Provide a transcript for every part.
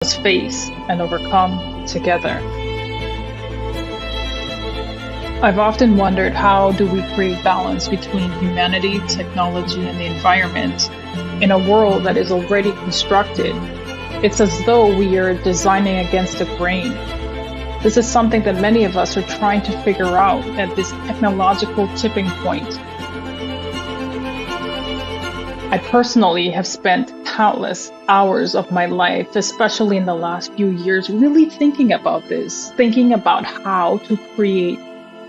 us face and overcome together. I've often wondered, how do we create balance between humanity, technology, and the environment in a world that is already constructed? It's as though we are designing against the grain. This is something that many of us are trying to figure out at this technological tipping point. I personally have spent countless hours of my life, especially in the last few years, really thinking about this, thinking about how to create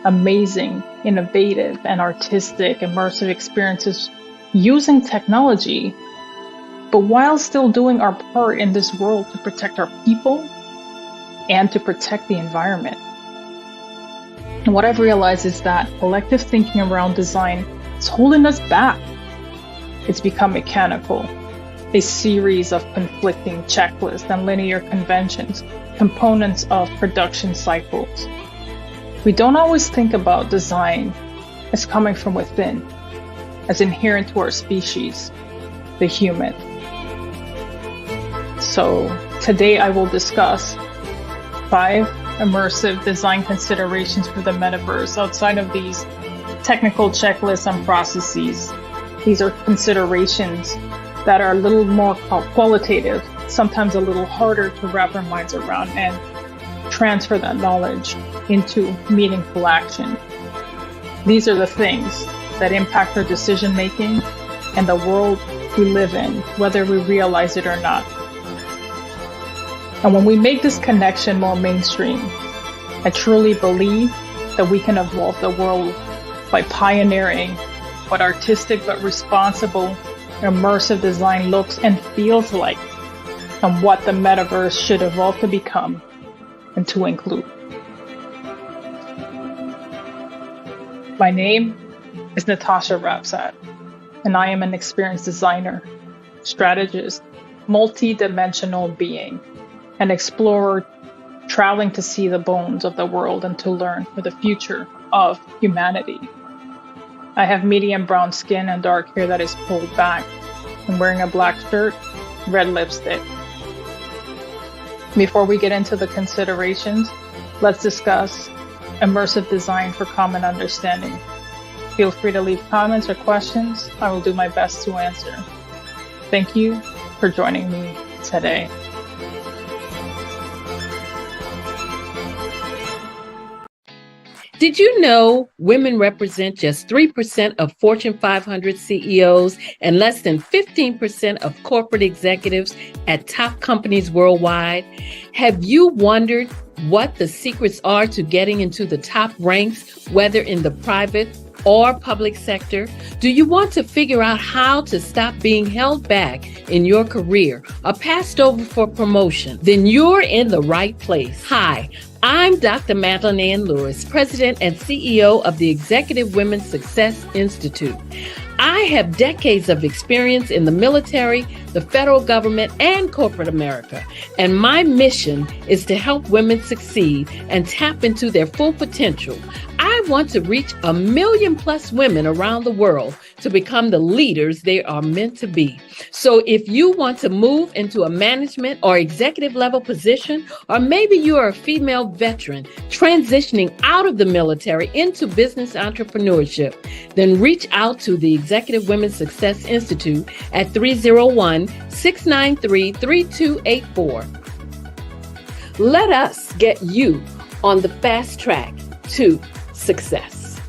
amazing, innovative, and artistic, immersive experiences using technology, but while still doing our part in this world to protect our people and to protect the environment. And what I've realized is that collective thinking around design is holding us back. It's become mechanical, a series of conflicting checklists and linear conventions, components of production cycles. We don't always think about design as coming from within, as inherent to our species, the human. So today I will discuss 5 immersive design considerations for the metaverse outside of these technical checklists and processes. These are considerations that are a little more qualitative, sometimes a little harder to wrap our minds around and transfer that knowledge into meaningful action. These are the things that impact our decision making and the world we live in, whether we realize it or not. And when we make this connection more mainstream, I truly believe that we can evolve the world by pioneering what artistic but responsible, immersive design looks and feels like, and what the metaverse should evolve to become and to include. My name is Natasha Rapsat, and I am an experienced designer, strategist, multi-dimensional being, an explorer traveling to see the bones of the world and to learn for the future of humanity. I have medium brown skin and dark hair that is pulled back. I'm wearing a black shirt, red lipstick. Before we get into the considerations, let's discuss immersive design for common understanding. Feel free to leave comments or questions. I will do my best to answer. Thank you for joining me today. Did you know women represent just 3% of Fortune 500 CEOs and less than 15% of corporate executives at top companies worldwide? Have you wondered what the secrets are to getting into the top ranks, whether in the private or public sector? Do you want to figure out how to stop being held back in your career or passed over for promotion? Then you're in the right place. Hi, I'm Dr. Madeline Ann Lewis, President and CEO of the Executive Women's Success Institute. I have decades of experience in the military, the federal government, and corporate America, and my mission is to help women succeed and tap into their full potential. I want to reach 1 million plus women around the world to become the leaders they are meant to be. So if you want to move into a management or executive level position, or maybe you are a female veteran transitioning out of the military into business entrepreneurship, then reach out to the Executive Women's Success Institute at 301-693-3284. Let us get you on the fast track to success.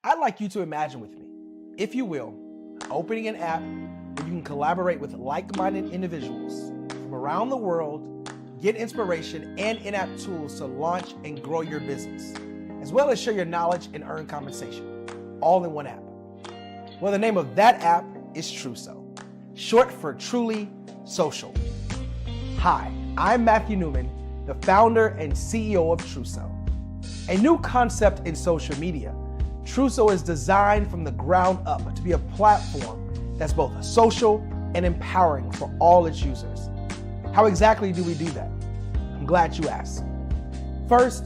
I'd like you to imagine with me, if you will, opening an app where you can collaborate with like-minded individuals from around the world, get inspiration and in-app tools to launch and grow your business, as well as share your knowledge and earn compensation, all in one app. Well, the name of that app is Truso, short for Truly Social. Hi, I'm Matthew Newman, the founder and CEO of Truso. A new concept in social media, Truso is designed from the ground up to be a platform that's both social and empowering for all its users. How exactly do we do that? I'm glad you asked. First,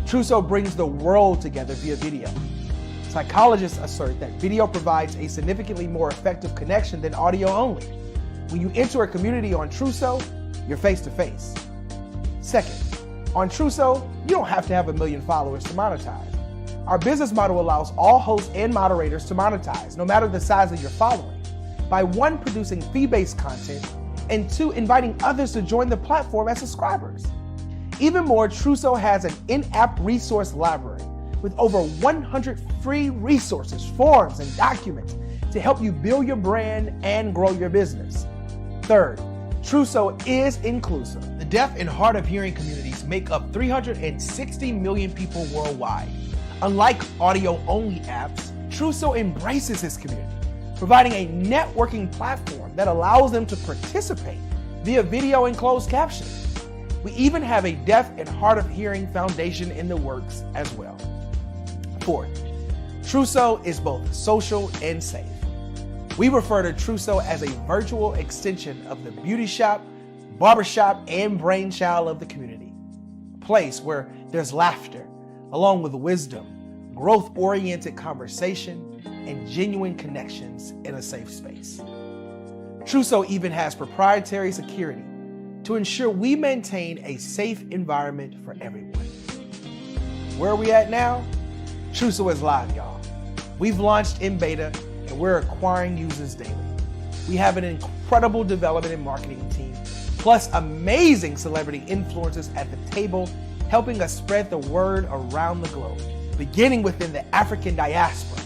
Trousseau brings the world together via video. Psychologists assert that video provides a significantly more effective connection than audio only. When you enter a community on Trousseau, you're face to face. Second, on Trousseau, you don't have to have 1 million followers to monetize. Our business model allows all hosts and moderators to monetize, no matter the size of your following, by 1, producing fee-based content, and 2, inviting others to join the platform as subscribers. Even more, Trousseau has an in-app resource library with over 100 free resources, forms, and documents to help you build your brand and grow your business. Third, Trousseau is inclusive. The deaf and hard of hearing communities make up 360 million people worldwide. Unlike audio-only apps, Trousseau embraces this community, providing a networking platform that allows them to participate via video and closed captioning. We even have a deaf and hard of hearing foundation in the works as well. Fourth, Trousseau is both social and safe. We refer to Trousseau as a virtual extension of the beauty shop, barbershop, and brainchild of the community. A place where there's laughter, along with wisdom, growth-oriented conversation, and genuine connections in a safe space. Trousseau even has proprietary security to ensure we maintain a safe environment for everyone. Where are we at now? Trousseau is live, y'all. We've launched in beta and we're acquiring users daily. We have an incredible development and marketing team, plus amazing celebrity influencers at the table, helping us spread the word around the globe, beginning within the African diaspora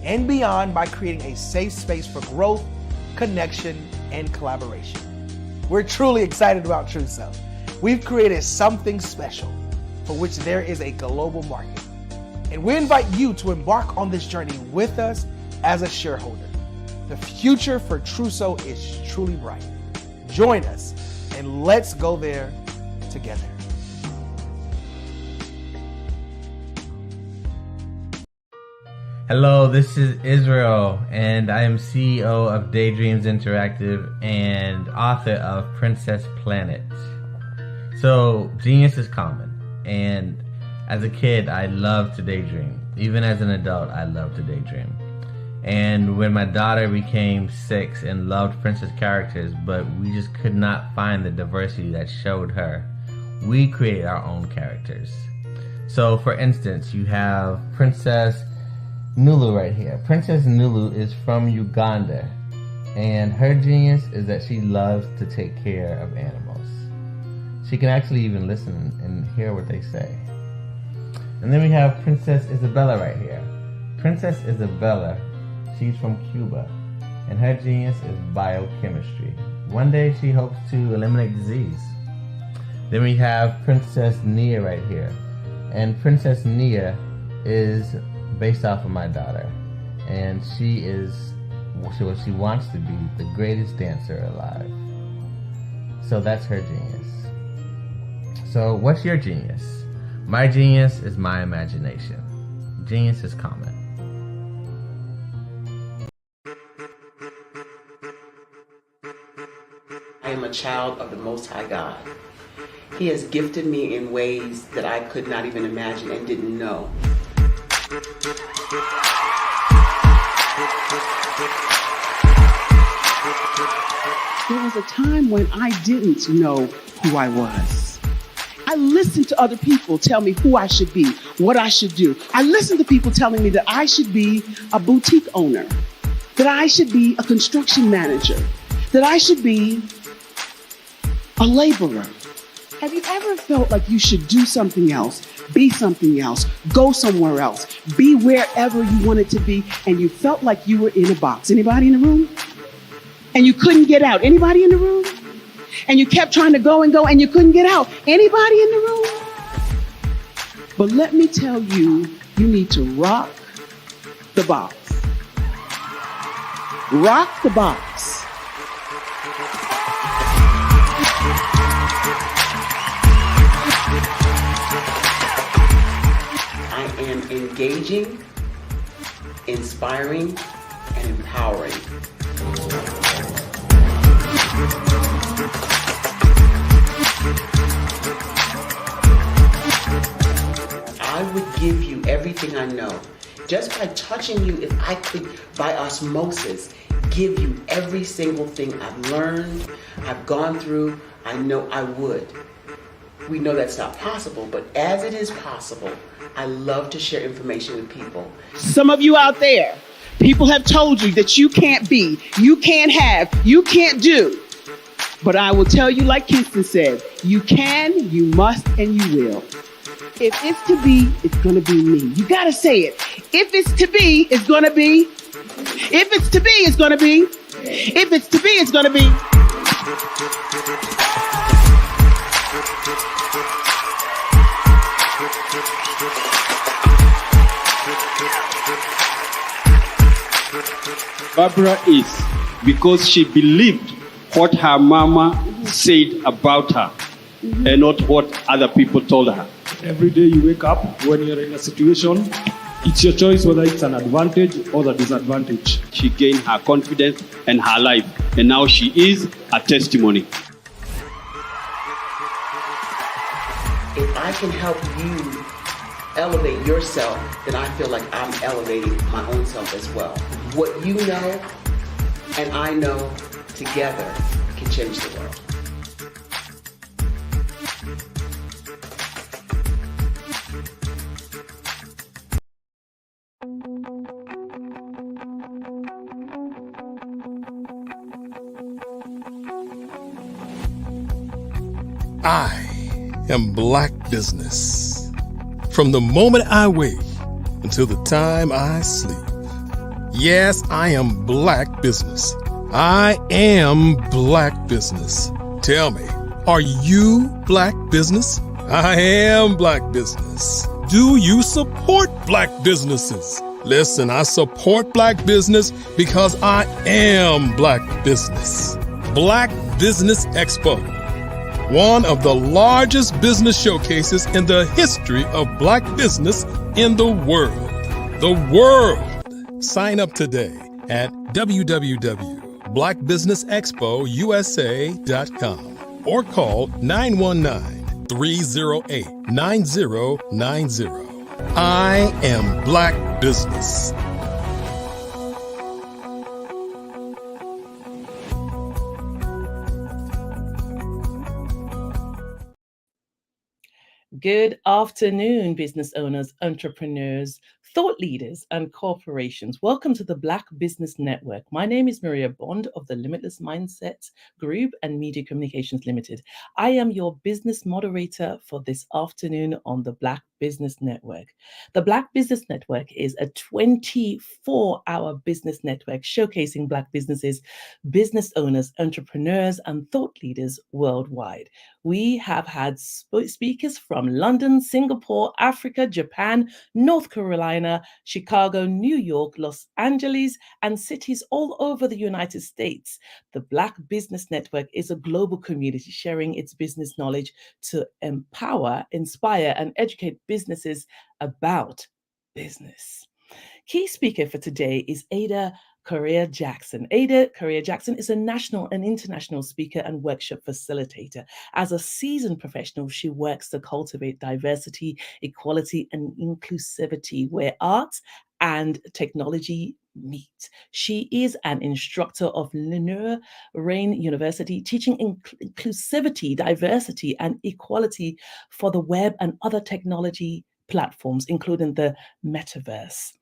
and beyond by creating a safe space for growth, connection, and collaboration. We're truly excited about Trousseau. We've created something special for which there is a global market. And we invite you to embark on this journey with us as a shareholder. The future for Trousseau is truly bright. Join us and let's go there together. Hello, this is Israel, and I am CEO of Daydreams Interactive and author of Princess Planet. So, genius is common, and as a kid, I loved to daydream. Even as an adult, I loved to daydream. And when my daughter became 6 and loved princess characters, but we just could not find the diversity that showed her, we created our own characters. So, for instance, you have Princess Nulu right here. Princess Nulu is from Uganda, and her genius is that she loves to take care of animals. She can actually even listen and hear what they say. And then we have Princess Isabella right here. Princess Isabella, she's from Cuba, and her genius is biochemistry. One day she hopes to eliminate disease. Then we have Princess Nia right here, and Princess Nia is based off of my daughter, and she is what she wants to be, the greatest dancer alive. So that's her genius. So what's your genius? My genius is my imagination. Genius is common. I am a child of the Most High God. He has gifted me in ways that I could not even imagine and didn't know. There was a time when I didn't know who I was. I listened to other people tell me who I should be, what I should do. I listened to people telling me that I should be a boutique owner, that I should be a construction manager, that I should be a laborer. Have you ever felt like you should do something else, be something else, go somewhere else, be wherever you wanted to be, and you felt like you were in a box? Anybody in the room? And you couldn't get out. Anybody in the room? And you kept trying to go and go and you couldn't get out. Anybody in the room? But let me tell you, you need to rock the box. Rock the box. I am engaging, inspiring, and empowering. everything I know. Just by touching you, if I could, by osmosis, give you every single thing I've learned, I've gone through, I know I would. We know that's not possible, but as it is possible, I love to share information with people. Some of you out there, people have told you that you can't be, you can't have, you can't do. But I will tell you, like Kingston said, you can, you must, and you will. If it's to be, it's going to be me. You got to say it. If it's to be, it's going to be. If it's to be, it's going to be. If it's to be, it's going to be. Barbara is because she believed what her mama said about her and not what other people told her. Every day you wake up, when you're in a situation, it's your choice whether it's an advantage or the disadvantage. She gained her confidence and her life, and now she is a testimony. If I can help you elevate yourself, then I feel like I'm elevating my own self as well. What you know and I know together can change the world. I am Black business. From the moment I wake until the time I sleep. Yes, I am Black business. I am Black business. Tell me, are you Black business? I am Black business. Do you support Black businesses? Listen, I support Black business because I am Black business. Black Business Expo, one of the largest business showcases in the history of Black business in the world. The world! Sign up today at www.blackbusinessexpousa.com or call 919-308-9090. I am Black business. Good afternoon, business owners, entrepreneurs, thought leaders, and corporations. Welcome to the Black Business Network. My name is Maria Bond of the Limitless Mindset Group and Media Communications Limited. I am your business moderator for this afternoon on the Black Business Network. The Black Business Network is a 24-hour business network showcasing Black businesses, business owners, entrepreneurs, and thought leaders worldwide. We have had speakers from London, Singapore, Africa, Japan, North Carolina, Chicago, New York, Los Angeles, and cities all over the United States. The Black Business Network is a global community sharing its business knowledge to empower, inspire, and educate businesses about business. Key speaker for today is Ada Correa-Jackson. Ada Correa-Jackson is a national and international speaker and workshop facilitator. As a seasoned professional, she works to cultivate diversity, equality, and inclusivity where art and technology meet. She is an instructor of Lenore Rain University, teaching inclusivity, diversity, and equality for the web and other technology platforms, including the metaverse.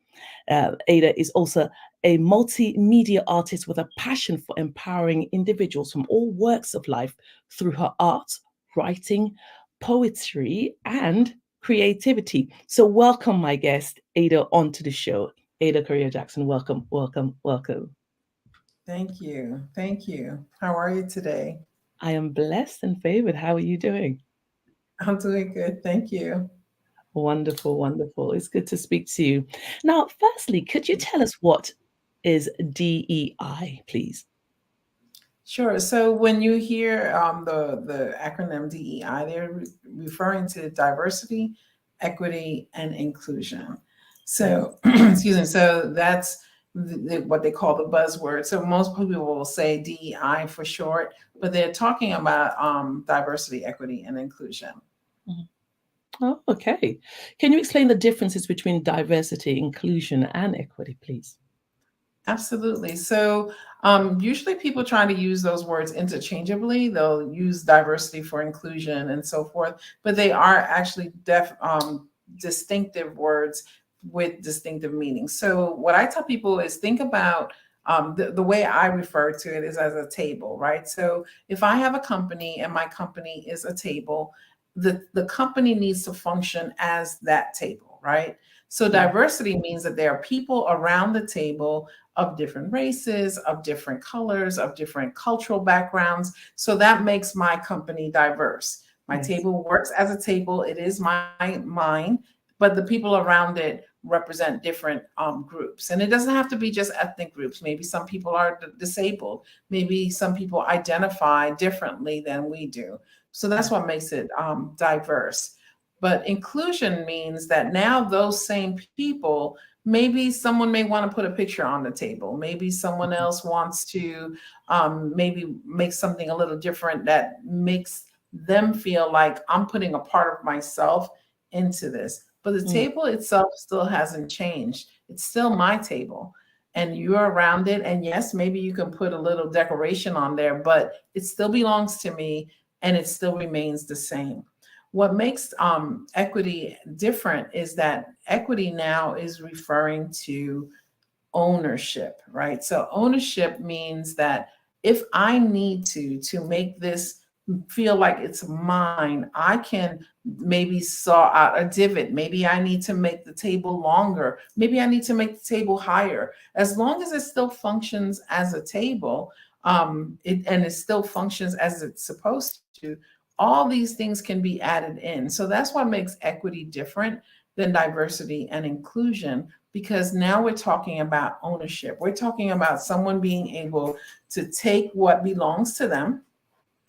Ada is also a multimedia artist with a passion for empowering individuals from all walks of life through her art, writing, poetry, and creativity. So welcome, my guest, Ada, onto the show. Ada Correa-Jackson, welcome, welcome, welcome. Thank you. Thank you. How are you today? I am blessed and favored. How are you doing? I'm doing good. Thank you. Wonderful, wonderful. It's good to speak to you. Now, firstly, could you tell us what is DEI, please? Sure. So when you hear the acronym DEI, they're referring to diversity, equity, and inclusion. So, excuse me. So that's what they call the buzzword. So most people will say DEI for short, but they're talking about diversity, equity, and inclusion. Mm-hmm. Oh, okay. Can you explain the differences between diversity, inclusion, and equity, please? Absolutely. So usually people try to use those words interchangeably. They'll use diversity for inclusion and so forth, but they are actually distinctive words with distinctive meanings. So what I tell people is think about the way I refer to it is as a table, right? So if I have a company and my company is a table, the company needs to function as that table, right? So diversity means that there are people around the table of different races, of different colors, of different cultural backgrounds. So that makes my company diverse. My Yes. table works as a table. It is mine, but the people around it represent different groups. And it doesn't have to be just ethnic groups. Maybe some people are disabled. Maybe some people identify differently than we do. So that's what makes it diverse. But inclusion means that now those same people, maybe someone may want to put a picture on the table. Maybe someone else wants to maybe make something a little different that makes them feel like I'm putting a part of myself into this. But the table itself still hasn't changed. It's still my table. And you're around it. And yes, maybe you can put a little decoration on there, but it still belongs to me and it still remains the same. What makes equity different is that equity now is referring to ownership, right? So ownership means that if I need to make this feel like it's mine, I can maybe saw out a divot. Maybe I need to make the table longer. Maybe I need to make the table higher. As long as it still functions as a table, and it still functions as it's supposed to, all these things can be added in. So that's what makes equity different than diversity and inclusion, because now we're talking about ownership. We're talking about someone being able to take what belongs to them,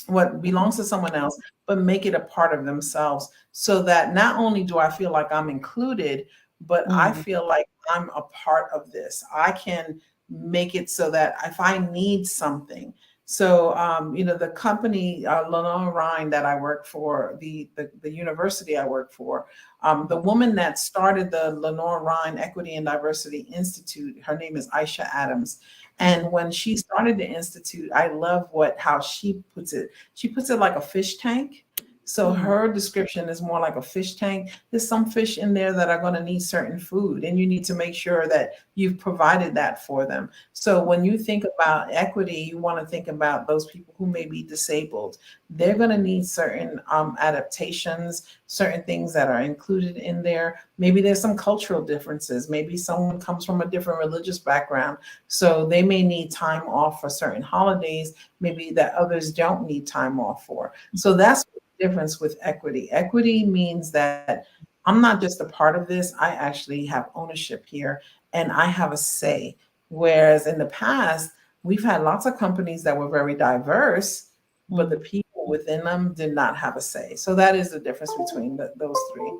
what belongs to someone else, but make it a part of themselves, so that not only do I feel like I'm included, but I feel like I'm a part of this. I can make it so that if I need something. So, the company, Lenore Ryan, that I work for, the university I work for, the woman that started the Lenore Ryan Equity and Diversity Institute, her name is Aisha Adams. And when she started the institute, I love how she puts it. She puts it like a fish tank. So her description is more like a fish tank. There's some fish in there that are going to need certain food, and you need to make sure that you've provided that for them. So when you think about equity, you want to think about those people who may be disabled. They're going to need certain adaptations, certain things that are included in there. Maybe there's some cultural differences. Maybe someone comes from a different religious background, so they may need time off for certain holidays, maybe that others don't need time off for. So that's difference with equity. Equity means that I'm not just a part of this, I actually have ownership here and I have a say. Whereas in the past, we've had lots of companies that were very diverse, but the people within them did not have a say. So that is the difference between those three.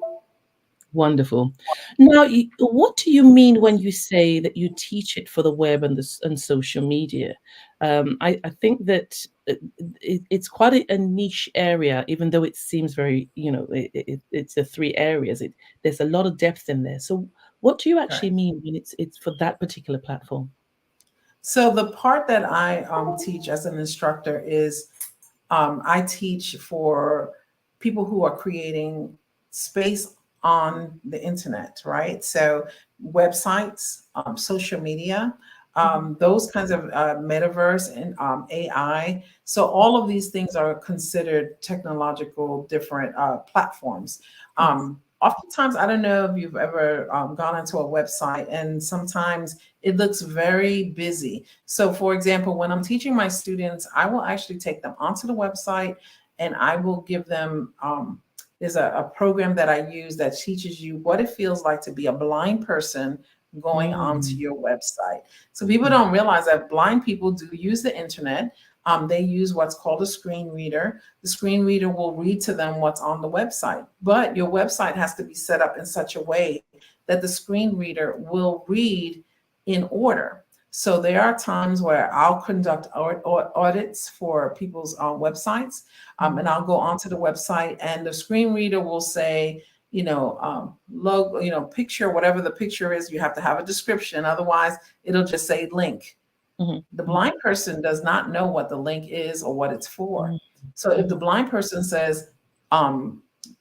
Wonderful. Now, what do you mean when you say that you teach it for the web and social media? I think that it's quite a niche area, even though it seems very, it's the three areas. There's a lot of depth in there. So, what do you actually mean when it's for that particular platform? So the part that I teach as an instructor is I teach for people who are creating space on the internet, right? So websites, social media, those kinds of metaverse and AI. So all of these things are considered technological different platforms. Oftentimes, I don't know if you've ever gone into a website, and sometimes it looks very busy. So for example, when I'm teaching my students, I will actually take them onto the website and I will give them, there's a program that I use that teaches you what it feels like to be a blind person going onto your website. So people don't realize that blind people do use the internet. They use what's called a screen reader. The screen reader will read to them what's on the website, but your website has to be set up in such a way that the screen reader will read in order. So there are times where I'll conduct audits for people's websites, and I'll go onto the website and the screen reader will say, logo, picture, whatever the picture is, you have to have a description. Otherwise, it'll just say link. The blind person does not know what the link is or what it's for. So if the blind person says,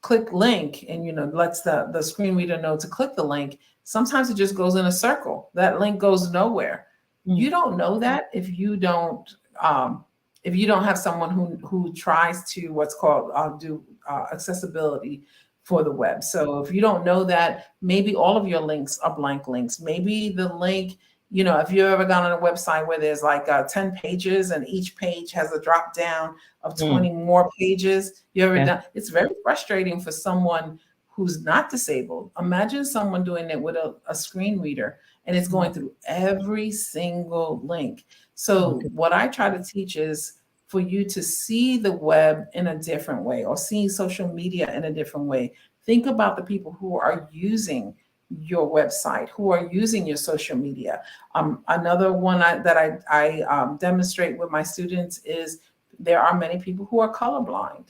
click link, and lets the screen reader know to click the link, sometimes it just goes in a circle. That link goes nowhere. You don't know that if you don't have someone who tries to what's called do accessibility for the web. So if you don't know that, maybe all of your links are blank links. Maybe the link, if you've ever gone on a website where there's like 10 pages and each page has a drop down of 20 more pages, it's very frustrating for someone who's not disabled. Imagine someone doing it with a screen reader and it's going through every single link. So what I try to teach is for you to see the web in a different way, or see social media in a different way. Think about the people who are using your website, who are using your social media. Another one that I demonstrate with my students is there are many people who are colorblind.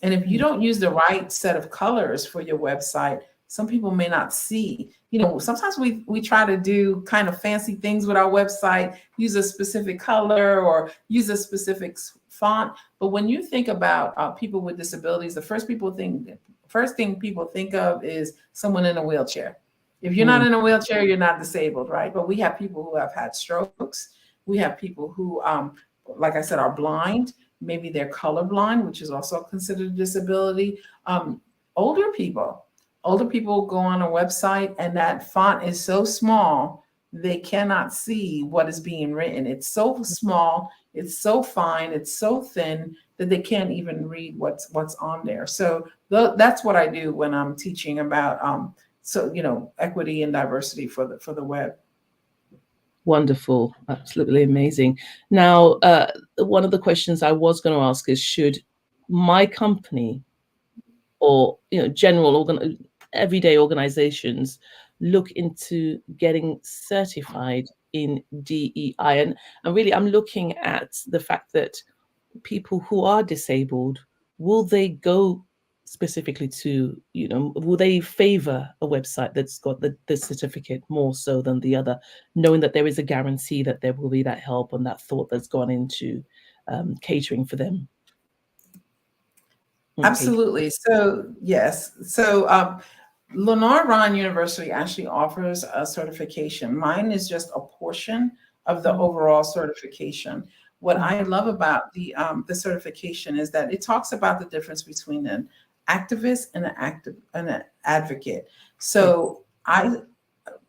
And if you don't use the right set of colors for your website, some people may not see. Sometimes we try to do kind of fancy things with our website, use a specific color or use a specific font. But when you think about people with disabilities, the first thing people think of is someone in a wheelchair. If you're not in a wheelchair, you're not disabled, right? But we have people who have had strokes. We have people who, like I said, are blind. Maybe they're colorblind, which is also considered a disability. Older people go on a website and that font is so small, they cannot see what is being written. It's so small, it's so fine, it's so thin that they can't even read what's on there. So that's what I do when I'm teaching about equity and diversity for the web. Wonderful, absolutely amazing. Now, one of the questions I was going to ask is, should my company or general everyday organizations look into getting certified in DEI? And really, I'm looking at the fact that people who are disabled, will they go specifically to, will they favor a website that's got the certificate more so than the other, knowing that there is a guarantee that there will be that help and that thought that's gone into catering for them? Absolutely. So yes. So Lenore Ryan University actually offers a certification. Mine is just a portion of the overall certification. What I love about the certification is that it talks about the difference between an activist and an advocate. So I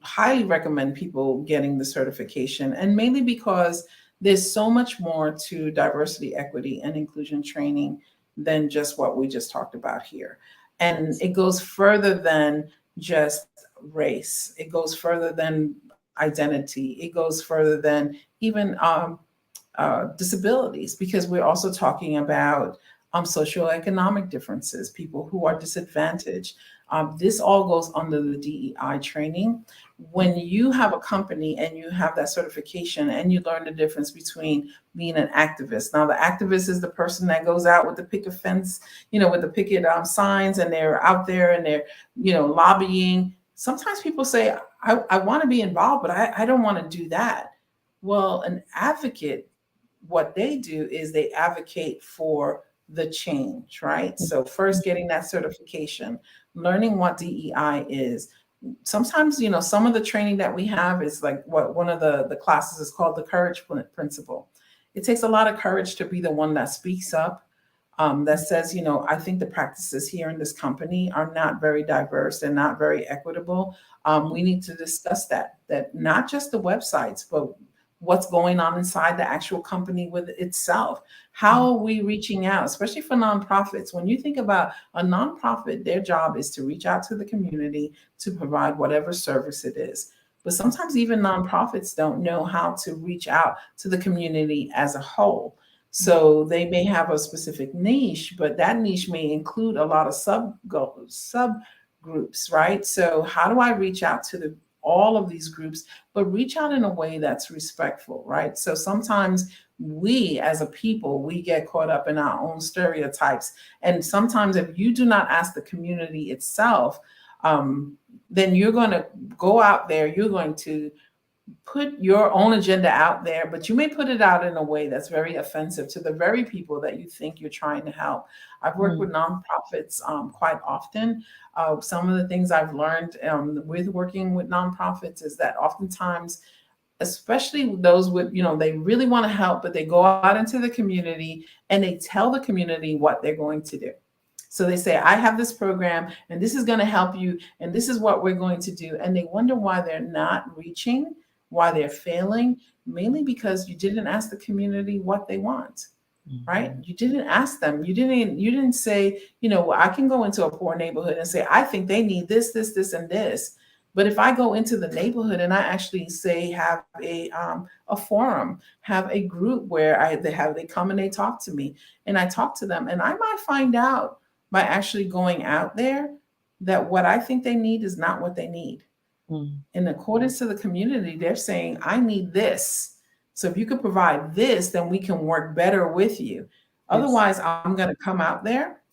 highly recommend people getting the certification, and mainly because there's so much more to diversity, equity, and inclusion training than just what we just talked about here. And it goes further than just race. It goes further than identity. It goes further than even disabilities, because we're also talking about socioeconomic differences, people who are disadvantaged. This all goes under the DEI training. When you have a company and you have that certification and you learn the difference between being an activist. Now, the activist is the person that goes out with the picket fence, with the picket signs, and they're out there and they're, lobbying. Sometimes people say, I want to be involved, but I don't want to do that. Well, an advocate, what they do is they advocate for the change, right? So first getting that certification, learning what DEI is. Sometimes, some of the training that we have is like what one of the classes is called the courage principle. It takes a lot of courage to be the one that speaks up, that says, I think the practices here in this company are not very diverse and not very equitable. We need to discuss that not just the websites, but what's going on inside the actual company with itself. How are we reaching out, especially for nonprofits? When you think about a nonprofit, their job is to reach out to the community to provide whatever service it is. But sometimes even nonprofits don't know how to reach out to the community as a whole. So they may have a specific niche, but that niche may include a lot of subgroups, right? So how do I reach out to all of these groups, but reach out in a way that's respectful, right? So sometimes we as a people, we get caught up in our own stereotypes. And sometimes if you do not ask the community itself, then you're going to go out there, you're going to put your own agenda out there, but you may put it out in a way that's very offensive to the very people that you think you're trying to help. I've worked with nonprofits quite often. Some of the things I've learned with working with nonprofits is that oftentimes, especially those with, they really want to help, but they go out into the community and they tell the community what they're going to do. So they say, I have this program and this is going to help you and this is what we're going to do. And they wonder why they're not reaching, why they're failing, mainly because you didn't ask the community what they want, right? You didn't ask them. You didn't say, I can go into a poor neighborhood and say, I think they need this, this, this, and this. But if I go into the neighborhood and I actually say, have a forum, have a group where they come and they talk to me and I talk to them, and I might find out by actually going out there that what I think they need is not what they need. In accordance to the community, they're saying, I need this. So if you could provide this, then we can work better with you. Yes. Otherwise, I'm going to come out there.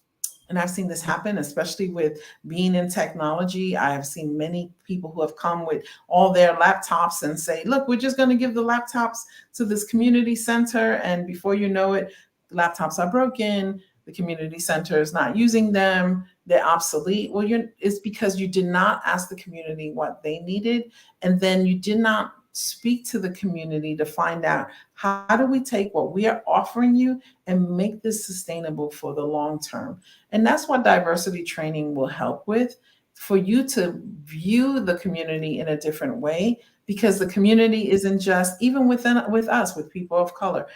And I've seen this happen, especially with being in technology. I have seen many people who have come with all their laptops and say, look, we're just going to give the laptops to this community center. And before you know it, the laptops are broken. The community center is not using them. They're obsolete. Well, it's because you did not ask the community what they needed. And then you did not speak to the community to find out, how do we take what we are offering you and make this sustainable for the long term? And that's what diversity training will help with, for you to view the community in a different way, because the community isn't just, even with us, with people of color.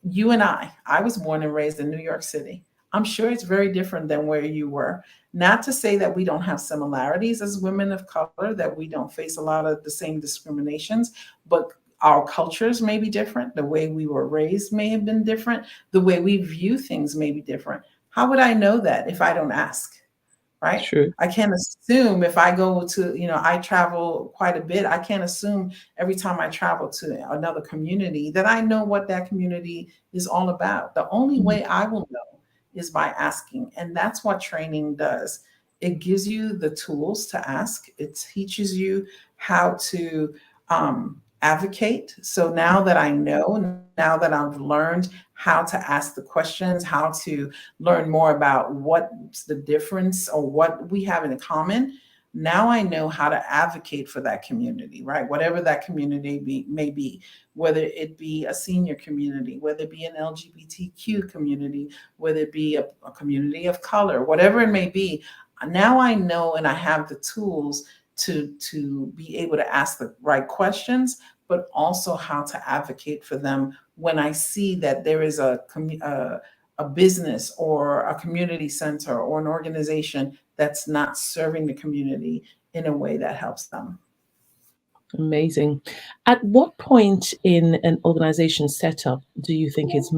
You and I was born and raised in New York City. I'm sure it's very different than where you were. Not to say that we don't have similarities as women of color, that we don't face a lot of the same discriminations, but our cultures may be different. The way we were raised may have been different. The way we view things may be different. How would I know that if I don't ask? Right? True. I can't assume if I go to, I travel quite a bit. I can't assume every time I travel to another community that I know what that community is all about. The only way I will know is by asking. And that's what training does. It gives you the tools to ask. It teaches you how to advocate. So now that I know, now that I've learned how to ask the questions, how to learn more about what's the difference or what we have in common, now I know how to advocate for that community, right? Whatever that community may be, whether it be a senior community, whether it be an LGBTQ community, whether it be a community of color, whatever it may be. Now I know, and I have the tools to be able to ask the right questions, but also how to advocate for them when I see that there is a business or a community center or an organization that's not serving the community in a way that helps them. Amazing. At what point in an organization setup do you think it's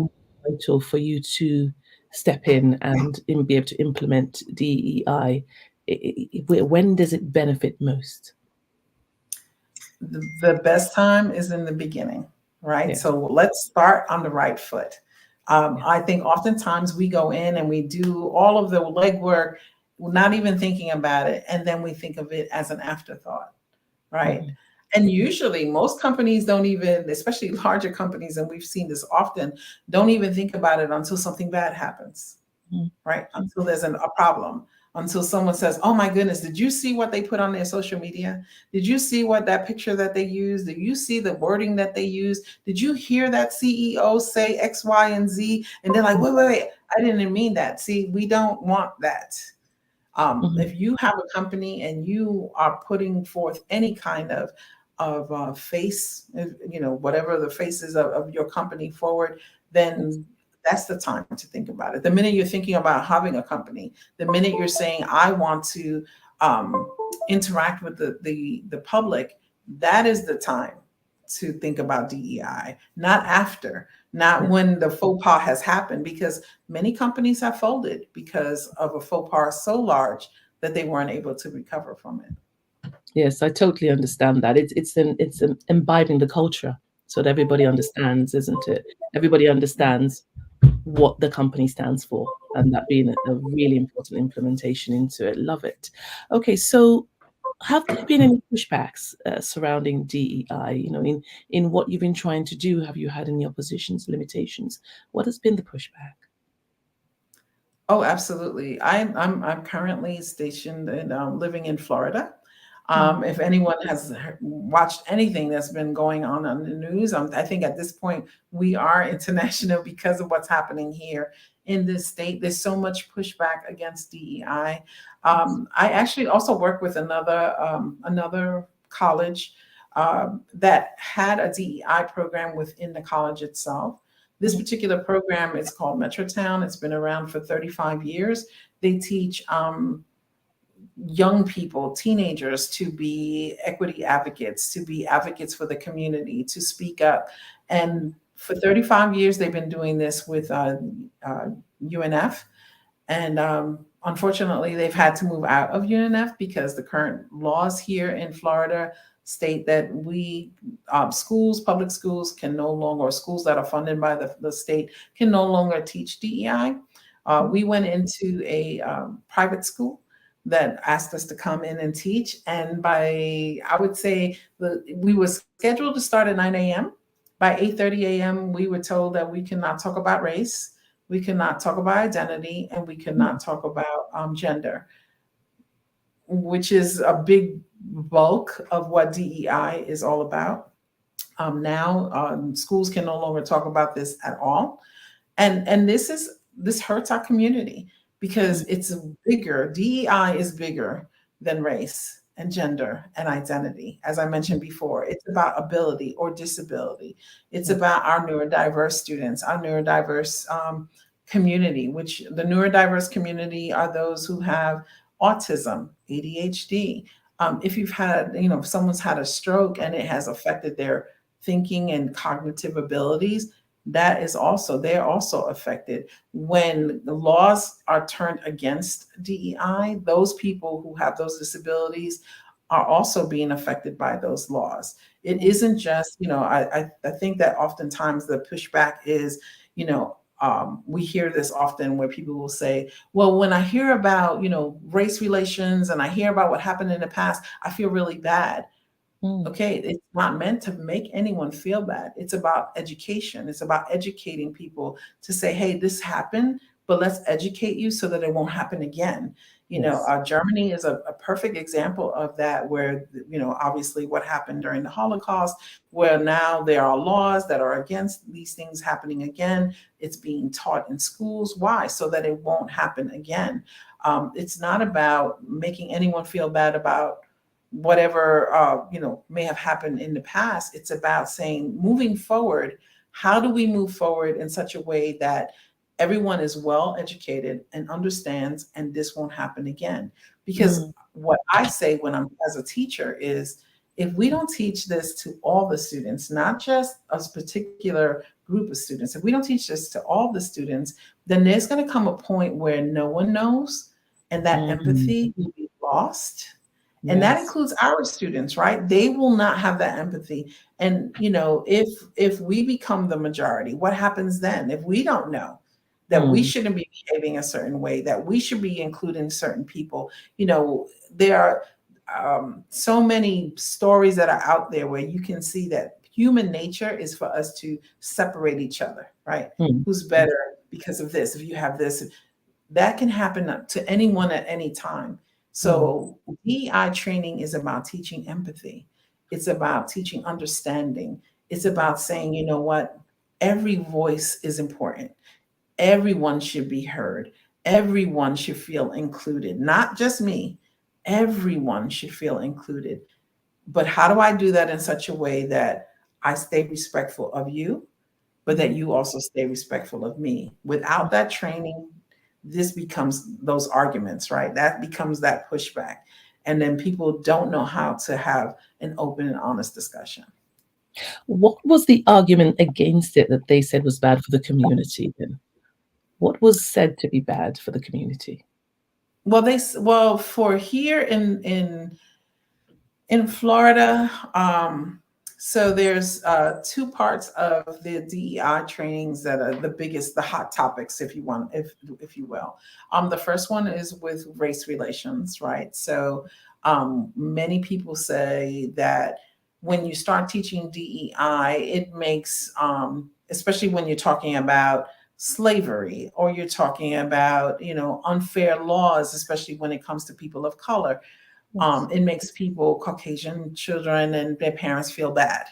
vital for you to step in and be able to implement DEI? When does it benefit most? The best time is in the beginning, right? Yeah. So let's start on the right foot. I think oftentimes we go in and we do all of the legwork, not even thinking about it, and then we think of it as an afterthought, right? Mm-hmm. And usually most companies don't even, especially larger companies, and we've seen this often, don't even think about it until something bad happens, right? Until there's a problem. Until someone says, oh my goodness, did you see what they put on their social media? Did you see that picture that they used? Did you see the wording that they used? Did you hear that CEO say X, Y, and Z? And they're like, wait, I didn't mean that. See, we don't want that. If you have a company and you are putting forth any kind of face, whatever the face is of your company forward, then that's the time to think about it. The minute you're thinking about having a company, the minute you're saying, I want to interact with the public, that is the time to think about DEI, not after, not when the faux pas has happened, because many companies have folded because of a faux pas so large that they weren't able to recover from it. Yes, I totally understand that. It's imbibing the culture so that everybody understands, isn't it? Everybody understands what the company stands for, and that being a really important implementation into it. Love it. Okay, so have there been any pushbacks surrounding DEI? In what you've been trying to do, have you had any oppositions, limitations? What has been the pushback? Oh, absolutely. I'm currently stationed and living in Florida. If anyone has watched anything that's been going on the news, I think at this point we are international because of what's happening here in this state. There's so much pushback against DEI. I actually also work with another college that had a DEI program within the college itself. This particular program is called Metrotown. It's been around for 35 years. They teach young people, teenagers, to be equity advocates, to be advocates for the community, to speak up. And for 35 years, they've been doing this with UNF. And unfortunately, they've had to move out of UNF because the current laws here in Florida state that schools, public schools can no longer, or schools that are funded by the state can no longer teach DEI. We went into a private school that asked us to come in and teach. And I would say we were scheduled to start at 9 a.m. By 8:30 a.m., we were told that we cannot talk about race, we cannot talk about identity, and we cannot talk about gender, which is a big bulk of what DEI is all about. Now, schools can no longer talk about this at all. And this hurts our community because it's bigger. DEI is bigger than race and gender and identity. As I mentioned before, it's about ability or disability. It's about our neurodiverse students, our neurodiverse community, which the neurodiverse community are those who have autism, ADHD. If you've had, if someone's had a stroke and it has affected their thinking and cognitive abilities, they're also affected. When the laws are turned against DEI, those people who have those disabilities are also being affected by those laws. It isn't just, I think that oftentimes the pushback is, we hear this often where people will say, well, when I hear about, race relations and I hear about what happened in the past, I feel really bad. Okay, it's not meant to make anyone feel bad. It's about education. It's about educating people to say, hey, this happened, but let's educate you so that it won't happen again. Germany is a perfect example of that, where, obviously what happened during the Holocaust, where now there are laws that are against these things happening again. It's being taught in schools. Why? So that it won't happen again. It's not about making anyone feel bad about whatever may have happened in the past. It's about saying, moving forward, how do we move forward in such a way that everyone is well educated and understands, and this won't happen again? Because what I say when I'm as a teacher is, if we don't teach this to all the students, not just a particular group of students, if we don't teach this to all the students, then there's going to come a point where no one knows, and that empathy will be lost. And that includes our students, right? They will not have that empathy. And, if we become the majority, what happens then? If we don't know that we shouldn't be behaving a certain way, that we should be including certain people, there are so many stories that are out there where you can see that human nature is for us to separate each other, right? Who's better because of this? If you have this, that can happen to anyone at any time. So DEI training is about teaching empathy. It's about teaching understanding. It's about saying, you know what? Every voice is important. Everyone should be heard. Everyone should feel included, not just me. Everyone should feel included. But how do I do that in such a way that I stay respectful of you, but that you also stay respectful of me? Without that training, this becomes those arguments, right? That becomes that pushback. And then people don't know how to have an open and honest discussion. What was the argument against it that they said was bad for the community then? What was said to be bad for the community? Well, for here in In Florida, so there's two parts of the DEI trainings that are the biggest, the hot topics, if you want, if you will. The first one is with race relations, right? So many people say that when you start teaching DEI, it makes, especially when you're talking about slavery or you're talking about, unfair laws, especially when it comes to people of color, it makes people, Caucasian children and their parents, feel bad.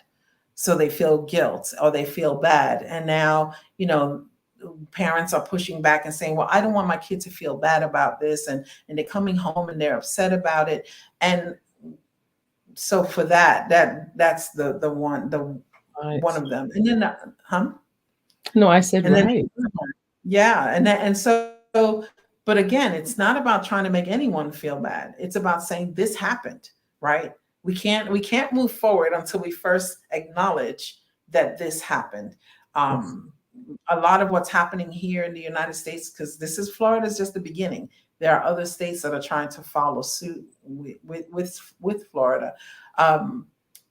So they feel guilt or they feel bad. And now, parents are pushing back and saying, well, I don't want my kid to feel bad about this. And they're coming home and they're upset about it. And so for that's the one, Right. one of them. And then, No, I said and then, right. yeah. And so, but again, it's not about trying to make anyone feel bad. It's about saying this happened, right? We can't move forward until we first acknowledge that this happened. A lot of what's happening here in the United States, because Florida is just the beginning. There are other states that are trying to follow suit with Florida.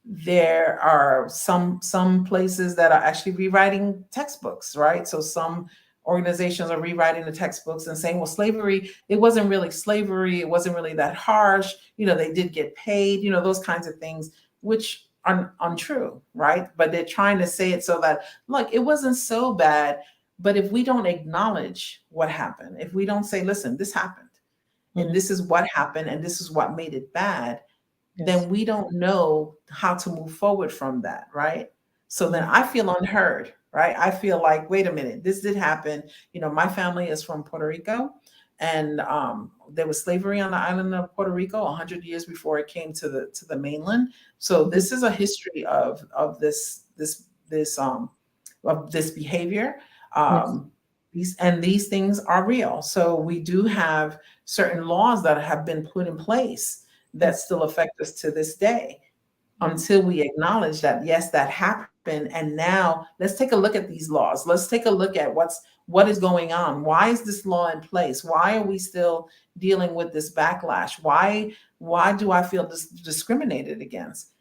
There are some places that are actually rewriting textbooks, right? So some organizations are rewriting the textbooks and saying, well, slavery, it wasn't really slavery, it wasn't really that harsh, they did get paid, those kinds of things, which are untrue, right? But they're trying to say it so that, look, it wasn't so bad. But if we don't acknowledge what happened, if we don't say, listen, this happened, and this is what happened, and this is what made it bad, then we don't know how to move forward from that, right? So then I feel unheard, right? I feel like, wait a minute, this did happen. My family is from Puerto Rico, and there was slavery on the island of Puerto Rico 100 years before it came to the mainland. So this is a history of this behavior. These things are real. So we do have certain laws that have been put in place that still affect us to this day, until we acknowledge that, yes, that happened. And now let's take a look at these laws. Let's take a look at what is going on. Why is this law in place? Why are we still dealing with this backlash? Why do I feel discriminated against?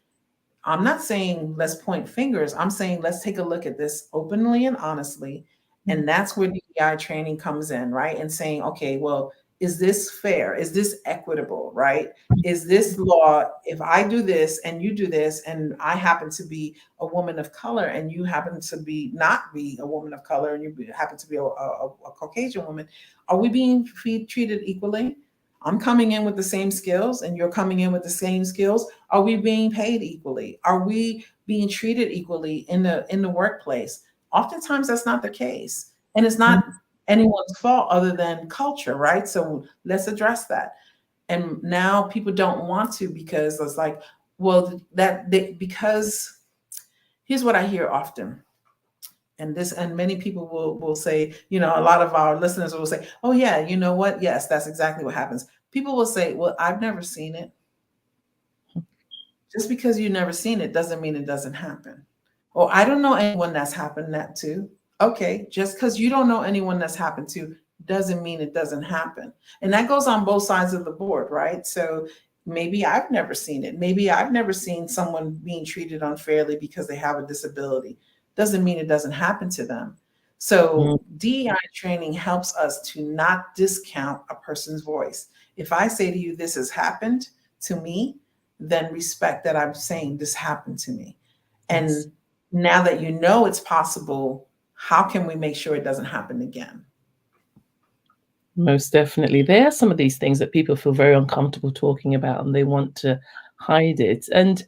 I'm not saying let's point fingers. I'm saying let's take a look at this openly and honestly. And that's where DEI training comes in, right? And saying, okay, well, is this fair? Is this equitable, right? Is this law, if I do this and you do this, and I happen to be a woman of color and you happen to not be a woman of color and you happen to be a Caucasian woman, are we being treated equally? I'm coming in with the same skills and you're coming in with the same skills. Are we being paid equally? Are we being treated equally in the workplace? Oftentimes that's not the case. And it's not anyone's fault other than culture, right? So let's address that. And now people don't want to, because it's like, well, because here's what I hear often. And many people will say, a lot of our listeners will say, oh yeah, you know what? Yes, that's exactly what happens. People will say, well, I've never seen it. Just because you've never seen it doesn't mean it doesn't happen. Or I don't know anyone that's happened that to. Okay, just because you don't know anyone that's happened to doesn't mean it doesn't happen. And that goes on both sides of the board, right? So maybe I've never seen it. Maybe I've never seen someone being treated unfairly because they have a disability. Doesn't mean it doesn't happen to them. So DEI training helps us to not discount a person's voice. If I say to you, this has happened to me, then respect that I'm saying this happened to me. And now that you know it's possible, how can we make sure it doesn't happen again? Most definitely. There are some of these things that people feel very uncomfortable talking about and they want to hide it. And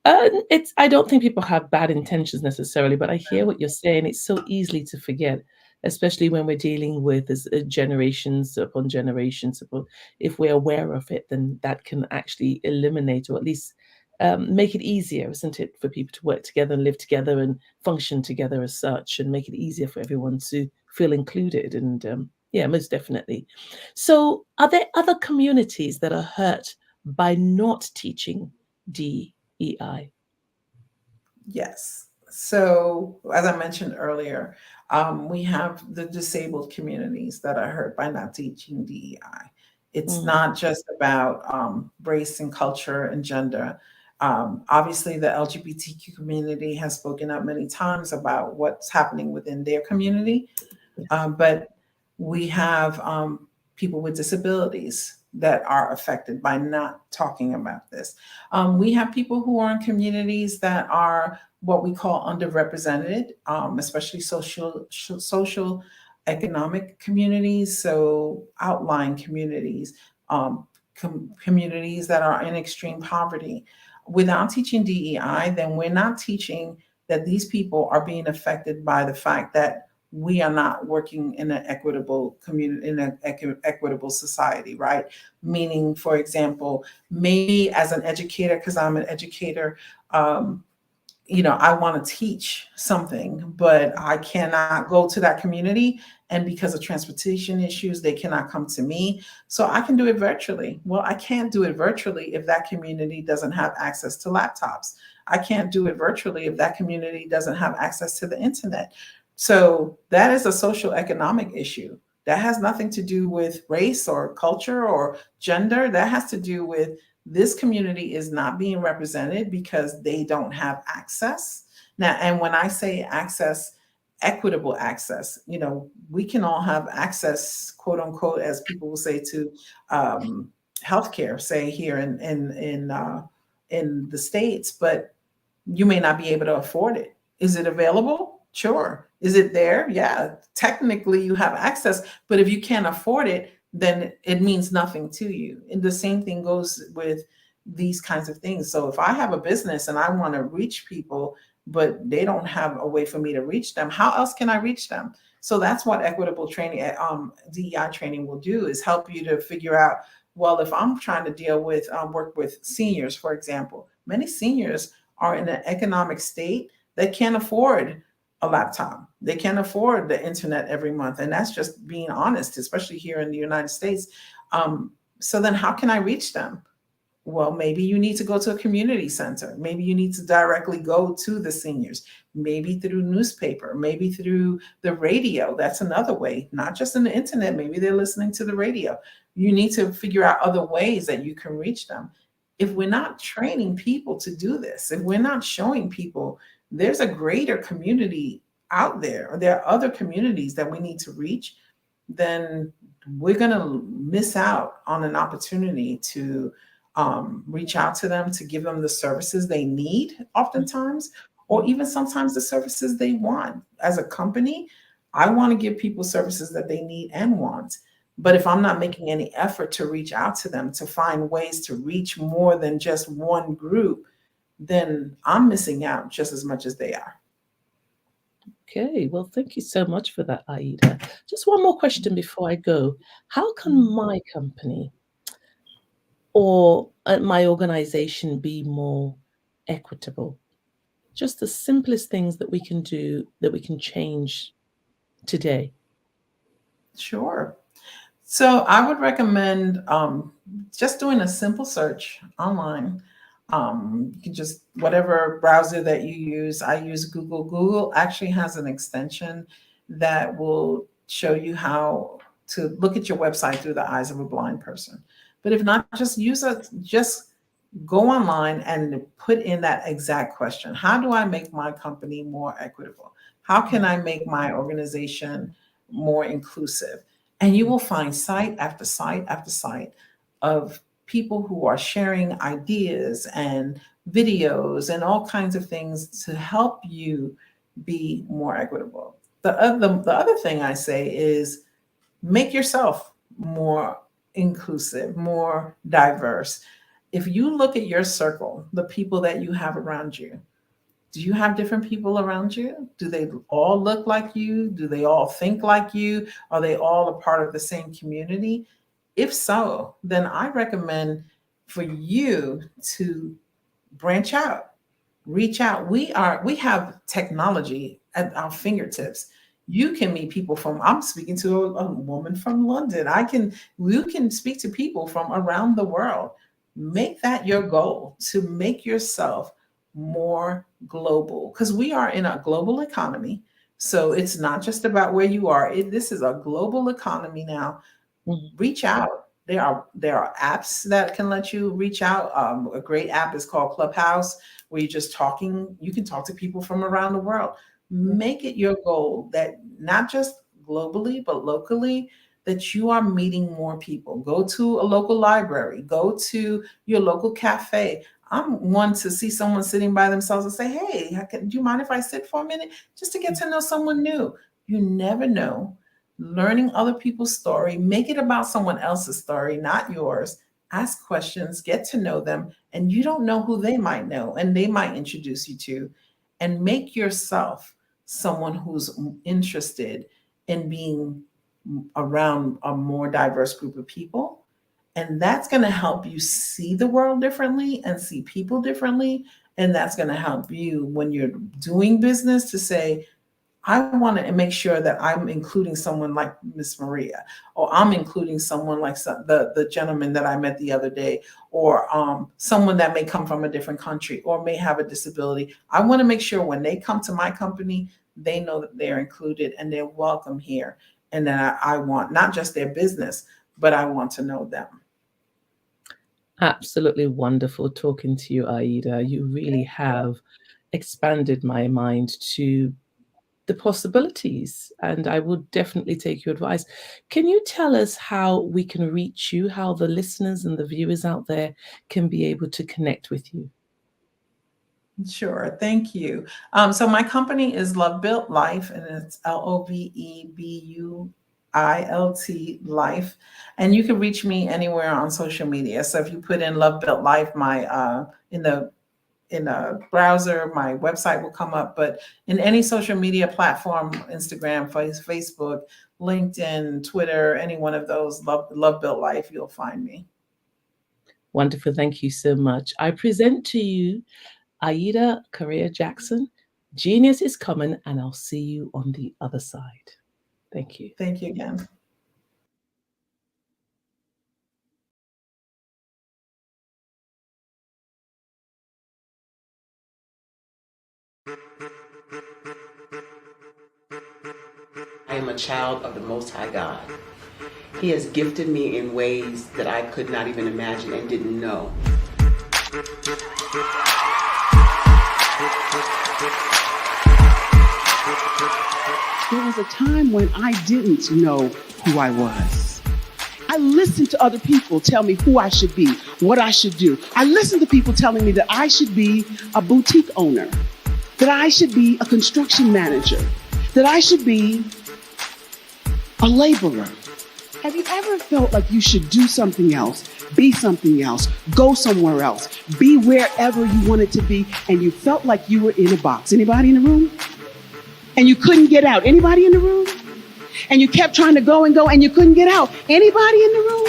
I don't think people have bad intentions necessarily, but I hear what you're saying. It's so easily to forget, especially when we're dealing with generations upon generations. If we're aware of it, then that can actually eliminate, or at least make it easier, isn't it, for people to work together and live together and function together as such, and make it easier for everyone to feel included. And yeah, most definitely. So are there other communities that are hurt by not teaching DEI? Yes. So as I mentioned earlier, we have the disabled communities that are hurt by not teaching DEI. It's not just about race and culture and gender. Obviously, the LGBTQ community has spoken up many times about what's happening within their community, but we have people with disabilities that are affected by not talking about this. We have people who are in communities that are what we call underrepresented, especially social economic communities, so outlying communities, communities that are in extreme poverty. Without teaching DEI, then we're not teaching that these people are being affected by the fact that we are not working in an equitable community, in an equitable society, right? Meaning, for example, maybe as an educator, because I'm an educator, I want to teach something, but I cannot go to that community. And because of transportation issues, they cannot come to me. So I can do it virtually. Well, I can't do it virtually if that community doesn't have access to laptops. I can't do it virtually if that community doesn't have access to the internet. So that is a social economic issue. That has nothing to do with race or culture or gender. That has to do with this community is not being represented because they don't have access. Now, and when I say access, equitable access, we can all have access, quote unquote, as people will say, to healthcare, say here in the States, but you may not be able to afford it. Is it available? Sure. Is it there? Yeah. Technically, you have access, but if you can't afford it, then it means nothing to you. And the same thing goes with these kinds of things. So if I have a business and I want to reach people, but they don't have a way for me to reach them, how else can I reach them? So that's what equitable training, DEI training will do, is help you to figure out, well, if I'm trying to deal with, work with seniors, for example, many seniors are in an economic state that can't afford a laptop. They can't afford the internet every month. And that's just being honest, especially here in the United States. So then how can I reach them? Well, maybe you need to go to a community center. Maybe you need to directly go to the seniors, maybe through newspaper, maybe through the radio. That's another way, not just in the internet. Maybe they're listening to the radio. You need to figure out other ways that you can reach them. If we're not training people to do this, if we're not showing people there's a greater community out there, or there are other communities that we need to reach, then we're going to miss out on an opportunity to reach out to them, to give them the services they need oftentimes, or even sometimes the services they want. As a company, I want to give people services that they need and want. But if I'm not making any effort to reach out to them, to find ways to reach more than just one group, then I'm missing out just as much as they are. Okay, well, thank you so much for that, Aida. Just one more question before I go. How can my company or my organization be more equitable? Just the simplest things that we can do, that we can change today. Sure. So I would recommend just doing a simple search online. You can just, whatever browser that you use. I use Google. Google actually has an extension that will show you how to look at your website through the eyes of a blind person. But if not, just go online and put in that exact question. How do I make my company more equitable? How can I make my organization more inclusive? And you will find site after site after site of people who are sharing ideas and videos and all kinds of things to help you be more equitable. The other thing I say is make yourself more inclusive, more diverse. If you look at your circle, the people that you have around you, do you have different people around you? Do they all look like you? Do they all think like you? Are they all a part of the same community? If so, then I recommend for you to branch out, reach out. We have technology at our fingertips. You can meet people I'm speaking to a woman from London. You can speak to people from around the world. Make that your goal, to make yourself more global, because we are in a global economy. So it's not just about where you are. This is a global economy now. Reach out, There are apps that can let you reach out. A great app is called Clubhouse, where you can talk to people from around the world. Make it your goal that not just globally, but locally, that you are meeting more people. Go to a local library, go to your local cafe. I'm one to see someone sitting by themselves and say, hey, do you mind if I sit for a minute? Just to get to know someone new. You never know. Learning other people's story, make it about someone else's story, not yours. Ask questions, get to know them, and you don't know who they might know, and they might introduce you to. And make yourself someone who's interested in being around a more diverse group of people. And that's going to help you see the world differently and see people differently. And that's going to help you when you're doing business to say, I want to make sure that I'm including someone like Miss Maria, or I'm including someone like the gentleman that I met the other day, or someone that may come from a different country or may have a disability. I want to make sure when they come to my company, they know that they're included and they're welcome here. And that I want not just their business, but I want to know them. Absolutely wonderful talking to you, Aida. You really have expanded my mind to the possibilities, and I will definitely take your advice. Can you tell us how we can reach you, how the listeners and the viewers out there can be able to connect with you? Sure, thank you. So my company is Love Built Life, and it's LOVEBUILT Life, and you can reach me anywhere on social media. So if you put in Love Built Life, in a browser, my website will come up, but in any social media platform, Instagram, Facebook, LinkedIn, Twitter, any one of those, Love Built Life, you'll find me. Wonderful. Thank you so much. I present to you Aida Correa-Jackson. Genius is coming, and I'll see you on the other side. Thank you. Thank you again. I am a child of the Most High God. He has gifted me in ways that I could not even imagine and didn't know. There was a time when I didn't know who I was. I listened to other people tell me who I should be, what I should do. I listened to people telling me that I should be a boutique owner, that I should be a construction manager, that I should be a laborer. Have you ever felt like you should do something else, be something else, go somewhere else, be wherever you wanted to be, and you felt like you were in a box? Anybody in the room? And you couldn't get out. Anybody in the room? And you kept trying to go and you couldn't get out. Anybody in the room?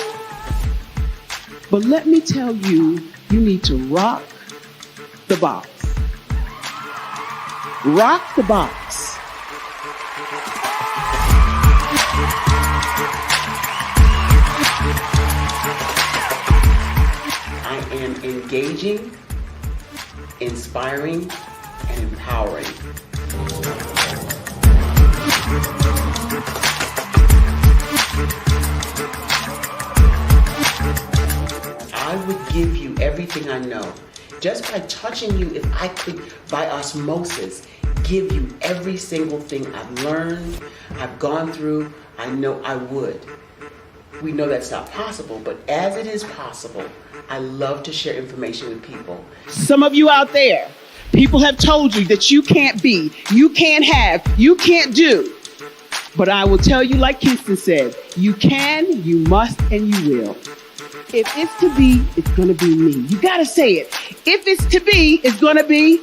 But let me tell you, you need to rock the box. Rock the box. I am engaging, inspiring, and empowering. I would give you everything I know. Just by touching you, if I could, by osmosis, give you every single thing I've learned, I've gone through, I know I would. We know that's not possible, but as it is possible, I love to share information with people. Some of you out there, people have told you that you can't be, you can't have, you can't do. But I will tell you, like Kinston said, you can, you must, and you will. If it's to be, it's going to be me. You got to say it. If it's to be, it's going to be.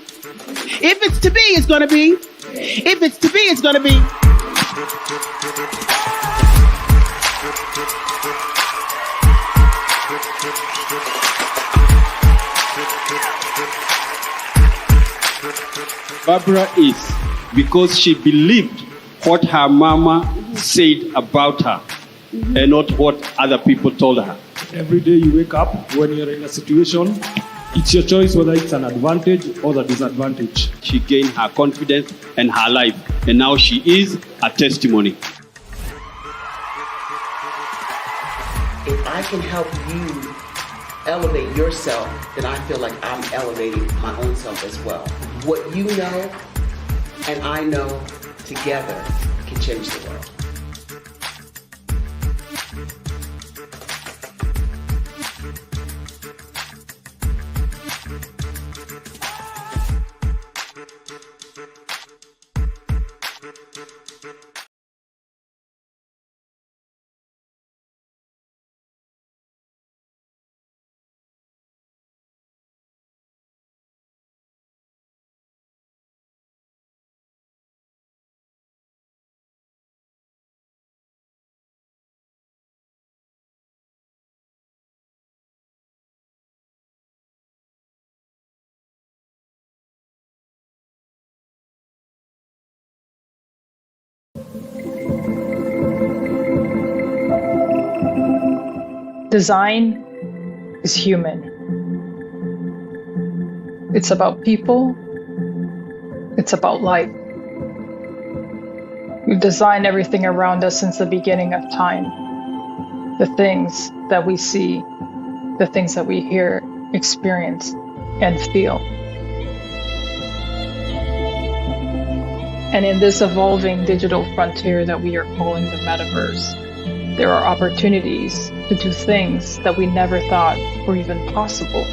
If it's to be, it's going to be. If it's to be, it's going to be. Barbara is because she believed what her mama said about her and not what other people told her. Every day you wake up, when you're in a situation, it's your choice whether it's an advantage or the disadvantage. She gained her confidence and her life, and now she is a testimony. If I can help you elevate yourself, then I feel like I'm elevating my own self as well. What you know and I know together can change the world. Design is human. It's about people. It's about life. We've designed everything around us since the beginning of time. The things that we see, the things that we hear, experience, and feel. And in this evolving digital frontier that we are calling the metaverse, there are opportunities to do things that we never thought were even possible.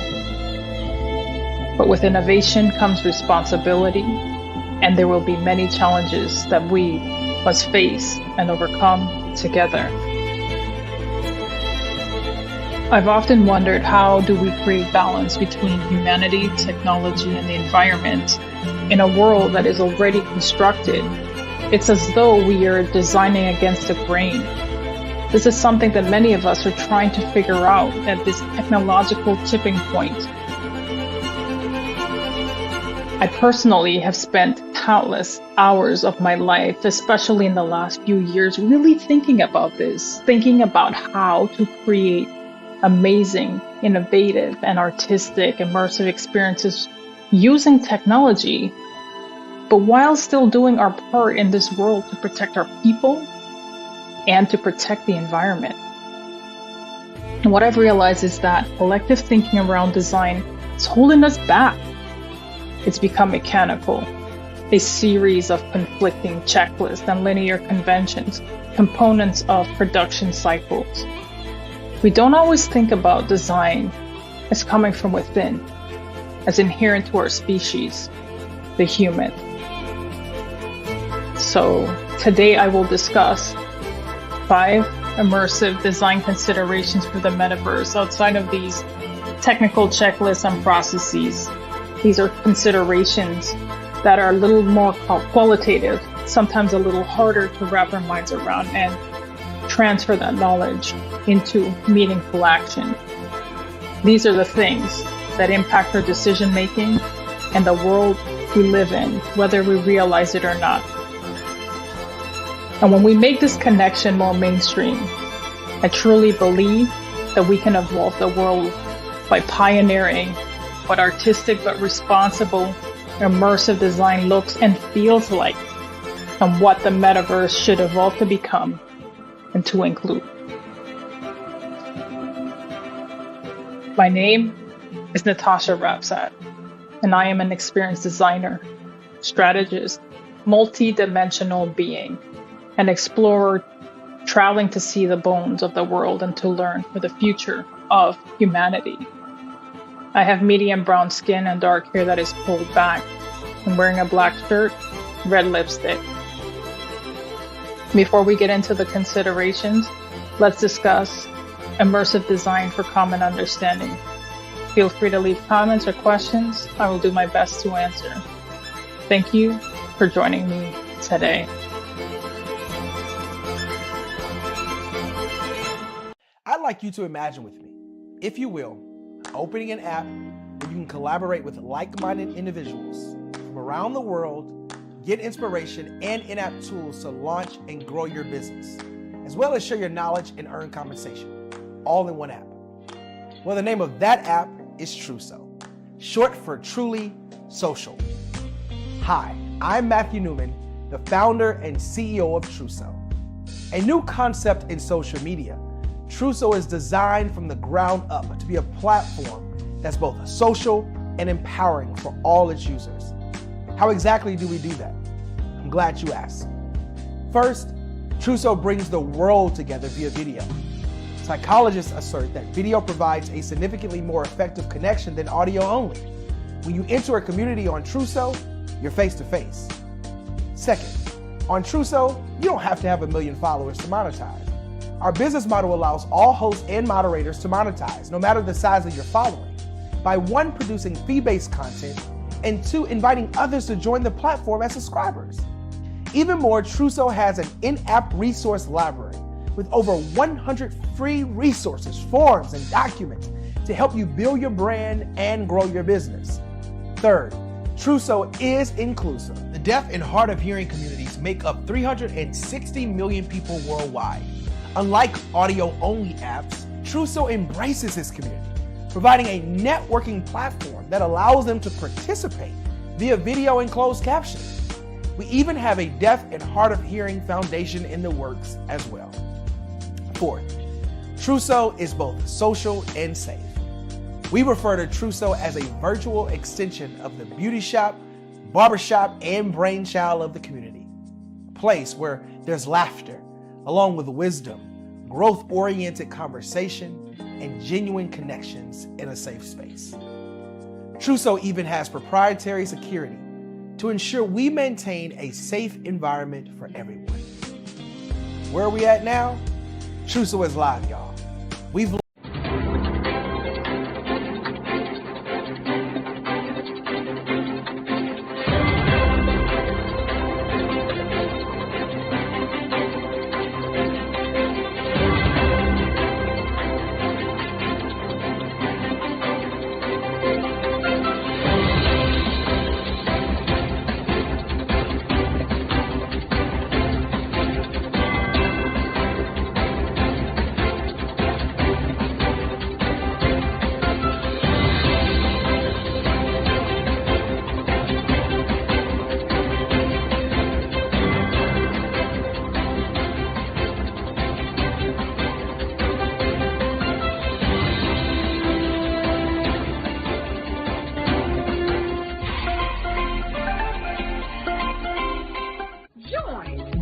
But with innovation comes responsibility, and there will be many challenges that we must face and overcome together. I've often wondered, how do we create balance between humanity, technology, and the environment in a world that is already constructed? It's as though we are designing against the grain. This is something that many of us are trying to figure out at this technological tipping point. I personally have spent countless hours of my life, especially in the last few years, really thinking about this, thinking about how to create amazing, innovative, and artistic, immersive experiences using technology, but while still doing our part in this world to protect our people and to protect the environment. And what I've realized is that collective thinking around design is holding us back. It's become mechanical, a series of conflicting checklists and linear conventions, components of production cycles. We don't always think about design as coming from within, as inherent to our species, the human. So today I will discuss 5 immersive design considerations for the metaverse outside of these technical checklists and processes. These are considerations that are a little more qualitative, sometimes a little harder to wrap our minds around and transfer that knowledge into meaningful action. These are the things that impact our decision making and the world we live in, whether we realize it or not. And when we make this connection more mainstream, I truly believe that we can evolve the world by pioneering what artistic but responsible, immersive design looks and feels like, and what the metaverse should evolve to become and to include. My name is Natasha Rapsat, and I am an experienced designer, strategist, multi-dimensional being, an explorer traveling to see the bones of the world and to learn for the future of humanity. I have medium brown skin and dark hair that is pulled back. I'm wearing a black shirt, red lipstick. Before we get into the considerations, let's discuss immersive design for common understanding. Feel free to leave comments or questions. I will do my best to answer. Thank you for joining me today. I'd like you to imagine with me, if you will, opening an app where you can collaborate with like-minded individuals from around the world, get inspiration and in-app tools to launch and grow your business, as well as share your knowledge and earn compensation, all in one app. Well, the name of that app is Truso, short for Truly Social. Hi, I'm Matthew Newman, the founder and CEO of Truso, a new concept in social media Truso is designed from the ground up to be a platform that's both social and empowering for all its users. How exactly do we do that? I'm glad you asked. First, Truso brings the world together via video. Psychologists assert that video provides a significantly more effective connection than audio only. When you enter a community on Truso, you're face to face. Second, on Truso, you don't have to have 1 million followers to monetize. Our business model allows all hosts and moderators to monetize, no matter the size of your following, by 1, producing fee-based content, and 2, inviting others to join the platform as subscribers. Even more, Truso has an in-app resource library with over 100 free resources, forms, and documents to help you build your brand and grow your business. Third, Truso is inclusive. The deaf and hard of hearing communities make up 360 million people worldwide. Unlike audio-only apps, Truso embraces this community, providing a networking platform that allows them to participate via video and closed captioning. We even have a deaf and hard of hearing foundation in the works as well. Fourth, Truso is both social and safe. We refer to Truso as a virtual extension of the beauty shop, barbershop, and brainchild of the community. A place where there's laughter, along with wisdom, growth-oriented conversation, and genuine connections in a safe space. Truso even has proprietary security to ensure we maintain a safe environment for everyone. Where are we at now? Truso is live, y'all. We've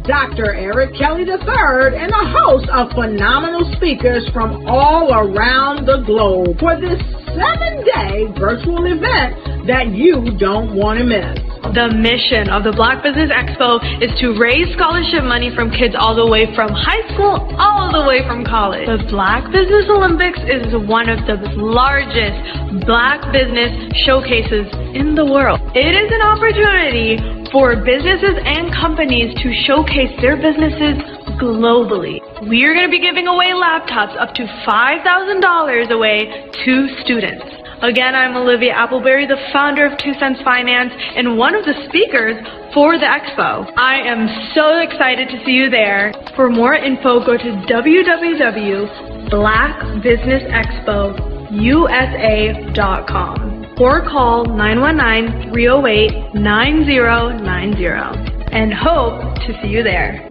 Dr. Eric Kelly III and a host of phenomenal speakers from all around the globe for this 7-day virtual event that you don't want to miss. The mission of the Black Business Expo is to raise scholarship money from kids all the way from high school all the way from college. The Black Business Olympics is one of the largest Black business showcases in the world. It is an opportunity for businesses and companies to showcase their businesses globally. We are going to be giving away laptops up to $5,000 away to students. Again, I'm Olivia Appleberry, the founder of 2 Cents Finance and one of the speakers for the expo. I am so excited to see you there. For more info, go to www.blackbusinessexpousa.com or call 919-308-9090 and hope to see you there.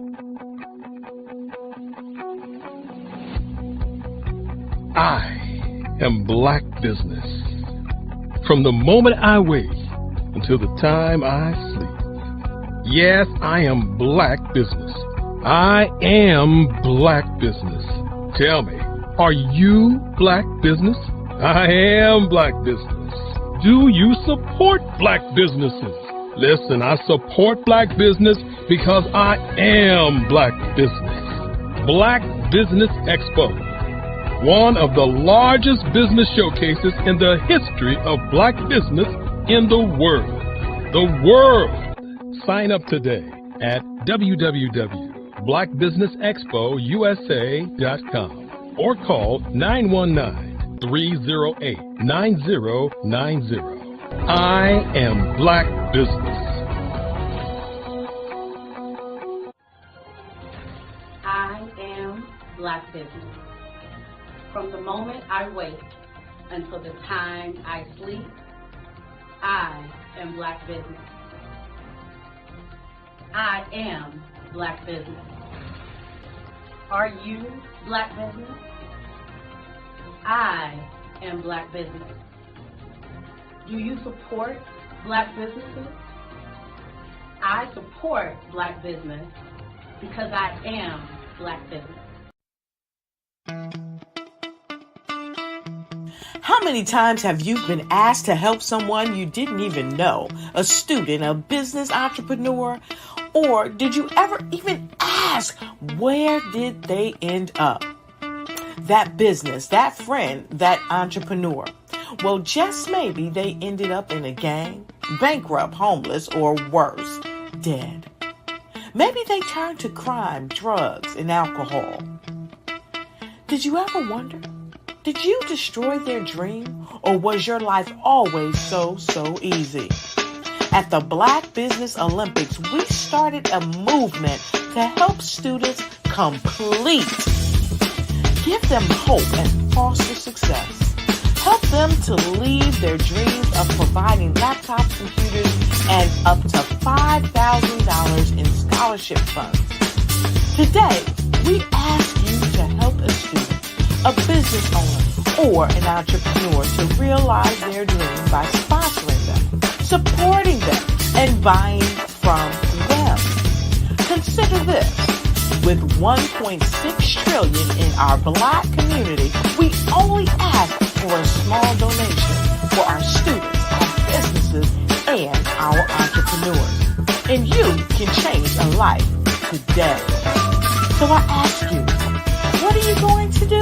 I am Black Business. From the moment I wake until the time I sleep. Yes, I am Black Business. I am Black Business. Tell me, are you Black Business? I am Black Business. Do you support Black businesses? Listen, I support Black business because I am Black Business. Black Business Expo, one of the largest business showcases in the history of Black business in the world. The world! Sign up today at www.blackbusinessexpousa.com or call 919-308-9090. I am Black Business. I am Black Business. From the moment I wake until the time I sleep, I am Black Business. I am Black Business. Are you Black Business? I am Black business. Do you support Black businesses? I support Black business because I am Black business. How many times have you been asked to help someone you didn't even know, a student, a business entrepreneur? Or did you ever even ask, where did they end up? That business, that friend, that entrepreneur. Well, just maybe they ended up in a gang, bankrupt, homeless, or worse, dead. Maybe they turned to crime, drugs, and alcohol. Did you ever wonder? Did you destroy their dream, or was your life always so easy? At the Black Business Olympics, we started a movement to help students complete. Give them hope and foster success. Help them to leave their dreams of providing laptops, computers, and up to $5,000 in scholarship funds. Today, we ask you to help a student, a business owner, or an entrepreneur to realize their dream by sponsoring them, supporting them, and buying from them. Consider this. With $1.6 trillion in our Black community, we only ask for a small donation for our students, our businesses, and our entrepreneurs. And you can change a life today. So I ask you, what are you going to do?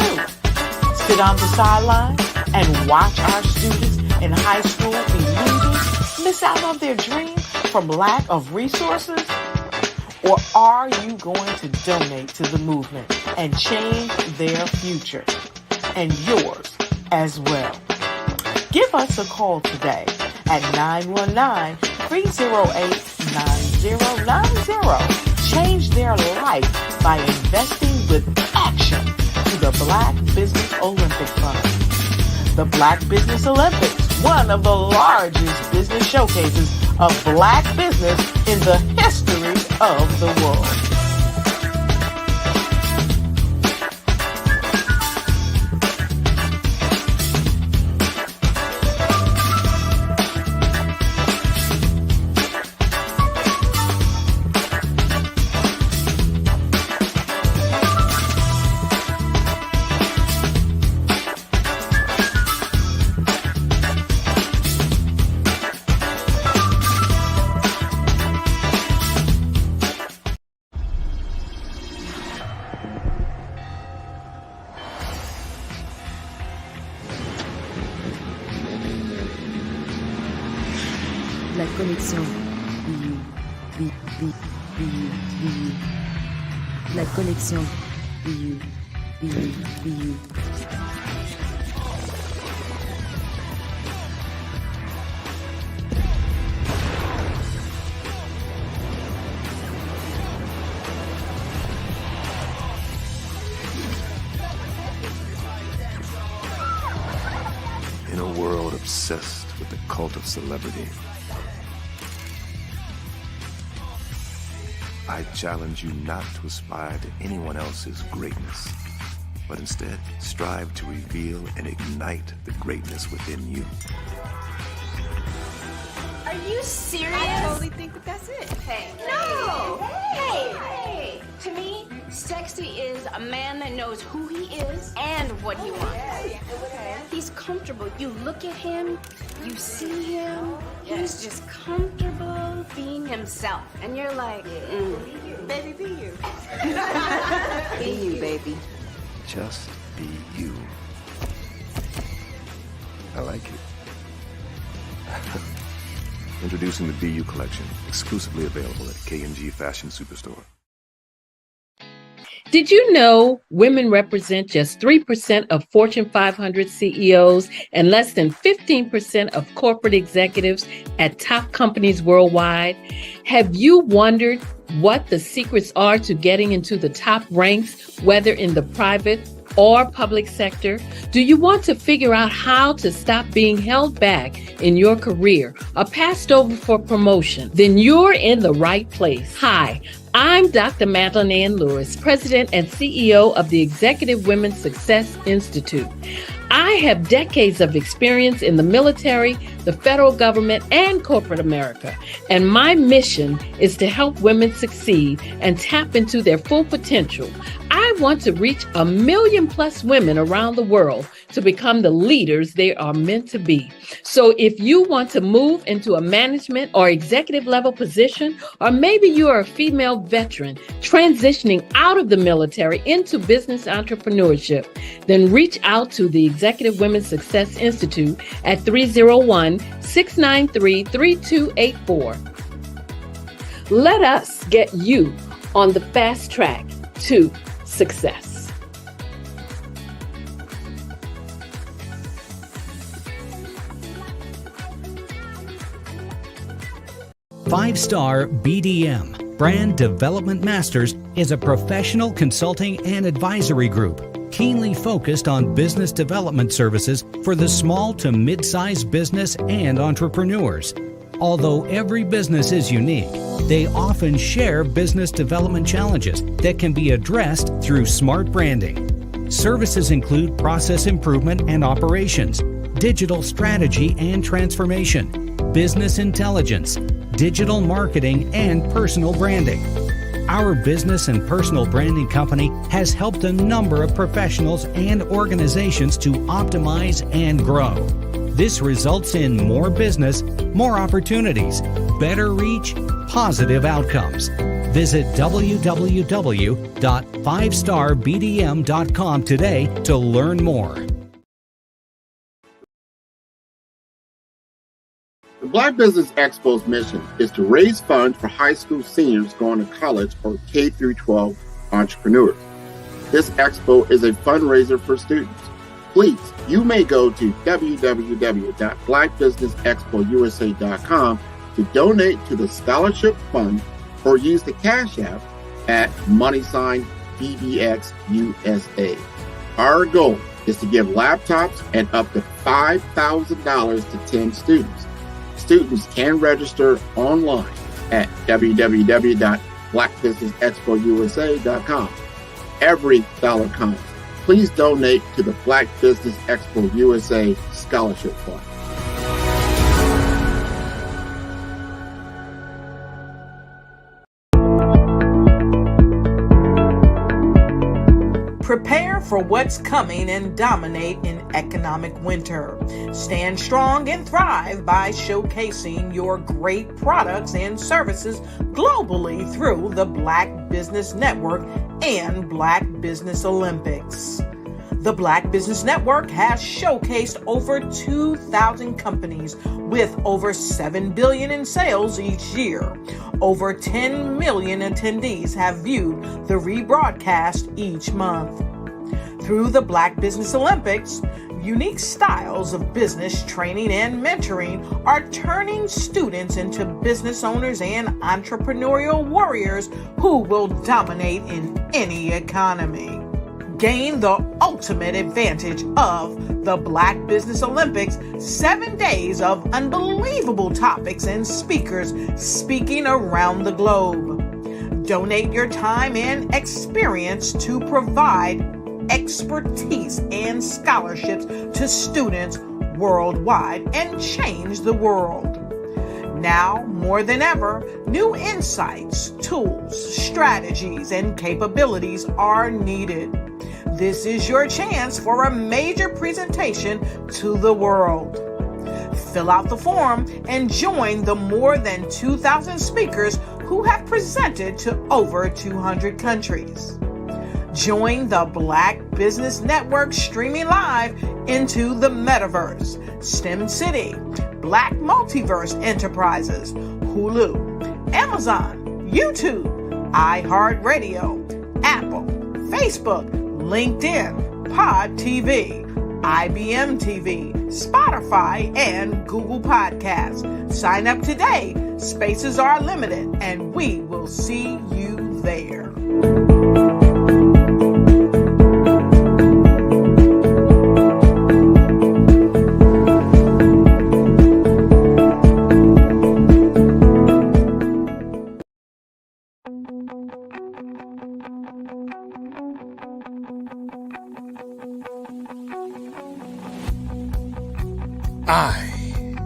Sit on the sidelines and watch our students in high school be losers, miss out on their dream from lack of resources? Or are you going to donate to the movement and change their future and yours as well? Give us a call today at 919-308-9090. Change their life by investing with action to the Black Business Olympic Fund. The Black Business Olympics, one of the largest business showcases of Black business in the history of the world. La connexion BU. La connexion BU. In a world obsessed with the cult of celebrity, I challenge you not to aspire to anyone else's greatness, but instead strive to reveal and ignite the greatness within you. Are you serious? I totally think that's it. Hey. No! Hey! To me, sexy is a man that knows who he is and what he wants. Okay. He's comfortable. You look at him, you see him, he's just comfortable being himself. And you're like, Baby, be you. Be you, baby. Just be you. I like it. Introducing the BU collection, exclusively available at K&G Fashion Superstore. Did you know women represent just 3% of Fortune 500 CEOs and less than 15% of corporate executives at top companies worldwide? Have you wondered what the secrets are to getting into the top ranks, whether in the private or public sector? Do you want to figure out how to stop being held back in your career or passed over for promotion? Then you're in the right place. Hi, I'm Dr. Madeline Ann Lewis, President and CEO of the Executive Women's Success Institute. I have decades of experience in the military, the federal government, and corporate America, and my mission is to help women succeed and tap into their full potential. I want to reach 1 million+ women around the world to become the leaders they are meant to be. So if you want to move into a management or executive level position, or maybe you are a female veteran transitioning out of the military into business entrepreneurship, then reach out to the Executive Women's Success Institute at 301-693-3284. Let us get you on the fast track to success. 5-Star BDM, Brand Development Masters, is a professional consulting and advisory group keenly focused on business development services for the small to mid-sized business and entrepreneurs. Although every business is unique, they often share business development challenges that can be addressed through smart branding. Services include process improvement and operations, digital strategy and transformation, business intelligence, digital marketing, and personal branding. Our business and personal branding company has helped a number of professionals and organizations to optimize and grow. This results in more business, more opportunities, better reach, positive outcomes. Visit www.5starbdm.com today to learn more. The Black Business Expo's mission is to raise funds for high school seniors going to college or K-12 entrepreneurs. This expo is a fundraiser for students. Please, you may go to www.blackbusinessexpousa.com to donate to the scholarship fund or use the Cash App at $BBXUSA. Our goal is to give laptops and up to $5,000 to 10 students. Students can register online at www.blackbusinessexpousa.com. Every dollar counts. Please donate to the Black Business Expo USA Scholarship Fund. Prepare for what's coming and dominate in economic winter. Stand strong and thrive by showcasing your great products and services globally through the Black Business Network and Black Business Olympics. The Black Business Network has showcased over 2,000 companies with over $7 billion in sales each year. Over 10 million attendees have viewed the rebroadcast each month. Through the Black Business Olympics, unique styles of business training and mentoring are turning students into business owners and entrepreneurial warriors who will dominate in any economy. Gain the ultimate advantage of the Black Business Olympics, 7 days of unbelievable topics and speakers speaking around the globe. Donate your time and experience to provide expertise and scholarships to students worldwide and change the world. Now, more than ever, new insights, tools, strategies, and capabilities are needed. This is your chance for a major presentation to the world. Fill out the form and join the more than 2,000 speakers who have presented to over 200 countries. Join the Black Business Network streaming live into the Metaverse, STEM City, Black Multiverse Enterprises, Hulu, Amazon, YouTube, iHeartRadio, Apple, Facebook, LinkedIn, Pod TV, IBM TV, Spotify, and Google Podcasts. Sign up today. Spaces are limited, and we will see you there.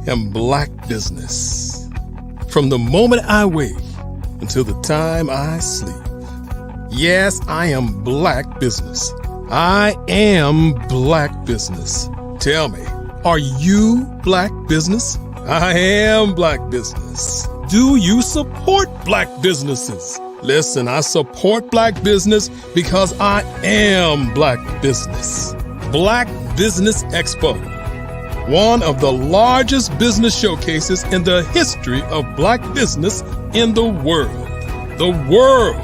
am Black business. From the moment I wake until the time I sleep. Yes, I am Black business. I am Black business. Tell me, are you Black business? I am Black business. Do you support Black businesses? Listen, I support Black business because I am Black business. Black Business Expo, one of the largest business showcases in the history of Black business in the world. The world!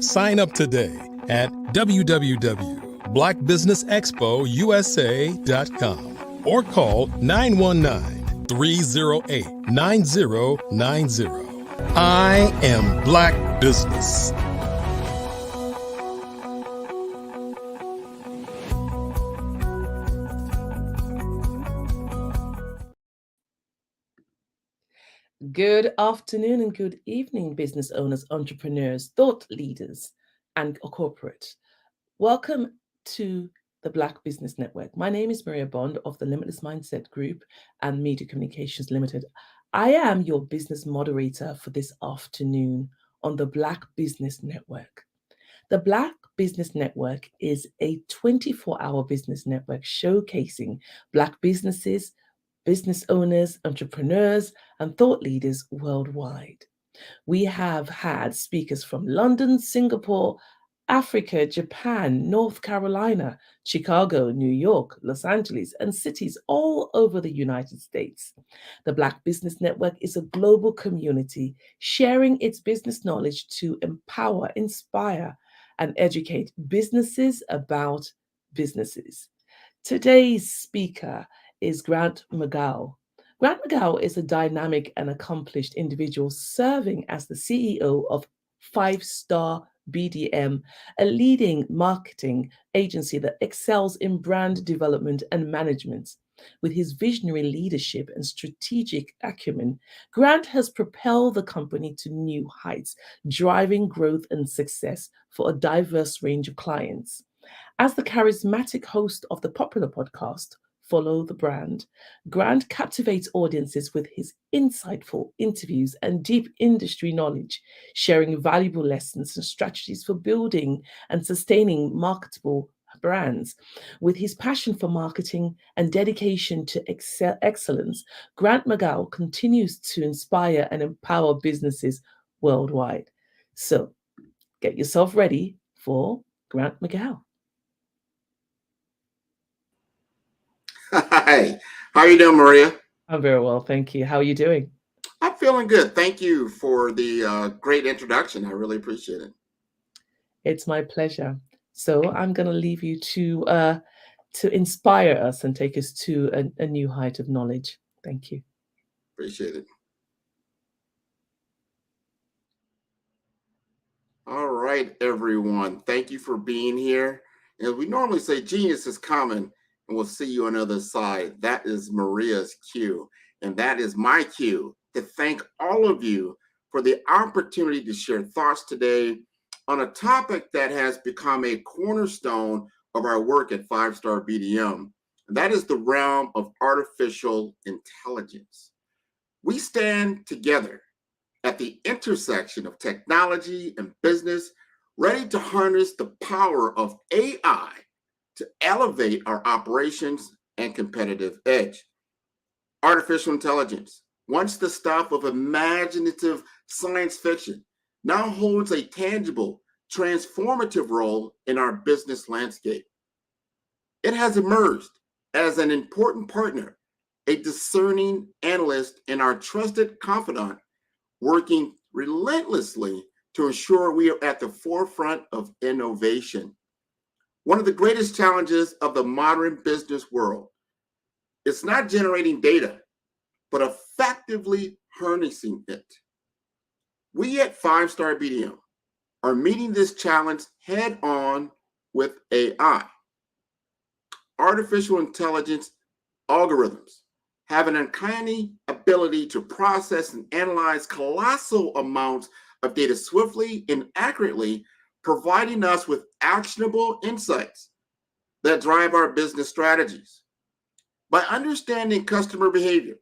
Sign up today at www.blackbusinessexpousa.com or call 919-308-9090. I am Black business. Good afternoon and good evening, business owners, entrepreneurs, thought leaders, and corporate. Welcome to the Black Business Network. My name is Maria Bond of the Limitless Mindset Group and Media Communications Limited. I am your business moderator for this afternoon on the Black Business Network. The Black Business Network is a 24-hour business network showcasing Black businesses, business owners, entrepreneurs, and thought leaders worldwide. We have had speakers from London, Singapore, Africa, Japan, North Carolina, Chicago, New York, Los Angeles, and cities all over the United States. The Black Business Network is a global community sharing its business knowledge to empower, inspire, and educate businesses about businesses. Today's speaker is Grant McGow. Grant McGow is a dynamic and accomplished individual serving as the CEO of 5-Star BDM, a leading marketing agency that excels in brand development and management. With his visionary leadership and strategic acumen, Grant has propelled the company to new heights, driving growth and success for a diverse range of clients. As the charismatic host of the popular podcast, Follow the Brand, Grant captivates audiences with his insightful interviews and deep industry knowledge, sharing valuable lessons and strategies for building and sustaining marketable brands. With his passion for marketing and dedication to excellence, Grant McGow continues to inspire and empower businesses worldwide. So, get yourself ready for Grant McGow. Hi, how are you doing, Maria? I'm very well, thank you. How are you doing? I'm feeling good. Thank you for the great introduction. I really appreciate it. It's my pleasure. So I'm going to leave you to inspire us and take us to a new height of knowledge. Thank you. Appreciate it. All right, everyone. Thank you for being here. As we normally say, genius is common, and we'll see you on the other side. That is Maria's cue, and that is my cue to thank all of you for the opportunity to share thoughts today on a topic that has become a cornerstone of our work at 5-Star BDM. And that is the realm of artificial intelligence. We stand together at the intersection of technology and business, ready to harness the power of AI to elevate our operations and competitive edge. Artificial intelligence, once the stuff of imaginative science fiction, now holds a tangible, transformative role in our business landscape. It has emerged as an important partner, a discerning analyst, and our trusted confidant, working relentlessly to ensure we are at the forefront of innovation. One of the greatest challenges of the modern business world is not generating data, but effectively harnessing it. We at 5-Star BDM are meeting this challenge head on with AI. Artificial intelligence algorithms have an uncanny ability to process and analyze colossal amounts of data swiftly and accurately, providing us with actionable insights that drive our business strategies. By understanding customer behavior,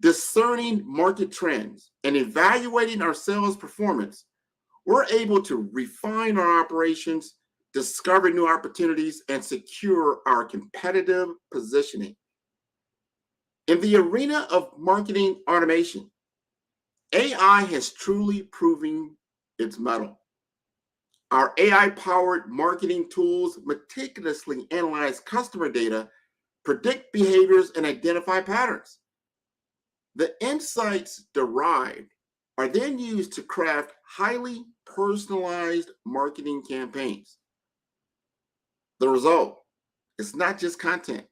discerning market trends, and evaluating our sales performance, we're able to refine our operations, discover new opportunities, and secure our competitive positioning. In the arena of marketing automation, AI has truly proven its mettle. Our AI-powered marketing tools meticulously analyze customer data, predict behaviors, and identify patterns. The insights derived are then used to craft highly personalized marketing campaigns. The result is not just content,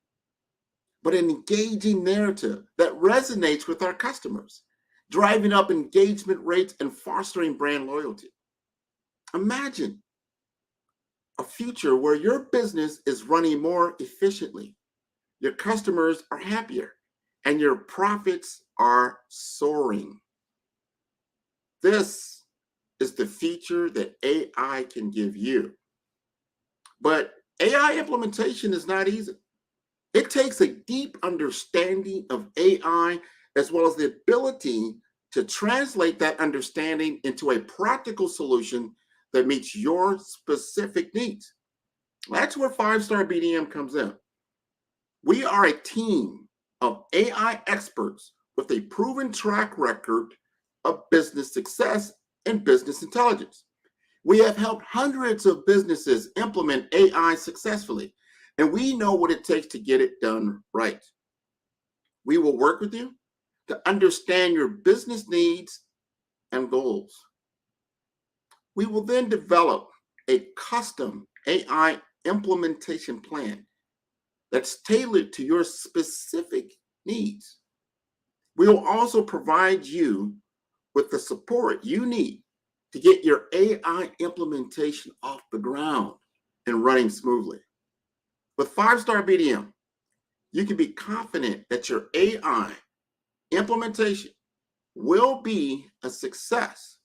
but an engaging narrative that resonates with our customers, driving up engagement rates and fostering brand loyalty. Imagine a future where your business is running more efficiently, your customers are happier, and your profits are soaring. This is the feature that AI can give you. But AI implementation is not easy. It takes a deep understanding of AI as well as the ability to translate that understanding into a practical solution that meets your specific needs. That's where 5-Star BDM comes in. We are a team of AI experts with a proven track record of business success and business intelligence. We have helped hundreds of businesses implement AI successfully, and we know what it takes to get it done right. We will work with you to understand your business needs and goals. We will then develop a custom AI implementation plan that's tailored to your specific needs. We will also provide you with the support you need to get your AI implementation off the ground and running smoothly. With 5-Star BDM, you can be confident that your AI implementation will be a success.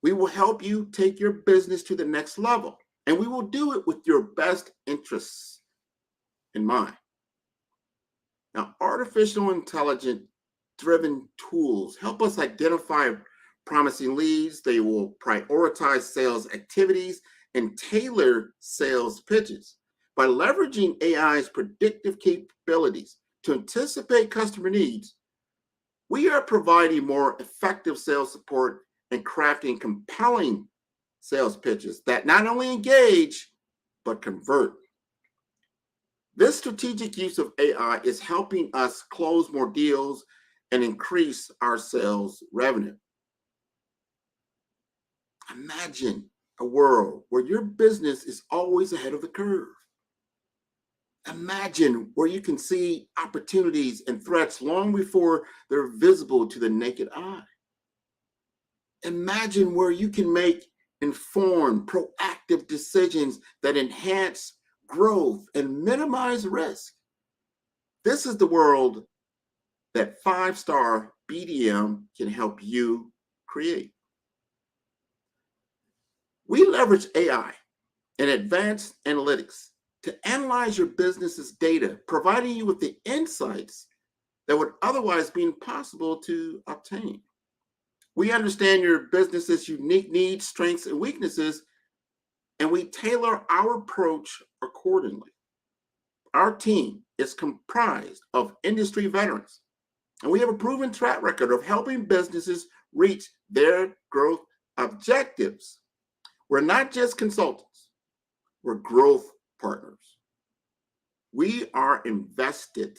We will help you take your business to the next level, and we will do it with your best interests in mind. Now, artificial intelligence driven tools help us identify promising leads. They will prioritize sales activities and tailor sales pitches. By leveraging AI's predictive capabilities to anticipate customer needs, we are providing more effective sales support and crafting compelling sales pitches that not only engage, but convert. This strategic use of AI is helping us close more deals and increase our sales revenue. Imagine a world where your business is always ahead of the curve. Imagine where you can see opportunities and threats long before they're visible to the naked eye. Imagine where you can make informed, proactive decisions that enhance growth and minimize risk. This is the world that 5-Star BDM can help you create. We leverage AI and advanced analytics to analyze your business's data, providing you with the insights that would otherwise be impossible to obtain. We understand your business's unique needs, strengths, and weaknesses, and we tailor our approach accordingly. Our team is comprised of industry veterans, and we have a proven track record of helping businesses reach their growth objectives. We're not just consultants, we're growth partners. We are invested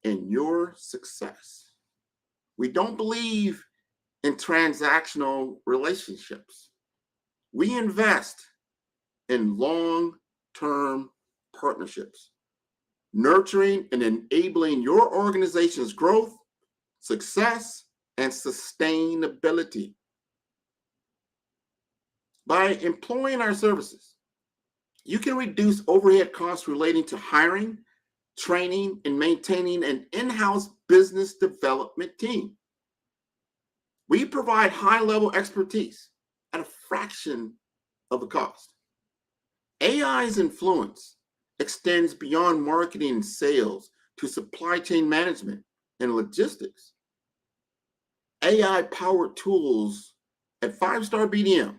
in your success. We don't believe in transactional relationships. We invest in long-term partnerships, nurturing and enabling your organization's growth, success, and sustainability. By employing our services, you can reduce overhead costs relating to hiring, training, and maintaining an in-house business development team. We provide high-level expertise at a fraction of the cost. AI's influence extends beyond marketing and sales to supply chain management and logistics. AI-powered tools at 5-Star BDM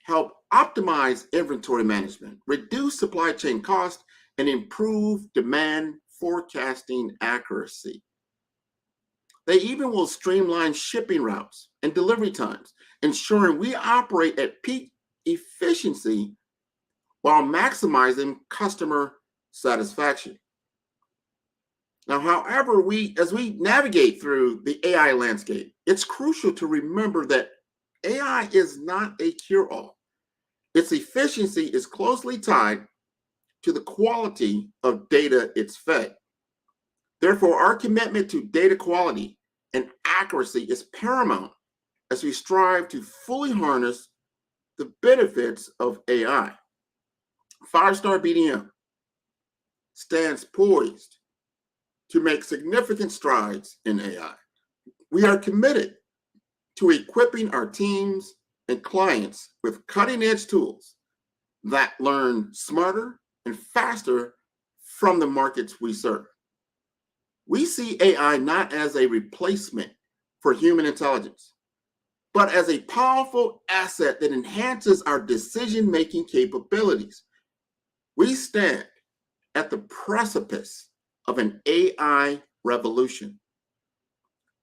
help optimize inventory management, reduce supply chain costs, and improve demand forecasting accuracy. They even will streamline shipping routes and delivery times, ensuring we operate at peak efficiency while maximizing customer satisfaction. Now, however, as we navigate through the AI landscape, it's crucial to remember that AI is not a cure-all. Its efficiency is closely tied to the quality of data it's fed. Therefore, our commitment to data quality and accuracy is paramount as we strive to fully harness the benefits of AI. 5-Star BDM stands poised to make significant strides in AI. We are committed to equipping our teams and clients with cutting-edge tools that learn smarter and faster from the markets we serve. We see AI not as a replacement for human intelligence, but as a powerful asset that enhances our decision-making capabilities. We stand at the precipice of an AI revolution.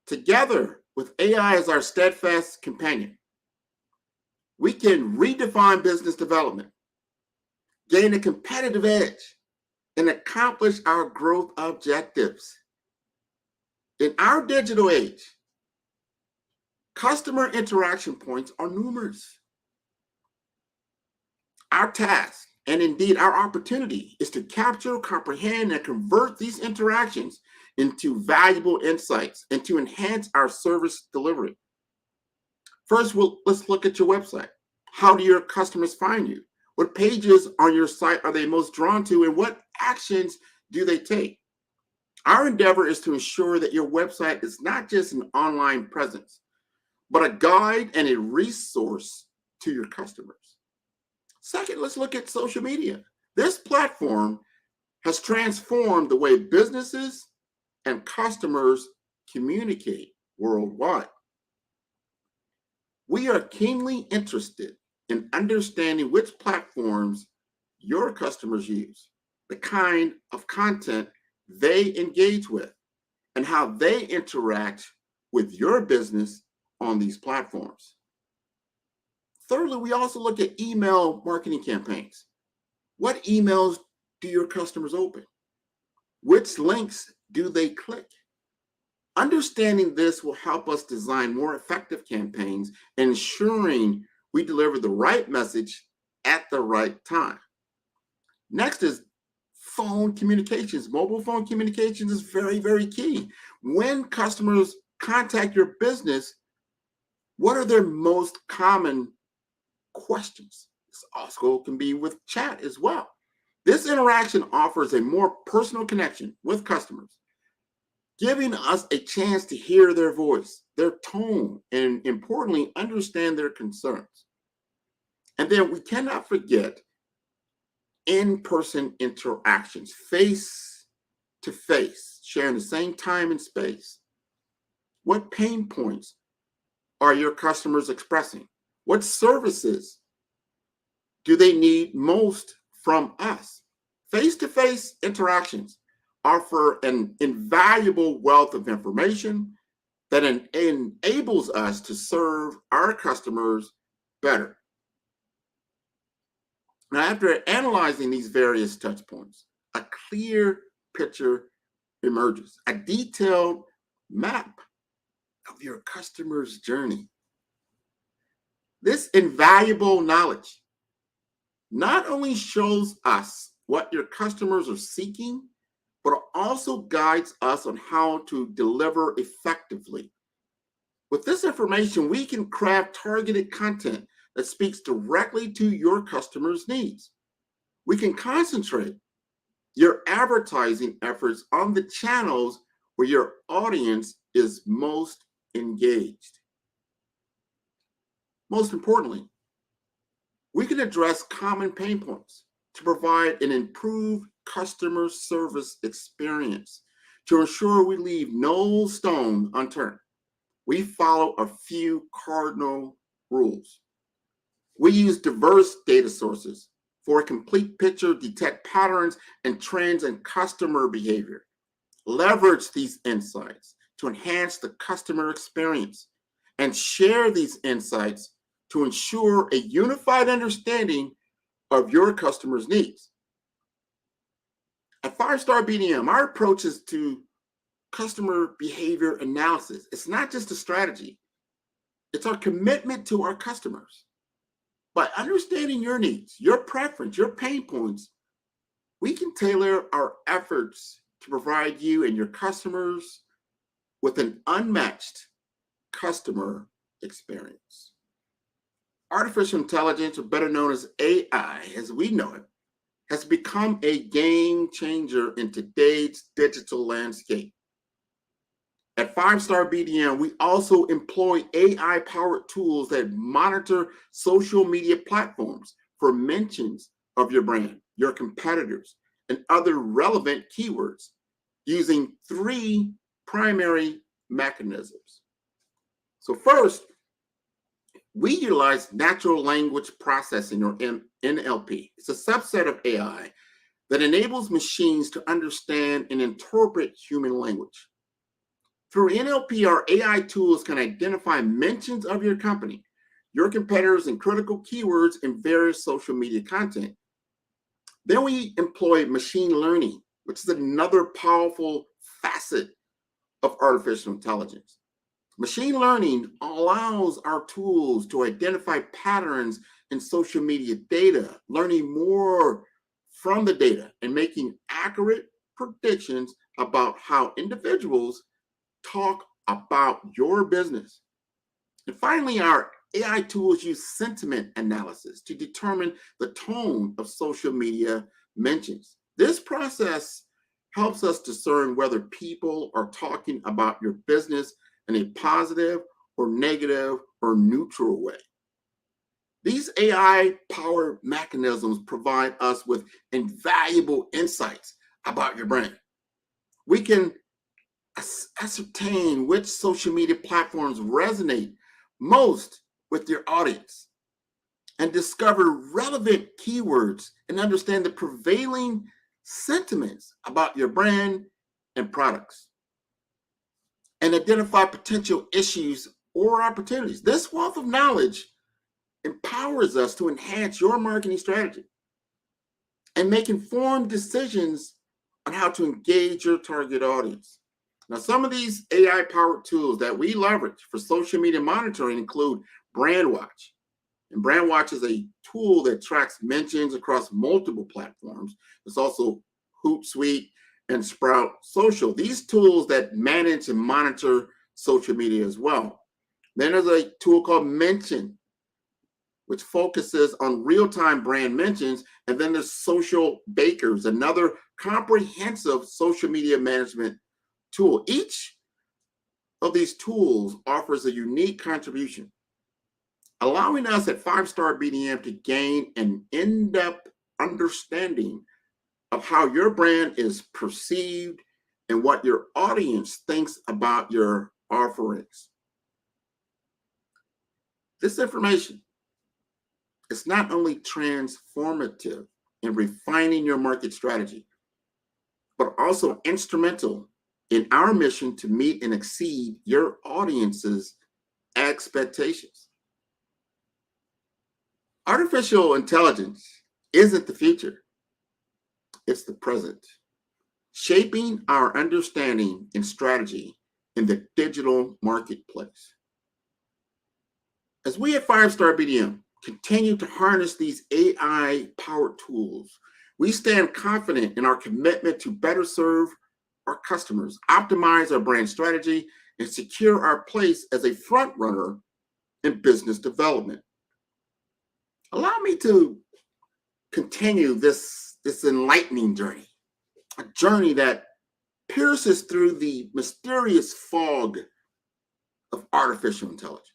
Together with AI as our steadfast companion, we can redefine business development, gain a competitive edge, and accomplish our growth objectives. In our digital age, customer interaction points are numerous. Our task, and indeed our opportunity, is to capture, comprehend, and convert these interactions into valuable insights and to enhance our service delivery. First, let's look at your website. How do your customers find you? What pages on your site are they most drawn to, and what actions do they take? Our endeavor is to ensure that your website is not just an online presence, but a guide and a resource to your customers. Second, let's look at social media. This platform has transformed the way businesses and customers communicate worldwide. We are keenly interested in understanding which platforms your customers use, the kind of content they engage with, and how they interact with your business on these platforms. Thirdly, we also look at email marketing campaigns. What emails do your customers open? Which links do they click? Understanding this will help us design more effective campaigns, ensuring we deliver the right message at the right time. Next is phone communications. Mobile phone communications is very, very key. When customers contact your business, what are their most common questions? This also can be with chat as well. This interaction offers a more personal connection with customers, giving us a chance to hear their voice, their tone, and importantly, understand their concerns. And then we cannot forget in-person interactions, face to face, sharing the same time and space. What pain points are your customers expressing? What services do they need most from us? Face-to-face interactions offer an invaluable wealth of information that enables us to serve our customers better. Now, after analyzing these various touch points, a clear picture emerges, a detailed map of your customer's journey. This invaluable knowledge not only shows us what your customers are seeking, but also guides us on how to deliver effectively. With this information, we can craft targeted content that speaks directly to your customers' needs. We can concentrate your advertising efforts on the channels where your audience is most engaged. Most importantly, we can address common pain points to provide an improved customer service experience to ensure we leave no stone unturned. we follow a few cardinal rules. We use diverse data sources for a complete picture, detect patterns and trends in customer behavior. Leverage these insights to enhance the customer experience and share these insights to ensure a unified understanding of your customers' needs. At 5-Star BDM, our approach is to customer behavior analysis. It's not just a strategy, it's our commitment to our customers. By understanding your needs, your preference, your pain points, we can tailor our efforts to provide you and your customers with an unmatched customer experience. Artificial intelligence, or better known as AI, as we know it, has become a game changer in today's digital landscape. At 5-Star BDM, we also employ AI-powered tools that monitor social media platforms for mentions of your brand, your competitors, and other relevant keywords using 3 primary mechanisms. So first, we utilize natural language processing, or NLP. It's a subset of AI that enables machines to understand and interpret human language. Through NLP, our AI tools can identify mentions of your company, your competitors, and critical keywords in various social media content. Then we employ machine learning, which is another powerful facet of artificial intelligence. Machine learning allows our tools to identify patterns in social media data, learning more from the data and making accurate predictions about how individuals talk about your business. And finally, our AI tools use sentiment analysis to determine the tone of social media mentions. This process helps us discern whether people are talking about your business in a positive or negative or neutral way. These AI-powered mechanisms provide us with invaluable insights about your brand. We can ascertain which social media platforms resonate most with your audience and discover relevant keywords and understand the prevailing sentiments about your brand and products, and identify potential issues or opportunities. This wealth of knowledge empowers us to enhance your marketing strategy and make informed decisions on how to engage your target audience. Now, some of these AI-powered tools that we leverage for social media monitoring include BrandWatch. And BrandWatch is a tool that tracks mentions across multiple platforms. There's also Hootsuite and Sprout Social. These tools that manage and monitor social media as well. Then there's a tool called Mention, which focuses on real-time brand mentions. And then there's Social Bakers, another comprehensive social media management tool. Each of these tools offers a unique contribution, allowing us at 5-Star BDM to gain an in-depth understanding of how your brand is perceived and what your audience thinks about your offerings. This information is not only transformative in refining your market strategy, but also instrumental in our mission to meet and exceed your audience's expectations. Artificial intelligence isn't the future, it's the present, shaping our understanding and strategy in the digital marketplace. As we at 5-Star BDM continue to harness these AI-powered tools, we stand confident in our commitment to better serve our customers, optimize our brand strategy, and secure our place as a front runner in business development. Allow me to continue this enlightening journey, a journey that pierces through the mysterious fog of artificial intelligence.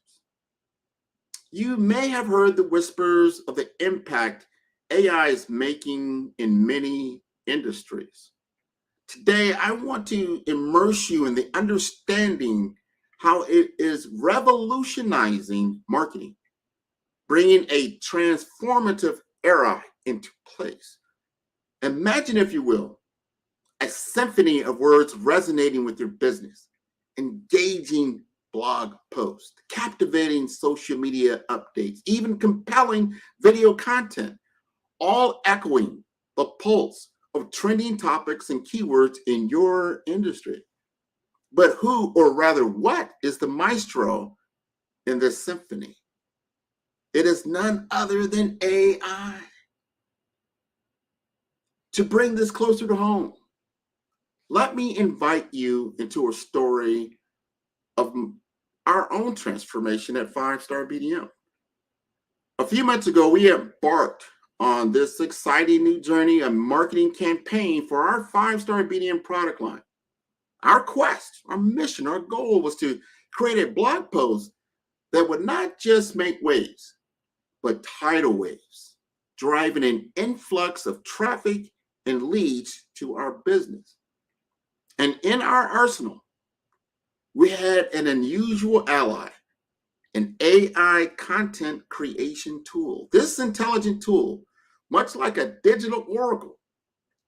You may have heard the whispers of the impact AI is making in many industries. Today, I want to immerse you in the understanding how it is revolutionizing marketing, bringing a transformative era into place. Imagine, if you will, a symphony of words resonating with your business, engaging blog posts, captivating social media updates, even compelling video content, all echoing the pulse of trending topics and keywords in your industry. But who, or rather what, is the maestro in this symphony? It is none other than AI. To bring this closer to home, let me invite you into a story of our own transformation at 5-Star BDM. A few months ago, we embarked on this exciting new journey, a marketing campaign for our 5-Star BDM product line. Our quest, our mission, our goal was to create a blog post that would not just make waves, but tidal waves, driving an influx of traffic and leads to our business. And in our arsenal, we had an unusual ally, an AI content creation tool. This intelligent tool, much like a digital oracle,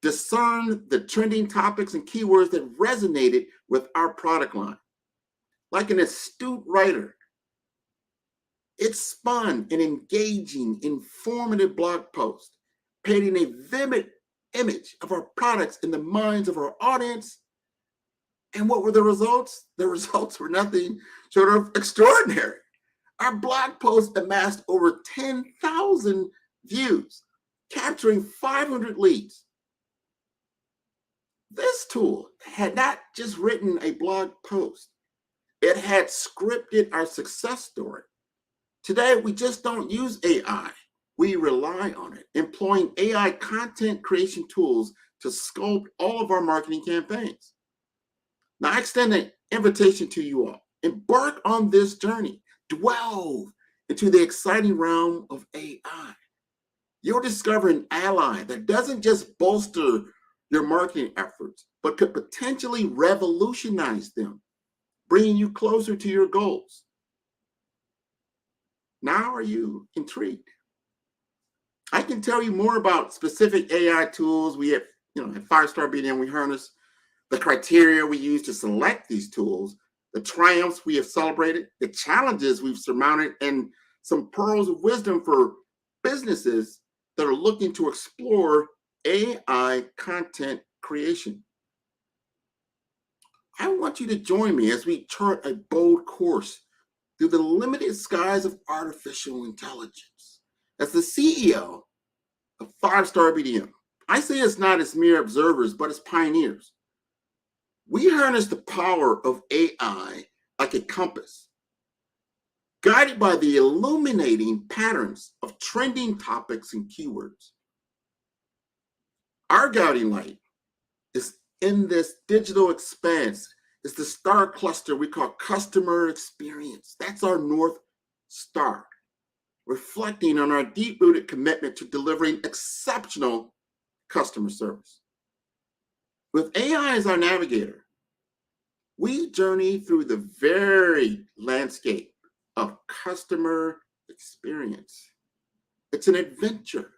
discerned the trending topics and keywords that resonated with our product line. Like an astute writer, it spun an engaging, informative blog post, painting a vivid image of our products in the minds of our audience. And what were the results? The results were nothing short of extraordinary. Our blog post amassed over 10,000 views, capturing 500 leads. This tool had not just written a blog post, it had scripted our success story. Today, we just don't use AI. We rely on it, employing AI content creation tools to sculpt all of our marketing campaigns. Now, I extend an invitation to you all. Embark on this journey. Delve into the exciting realm of AI. You'll discover an ally that doesn't just bolster your marketing efforts, but could potentially revolutionize them, bringing you closer to your goals. Now, are you intrigued? I can tell you more about specific AI tools. We have, at 5-Star BDM, we harness the criteria we use to select these tools, the triumphs we have celebrated, the challenges we've surmounted, and some pearls of wisdom for businesses that are looking to explore AI content creation. I want you to join me as we chart a bold course through the limited skies of artificial intelligence. As the CEO of 5-Star BDM, I say it's not as mere observers, but as pioneers. We harness the power of AI like a compass, guided by the illuminating patterns of trending topics and keywords. Our guiding light is in this digital expanse. It's the star cluster we call customer experience. That's our North Star, reflecting on our deep-rooted commitment to delivering exceptional customer service. With AI as our navigator, we journey through the varied landscape of customer experience. It's an adventure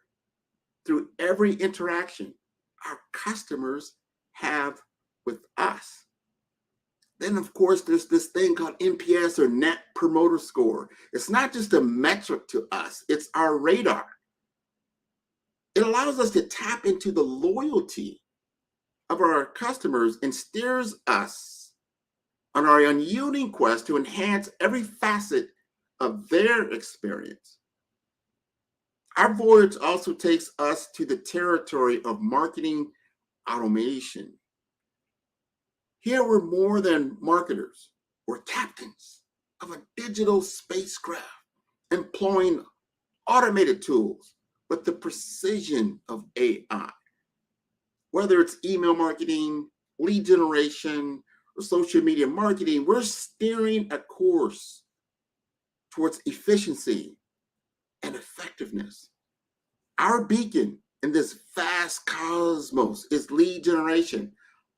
through every interaction our customers have with us. Then, of course, there's this thing called NPS, or Net Promoter Score. It's not just a metric to us, it's our radar. It allows us to tap into the loyalty of our customers and steers us on our unyielding quest to enhance every facet of their experience. Our voyage also takes us to the territory of marketing automation. Here we're more than marketers, we're captains of a digital spacecraft, employing automated tools with the precision of AI. Whether it's email marketing, lead generation, or social media marketing, we're steering a course towards efficiency and effectiveness. Our beacon in this vast cosmos is lead generation,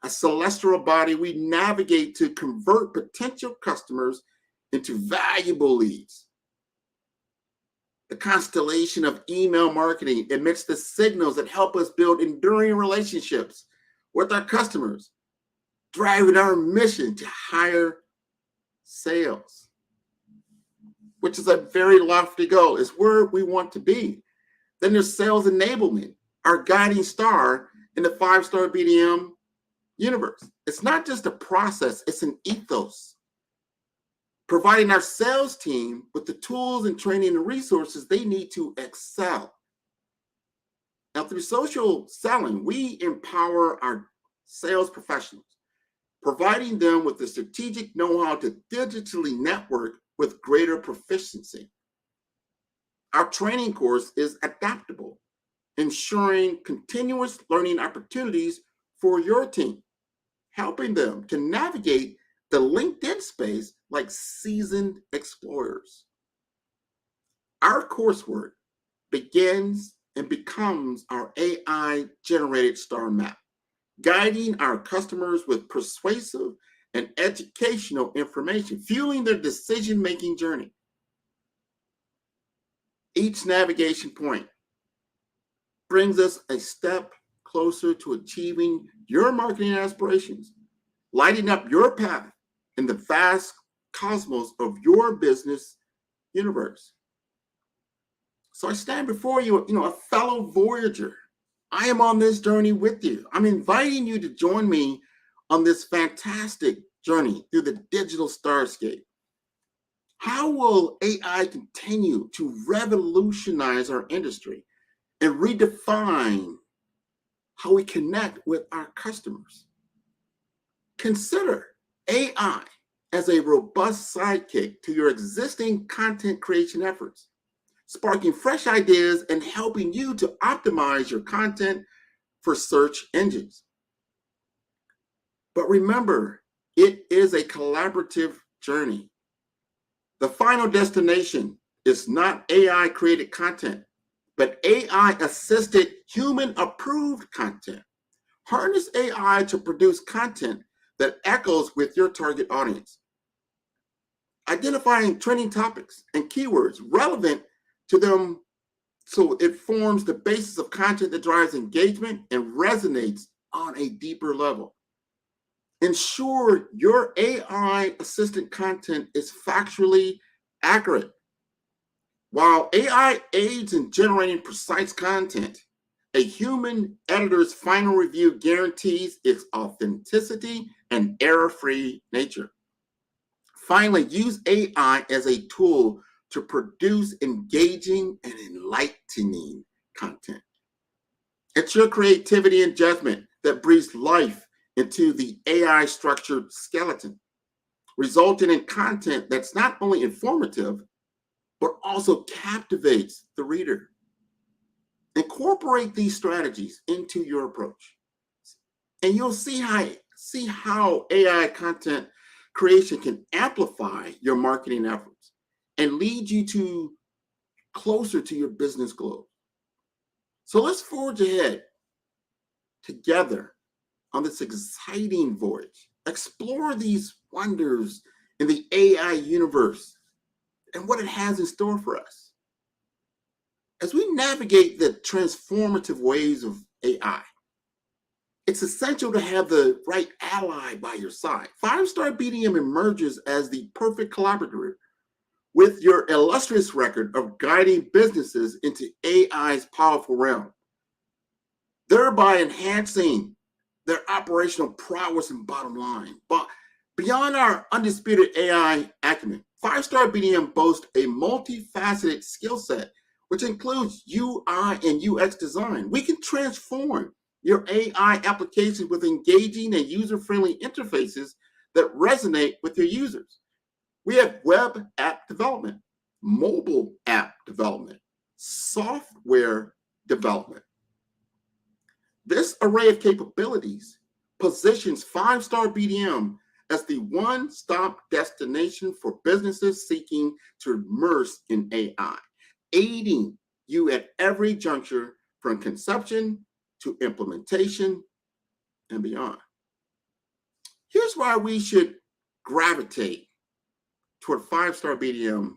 a celestial body we navigate to convert potential customers into valuable leads. The constellation of email marketing emits the signals that help us build enduring relationships with our customers, driving our mission to higher sales, which is a very lofty goal. It's where we want to be. Then there's sales enablement, our guiding star in the 5-star BDM universe. It's not just a process, it's an ethos. Providing our sales team with the tools and training and resources they need to excel. Now, through social selling, we empower our sales professionals, providing them with the strategic know-how to digitally network with greater proficiency. Our training course is adaptable, ensuring continuous learning opportunities for your team, helping them to navigate the LinkedIn space like seasoned explorers. Our coursework begins and becomes our AI-generated star map, guiding our customers with persuasive and educational information, fueling their decision-making journey. Each navigation point brings us a step closer to achieving your marketing aspirations, lighting up your path in the vast cosmos of your business universe. So I stand before you, a fellow voyager. I am on this journey with you. I'm inviting you to join me on this fantastic journey through the digital starscape. How will AI continue to revolutionize our industry and redefine how we connect with our customers? Consider AI as a robust sidekick to your existing content creation efforts, sparking fresh ideas and helping you to optimize your content for search engines. But remember, it is a collaborative journey. The final destination is not AI-created content, but AI-assisted, human-approved content. Harness AI to produce content that echoes with your target audience. Identifying trending topics and keywords relevant to them so it forms the basis of content that drives engagement and resonates on a deeper level. Ensure your AI assistant content is factually accurate. While AI aids in generating precise content, a human editor's final review guarantees its authenticity and error-free nature. Finally, use AI as a tool to produce engaging and enlightening content. It's your creativity and judgment that breathes life into the AI-structured skeleton, resulting in content that's not only informative, but also captivates the reader. Incorporate these strategies into your approach, and you'll see how AI content creation can amplify your marketing efforts and lead you closer to your business goals. So let's forge ahead together on this exciting voyage. Explore these wonders in the AI universe and what it has in store for us. As we navigate the transformative ways of AI, it's essential to have the right ally by your side. 5-star BDM emerges as the perfect collaborator with your illustrious record of guiding businesses into AI's powerful realm, thereby enhancing their operational prowess and bottom line. But beyond our undisputed AI acumen, 5-star BDM boasts a multifaceted skill set, which includes UI and UX design. We can transform your AI applications with engaging and user-friendly interfaces that resonate with your users. We have web app development, mobile app development, software development. This array of capabilities positions 5-star BDM as the one-stop destination for businesses seeking to immerse in AI, aiding you at every juncture from conception to implementation and beyond. Here's why we should gravitate toward 5-star BDM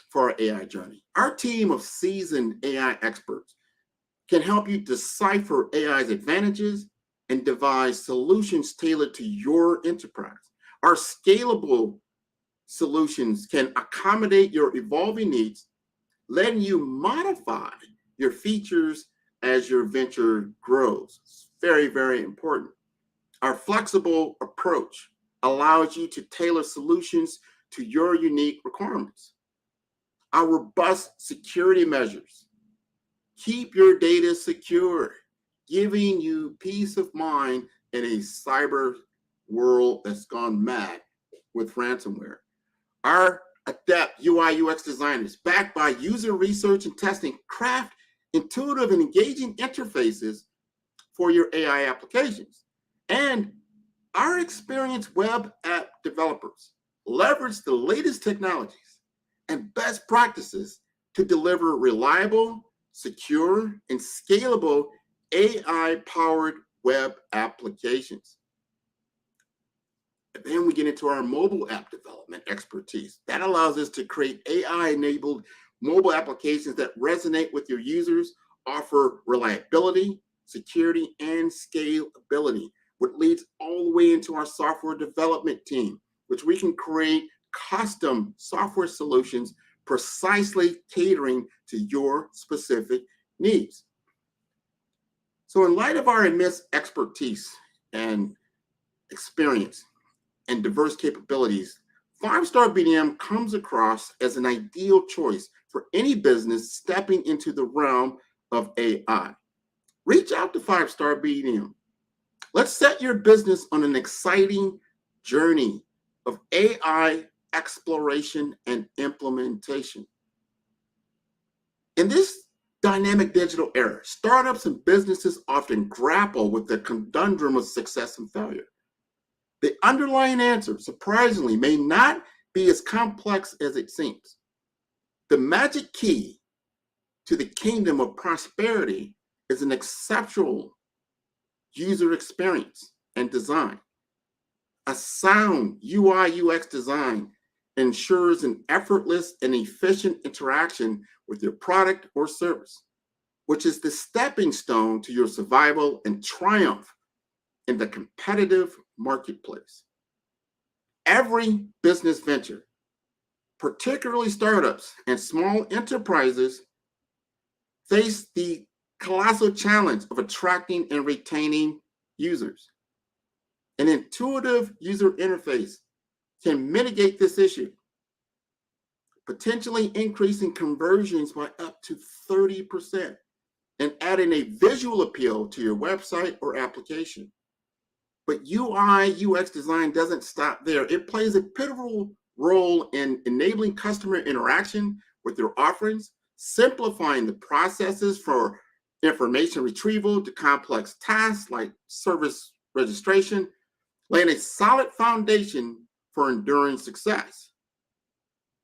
for our AI journey. Our team of seasoned AI experts can help you decipher AI's advantages and devise solutions tailored to your enterprise. Our scalable solutions can accommodate your evolving needs, letting you modify your features as your venture grows. It's very, very important. Our flexible approach allows you to tailor solutions to your unique requirements. Our robust security measures keep your data secure, giving you peace of mind in a cyber world that's gone mad with ransomware. Our adept UI UX designers, backed by user research and testing, craft intuitive and engaging interfaces for your AI applications. And our experienced web app developers leverage the latest technologies and best practices to deliver reliable, secure, and scalable AI-powered web applications. And then we get into our mobile app development expertise. That allows us to create AI-enabled mobile applications that resonate with your users, offer reliability, security, and scalability, which leads all the way into our software development team, which we can create custom software solutions precisely catering to your specific needs. So in light of our immense expertise and experience and diverse capabilities, 5-star BDM comes across as an ideal choice for any business stepping into the realm of AI. Reach out to 5-star BDM. Let's set your business on an exciting journey of AI exploration and implementation. In this dynamic digital era, startups and businesses often grapple with the conundrum of success and failure. The underlying answer, surprisingly, may not be as complex as it seems. The magic key to the kingdom of prosperity is an exceptional user experience and design. A sound UI UX design ensures an effortless and efficient interaction with your product or service, which is the stepping stone to your survival and triumph in the competitive marketplace. Every business venture, particularly startups and small enterprises, face the colossal challenge of attracting and retaining users. An intuitive user interface can mitigate this issue, potentially increasing conversions by up to 30% and adding a visual appeal to your website or application. But UI UX design doesn't stop there. It plays a pivotal role in enabling customer interaction with your offerings, simplifying the processes for information retrieval to complex tasks like service registration, laying a solid foundation for enduring success.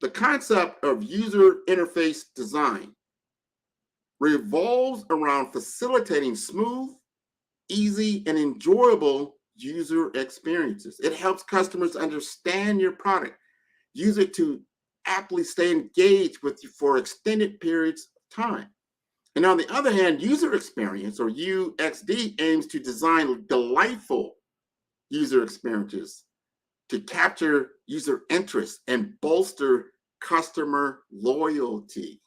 The concept of user interface design revolves around facilitating smooth, easy, and enjoyable user experiences. It helps customers understand your product, use it to aptly stay engaged with you for extended periods of time. And on the other hand, user experience, or UXD, aims to design delightful user experiences to capture user interest and bolster customer loyalty.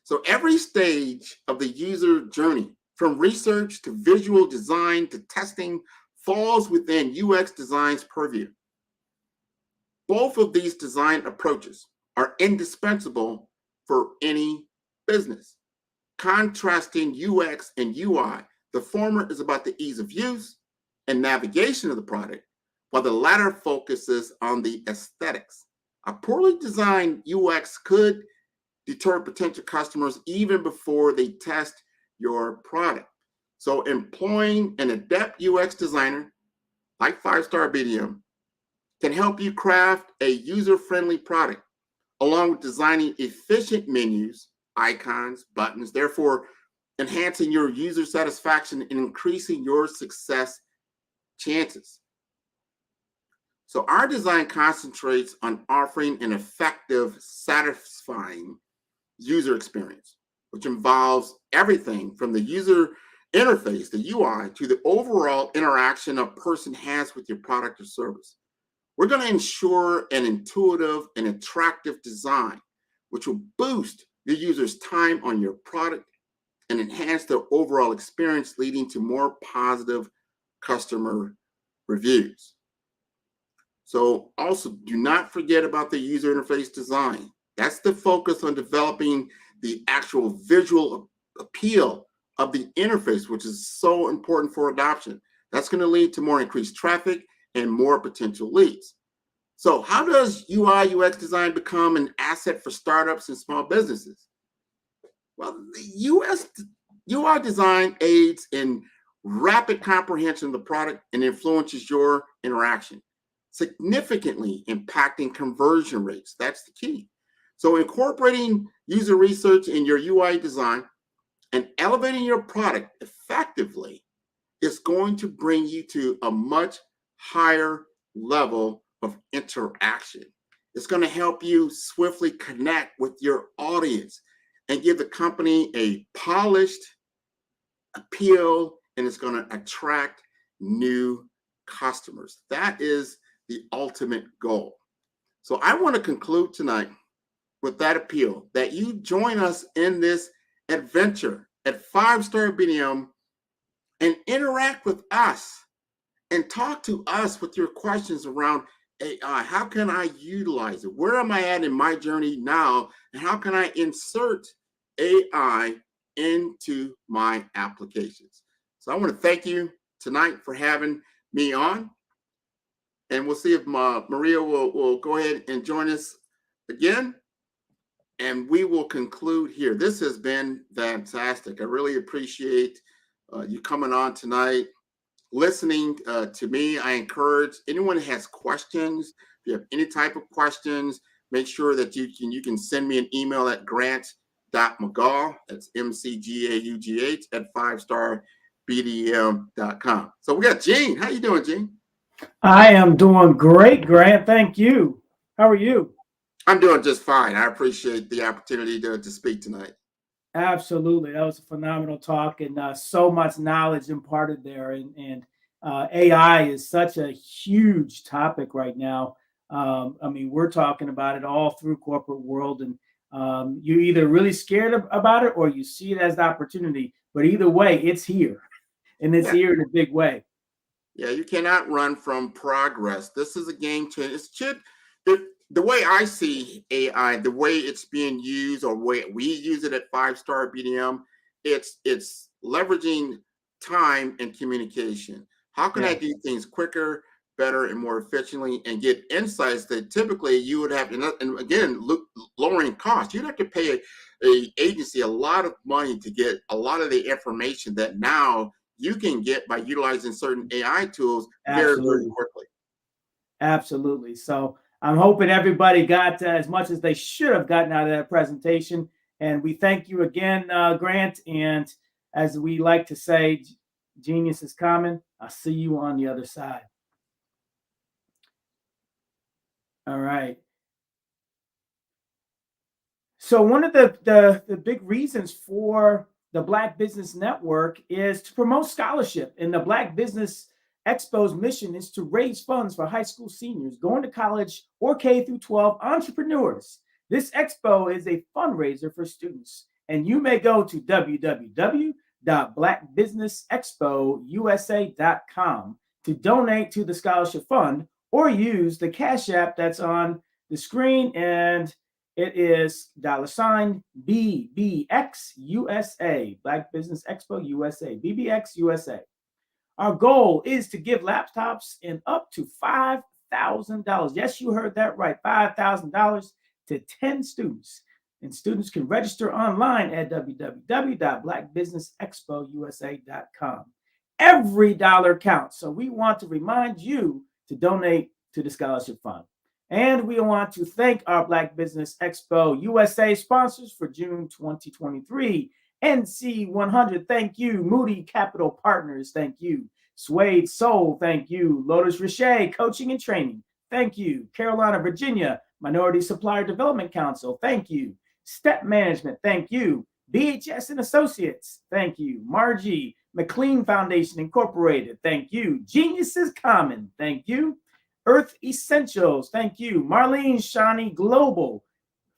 So every stage of the user journey, from research to visual design to testing, falls within UX design's purview. Both of these design approaches are indispensable for any business. Contrasting UX and UI, the former is about the ease of use and navigation of the product, while the latter focuses on the aesthetics. A poorly designed UX could deter potential customers even before they test your product. So employing an adept UX designer like 5-star BDM can help you craft a user-friendly product, along with designing efficient menus, icons, buttons, therefore enhancing your user satisfaction and increasing your success chances. So our design concentrates on offering an effective, satisfying user experience, which involves everything from the user interface, the UI, to the overall interaction a person has with your product or service. We're going to ensure an intuitive and attractive design, which will boost your users' time on your product and enhance their overall experience, leading to more positive customer reviews. So also do not forget about the user interface design. That's the focus on developing the actual visual appeal of the interface, which is so important for adoption. That's going to lead to more increased traffic and more potential leads. So how does UI UX design become an asset for startups and small businesses? Well, the UI design aids in rapid comprehension of the product and influences your interaction, significantly impacting conversion rates. That's the key. So incorporating user research in your UI design and elevating your product effectively is going to bring you to a much higher level of interaction. It's going to help you swiftly connect with your audience and give the company a polished appeal, and it's going to attract new customers. That is the ultimate goal. So I want to conclude tonight with that appeal that you join us in this adventure at 5-Star BDM and interact with us and talk to us with your questions around AI. How can I utilize it? Where am I at in my journey now? And how can I insert AI into my applications? So I want to thank you tonight for having me on. And we'll see if Maria will go ahead and join us again. And we will conclude here. This has been fantastic. I really appreciate you coming on tonight, listening to me. I encourage anyone who has questions, if you have any type of questions, make sure that you can send me an email at grant.mcgaugh, that's MCGAUGH, at 5starbdm.com. So we got Gene. How you doing, Gene? I am doing great, Grant. Thank you. How are you? I'm doing just fine. I appreciate the opportunity to speak tonight. Absolutely. That was a phenomenal talk, and so much knowledge imparted there. And AI is such a huge topic right now. I mean, we're talking about it all through corporate world, and you're either really scared about it or you see it as the opportunity. But either way, it's here, and it's here in a big way. Yeah, you cannot run from progress. This is a game changer. The way I see AI, the way it's being used, or way we use it at 5-Star BDM, it's leveraging time and communication. How can I do things quicker, better, and more efficiently, and get insights that typically you would have, and again, lowering costs. You'd have to pay a agency a lot of money to get a lot of the information that now you can get by utilizing certain AI tools very, very quickly. Absolutely. So I'm hoping everybody got as much as they should have gotten out of that presentation. And we thank you again, Grant. And as we like to say, genius is common. I'll see you on the other side. All right. So one of the big reasons for the Black Business Network is to promote scholarship. And the Black Business Expo's mission is to raise funds for high school seniors going to college or K-12 entrepreneurs. This expo is a fundraiser for students, and you may go to www.blackbusinessexpousa.com to donate to the scholarship fund, or use the Cash App that's on the screen, and it is $BBXUSA, Black Business Expo USA, BBXUSA. Our goal is to give laptops in up to $5,000. Yes, you heard that right, $5,000 to 10 students. And students can register online at www.blackbusinessexpousa.com. Every dollar counts. So we want to remind you to donate to the scholarship fund. And we want to thank our Black Business Expo USA sponsors for June 2023. NC 100, thank you. Moody Capital Partners, thank you. Suede Soul, thank you. Lotus Riche Coaching and Training, Thank you. Carolina, Virginia, Minority Supplier Development Council. Thank you. Step Management. Thank you. BHS and Associates. Thank you. Margie, McLean Foundation Incorporated. Thank you. Geniuses Common. Thank you. Earth Essentials. Thank you. Marlene Shani Global.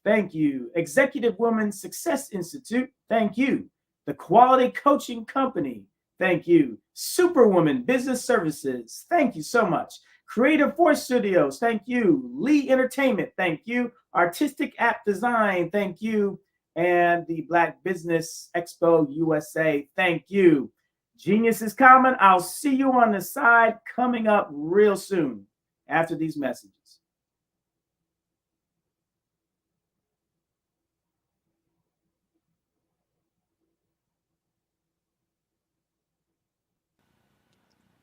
Thank you. Executive Women Success Institute. Thank you. The Quality Coaching Company. Thank you. Superwoman Business Services. Thank you so much. Creative Force Studios. Thank you. Lee Entertainment. Thank you. Artistic App Design. Thank you. And the Black Business Expo USA. Thank you. Genius is Common. I'll see you on the side coming up real soon after these messages.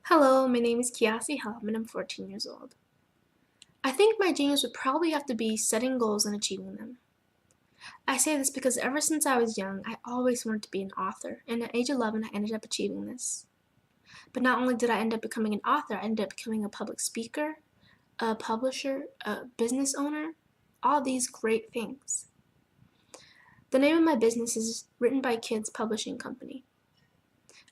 Hello, my name is Kiasi Helm and I'm 14 years old. I think my genius would probably have to be setting goals and achieving them. I say this because ever since I was young, I always wanted to be an author, and at age 11, I ended up achieving this. But not only did I end up becoming an author, I ended up becoming a public speaker, a publisher, a business owner, all these great things. The name of my business is Written by Kids Publishing Company.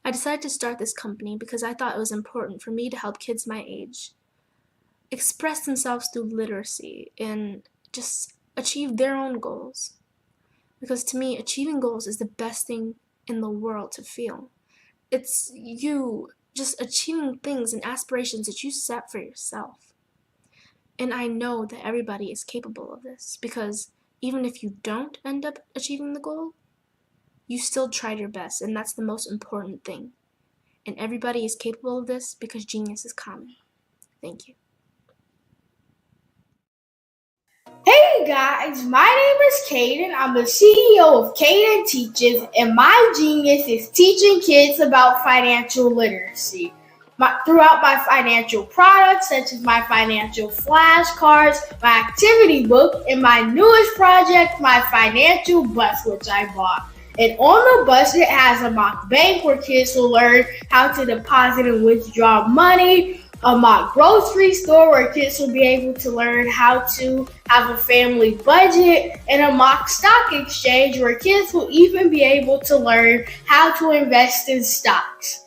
I decided to start this company because I thought it was important for me to help kids my age express themselves through literacy and just achieve their own goals. Because to me, achieving goals is the best thing in the world to feel. It's you just achieving things and aspirations that you set for yourself. And I know that everybody is capable of this because even if you don't end up achieving the goal, you still tried your best, and that's the most important thing. And everybody is capable of this because genius is common. Thank you. Hey guys, my name is Caden. I'm the CEO of Caden Teaches, and my genius is teaching kids about financial literacy. Throughout my financial products, such as my financial flashcards, my activity book, and my newest project, my financial bus, which I bought. And on the bus, it has a mock bank where kids will learn how to deposit and withdraw money, a mock grocery store where kids will be able to learn how to have a family budget, and a mock stock exchange where kids will even be able to learn how to invest in stocks.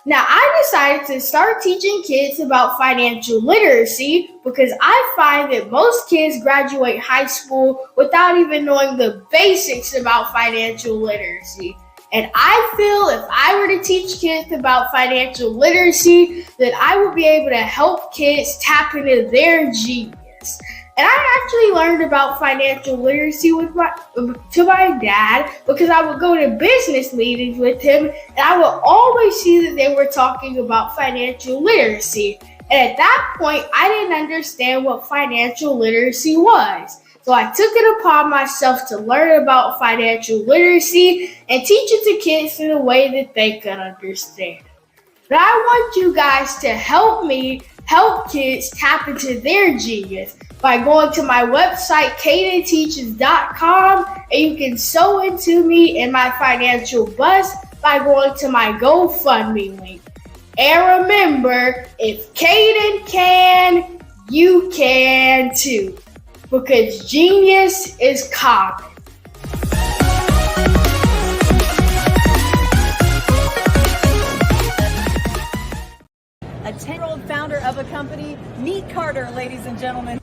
Now, I decided to start teaching kids about financial literacy because I find that most kids graduate high school without even knowing the basics about financial literacy. And I feel if I were to teach kids about financial literacy, that I would be able to help kids tap into their genius. And I actually learned about financial literacy to my dad because I would go to business meetings with him and I would always see that they were talking about financial literacy. And at that point, I didn't understand what financial literacy was. So I took it upon myself to learn about financial literacy and teach it to kids in a way that they could understand. But I want you guys to help me help kids tap into their genius by going to my website, cadenteaches.com, and you can sew into me in my financial bus by going to my GoFundMe link. And remember, if Caden can, you can too, because genius is common. A 10-year-old founder of a company, meet Carter, ladies and gentlemen.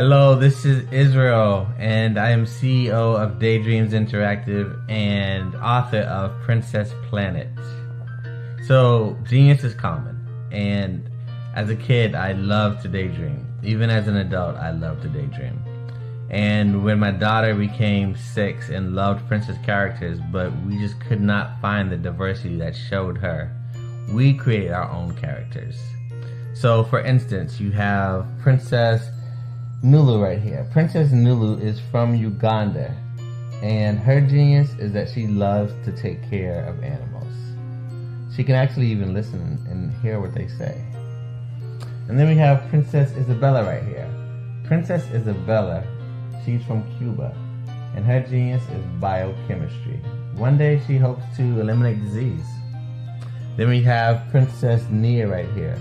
Hello, this is Israel, and I am CEO of Daydreams Interactive and author of Princess Planet. So, genius is common, and as a kid, I loved to daydream. Even as an adult, I loved to daydream. And when my daughter became 6 and loved princess characters, but we just could not find the diversity that showed her, we created our own characters. So, for instance, you have Princess Nulu right here. Princess Nulu is from Uganda, and her genius is that she loves to take care of animals. She can actually even listen and hear what they say. And then we have Princess Isabella right here. Princess Isabella, she's from Cuba, and her genius is biochemistry. One day she hopes to eliminate disease. Then we have Princess Nia right here,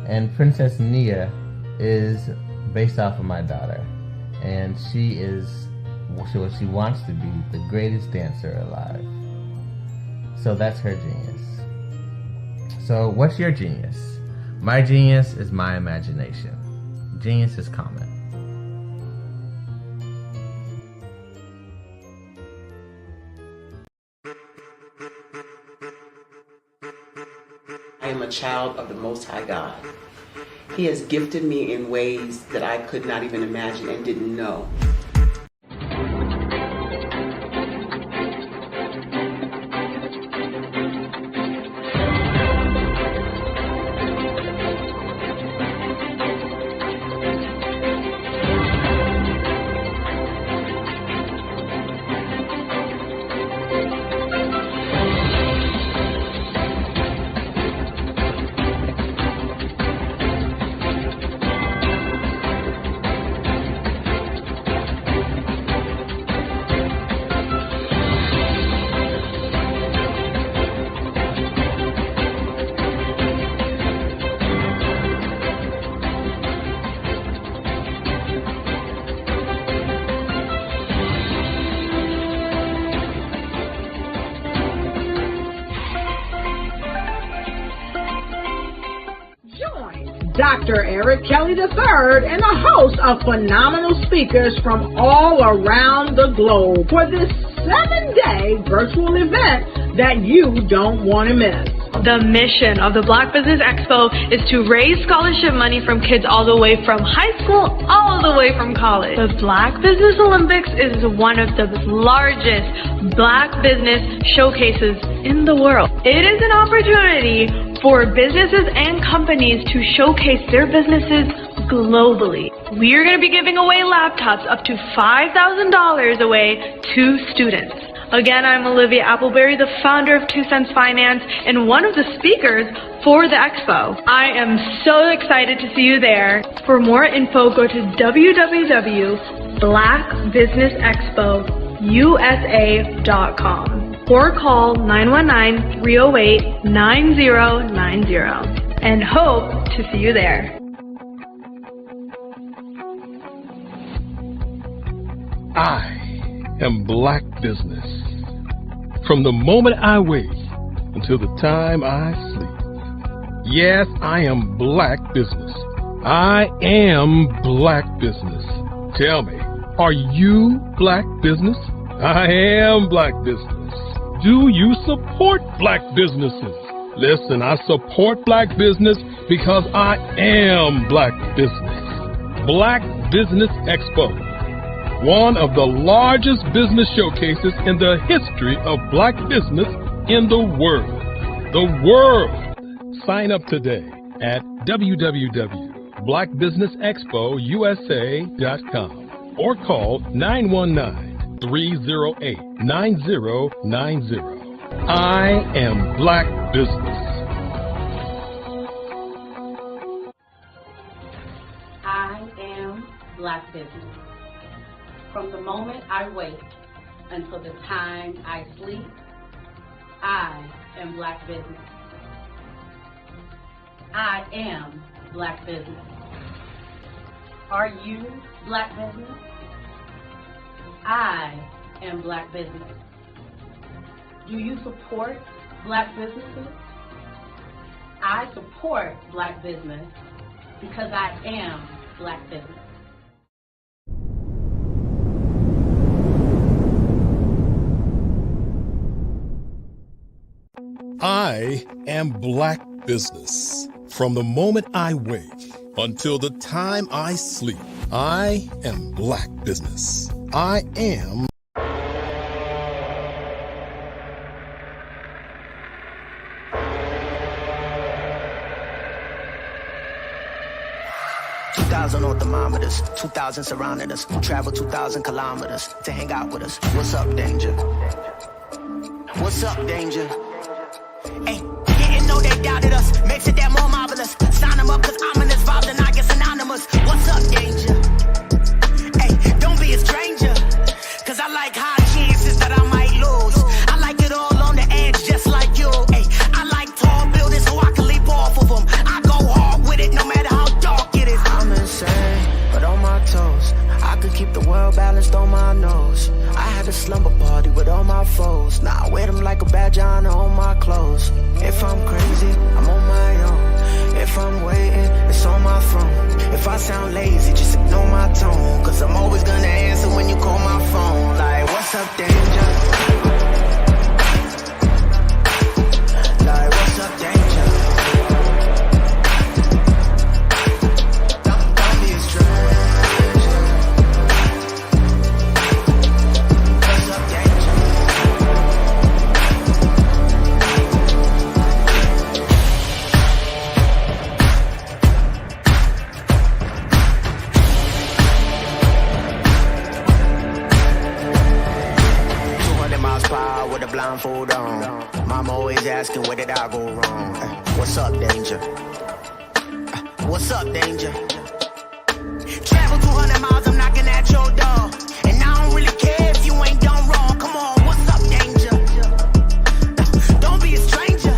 and Princess Nia is based off of my daughter, and she wants to be the greatest dancer alive. So that's her genius. So what's your genius? My genius is my imagination. Genius is common. I am a child of the Most High God. He has gifted me in ways that I could not even imagine and didn't know. Dr. Eric Kelly III and a host of phenomenal speakers from all around the globe for this 7-day virtual event that you don't want to miss. The mission of the Black Business Expo is to raise scholarship money from kids all the way from high school, all the way from college. The Black Business Olympics is one of the largest Black business showcases in the world. It is an opportunity for businesses and companies to showcase their businesses globally. We are going to be giving away laptops up to $5,000 away to students. Again, I'm Olivia Appleberry, the founder of 2 Cents Finance and one of the speakers for the expo. I am so excited to see you there. For more info, go to www.blackbusinessexpousa.com or call 919-308-9090 and hope to see you there. I am Black Business. From the moment I wake until the time I sleep. Yes, I am Black Business. I am Black Business. Tell me, are you Black Business? I am Black Business. Do you support Black businesses? Listen, I support Black business because I am Black Business. Black Business Expo, one of the largest business showcases in the history of Black business in the world. The world! Sign up today at www.blackbusinessexpousa.com or call 919-308-9090. I am Black Business. I am Black Business. From the moment I wake until the time I sleep, I am Black Business. I am Black Business. Are you Black Business? I am Black Business. Do you support Black businesses? I support Black business because I am Black business. I am Black business. From the moment I wake until the time I sleep, I am Black business. I am. On thermometers, 2,000 surrounding us. Travel 2,000 kilometers to hang out with us. What's up, danger? What's up, danger? Hey, didn't know they doubted us. Makes it that more marvelous. Sign them up, cause ominous vibes and I get synonymous. What's up, danger? Hey, don't be a stranger. Cause I like high chances that I might lose. I like it all on the edge, just like you. Hey, I like tall buildings so I can leap off of them. I go hard with it no matter how dark it is. I'm insane, but on my toes. I could keep the world balanced on my nose. I had a slumber party with all my foes. Now I wear them like a badge of honor on my clothes. If I'm crazy, I'm on my own. If I'm waiting, it's on my throne. If I sound lazy, just ignore my tone. Cause I'm always gonna answer when you call my phone. Like, what's up, danger? Like, what's up, danger? Blindfold on. Mama always asking where did I go wrong. What's up, danger? What's up, danger? Travel 200 miles, I'm knocking at your door. And I don't really care if you ain't done wrong. Come on, what's up, danger? Don't be a stranger.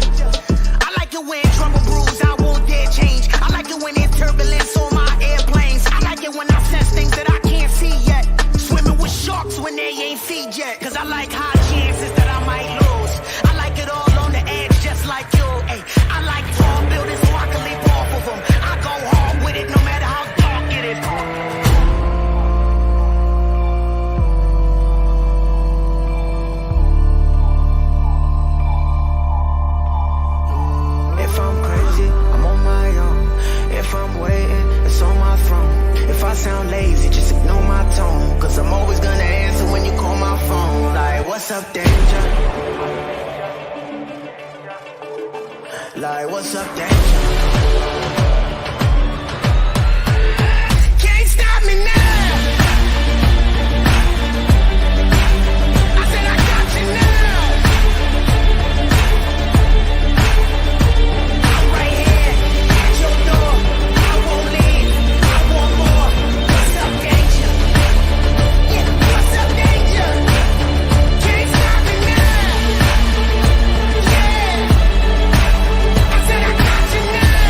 I like it when trouble brews, I won't dare change. I like it when there's turbulence on my airplanes. I like it when I sense things that I can't see yet. Swimming with sharks when they ain't feed yet. Cause I like high chances that I might lose. I like it all on the edge, just like you. Ay, I like tall buildings so I can leap off of them. I go hard with it no matter how dark it is. If I'm crazy, I'm on my own. If I'm waiting, it's on my throne. If I sound lazy, just ignore my tone. Cause I'm always gonna answer when you call my phone. Like, what's up, danger? Like, what's up, danger? Can't stop me now. I said I got you now. I'm right here at your door. I won't leave. I want more. What's up, danger? Yeah, what's up, danger? Can't stop me now. Yeah. I said I got you now.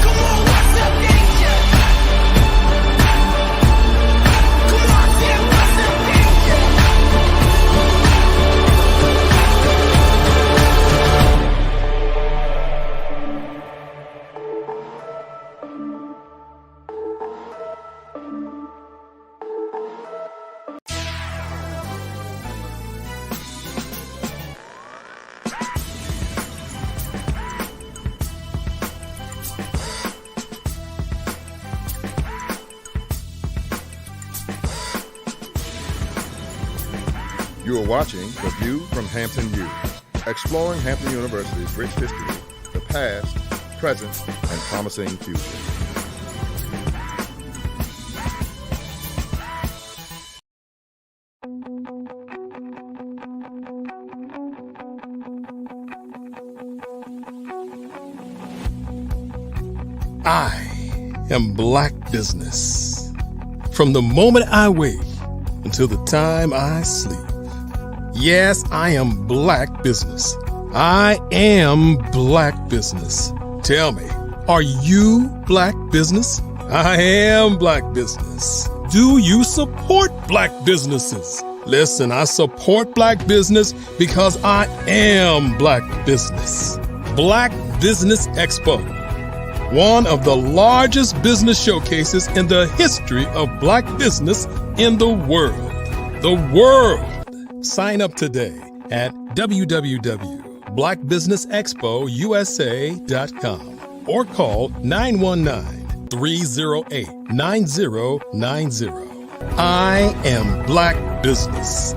Come on, what's up, danger? Come on, I said what's up, danger? You are watching The View from Hampton U, exploring Hampton University's rich history, the past, present, and promising future. I am Black business. From the moment I wake until the time I sleep. Yes, I am Black business. I am Black business. Tell me, are you Black business? I am Black business. Do you support Black businesses? Listen, I support Black business because I am Black business. Black Business Expo, one of the largest business showcases in the history of Black business in the world. The world. Sign up today at www.blackbusinessexpousa.com or call 919-308-9090. I am Black Business.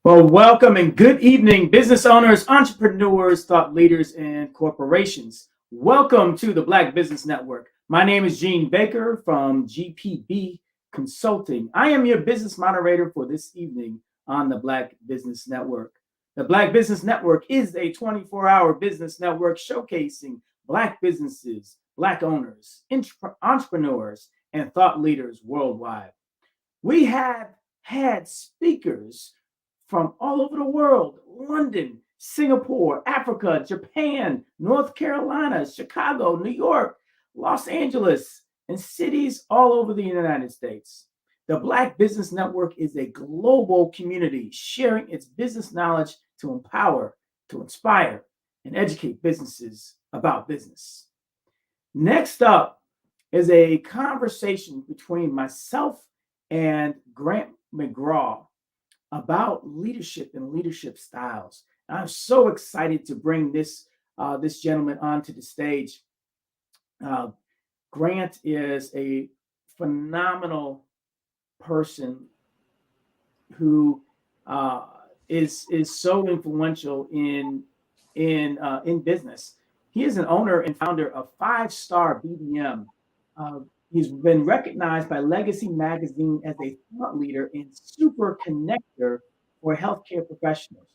Well, welcome and good evening, business owners, entrepreneurs, thought leaders, and corporations. Welcome to the Black Business Network. My name is Gene Baker from GPB Consulting. I am your business moderator for this evening on the Black Business Network. The Black Business Network is a 24-hour business network showcasing Black businesses, Black owners, entrepreneurs, and thought leaders worldwide. We have had speakers from all over the world: London, Singapore, Africa, Japan, North Carolina, Chicago, New York, Los Angeles, and cities all over the United States. The Black Business Network is a global community sharing its business knowledge to empower, to inspire, and educate businesses about business. Next up is a conversation between myself and Grant McGraw about leadership and leadership styles. And I'm so excited to bring this gentleman onto the stage. Grant is a phenomenal person who is so influential in business. He is an owner and founder of 5-Star BDM. He's been recognized by Legacy Magazine as a thought leader and super connector for healthcare professionals.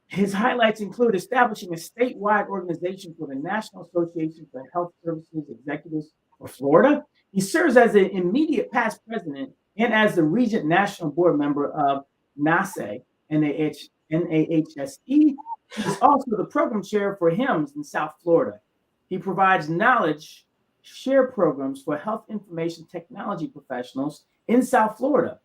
His highlights include establishing a statewide organization for the National Association for Health Services Executives for Florida. He serves as an immediate past president and as the Regent National Board member of NAHSE, NAHSE. He's also the program chair for HIMSS in South Florida. He provides knowledge share programs for health information technology professionals in South Florida.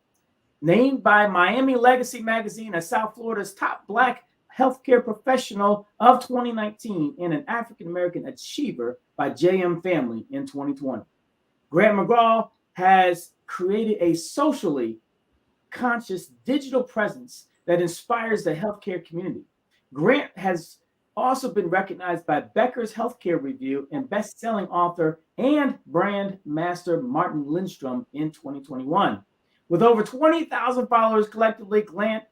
Named by Miami Legacy Magazine as South Florida's top Black healthcare professional of 2019 and an African-American achiever by JM Family in 2020. Grant McGraw has created a socially conscious digital presence that inspires the healthcare community. Grant has also been recognized by Becker's Healthcare Review and best-selling author and brand master Martin Lindstrom in 2021. With over 20,000 followers collectively, Grant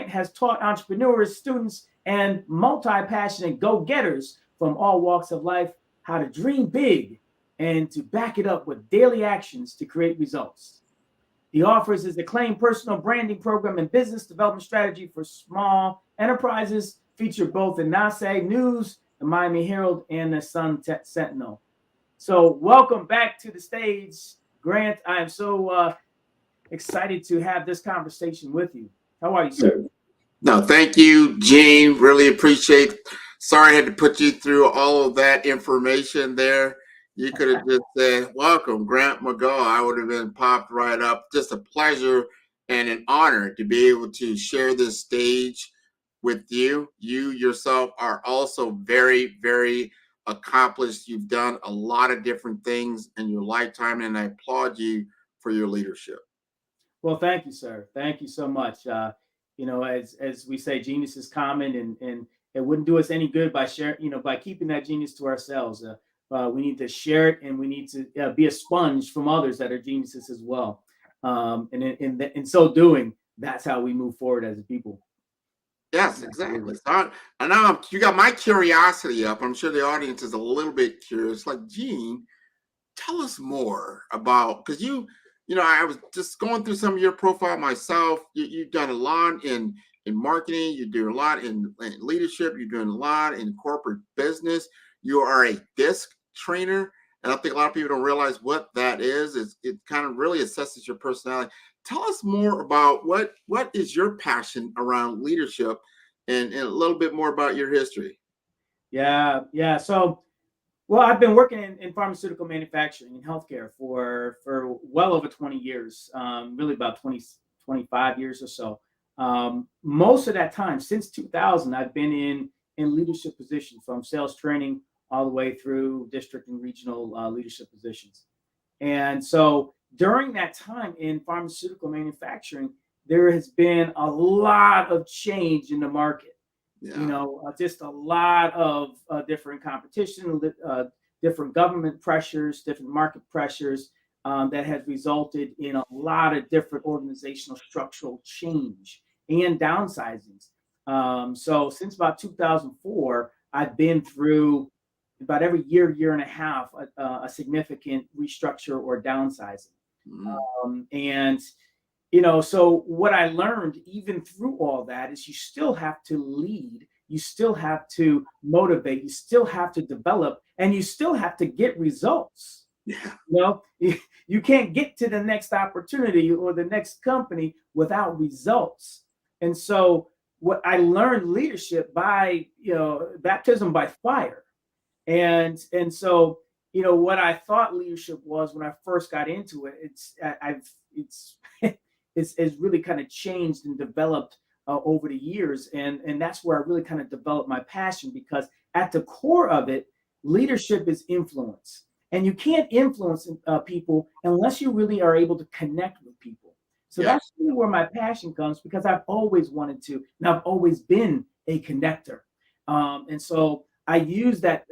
has taught entrepreneurs, students, and multi-passionate go-getters from all walks of life how to dream big and to back it up with daily actions to create results. He offers his acclaimed personal branding program and business development strategy for small enterprises, featured both in NAHSE News, the Miami Herald, and the Sun Sentinel. So welcome back to the stage, Grant. I am so excited to have this conversation with you. How are you, sir? No, thank you, Gene. Really appreciate. Sorry I had to put you through all of that information there. You could have just said, welcome, Grant McGraw. I would have been popped right up. Just a pleasure and an honor to be able to share this stage with you. You yourself are also very, very accomplished. You've done a lot of different things in your lifetime, and I applaud you for your leadership. Well, thank you, sir. Thank you so much. As we say, genius is common, and it wouldn't do us any good by sharing, by keeping that genius to ourselves. We need to share it, and we need to be a sponge from others that are geniuses as well. And in so doing, that's how we move forward as a people. Yes, exactly. So now you got my curiosity up. I'm sure the audience is a little bit curious. Like, Gene, tell us more about, because I was just going through some of your profile myself. You've done a lot in marketing. You do a lot in leadership. You're doing a lot in corporate business. You are a DISC trainer, and I think a lot of people don't realize what that is. It kind of really assesses your personality. Tell us more about what is your passion around leadership, and a little bit more about your history. Yeah. So, well, I've been working in pharmaceutical manufacturing and healthcare for well over 20 years, really about 25 years or so. Most of that time, since 2000, I've been in leadership positions, from sales training all the way through district and regional leadership positions. And so during that time in pharmaceutical manufacturing, there has been a lot of change in the market. Just a lot of different competition, different government pressures, different market pressures that has resulted in a lot of different organizational structural change and downsizings. So since about 2004, I've been through about every year and a half, a significant restructure or downsizing. And so what I learned even through all that is you still have to lead, you still have to motivate, you still have to develop, and you still have to get results. You can't get to the next opportunity or the next company without results. And so what I learned leadership by, baptism by fire. And so, what I thought leadership was when I first got into it, it's really kind of changed and developed over the years. And that's where I really kind of developed my passion, because at the core of it, leadership is influence. And you can't influence people unless you really are able to connect with people. So that's really where my passion comes, because I've always wanted to, and I've always been a connector. And so I use that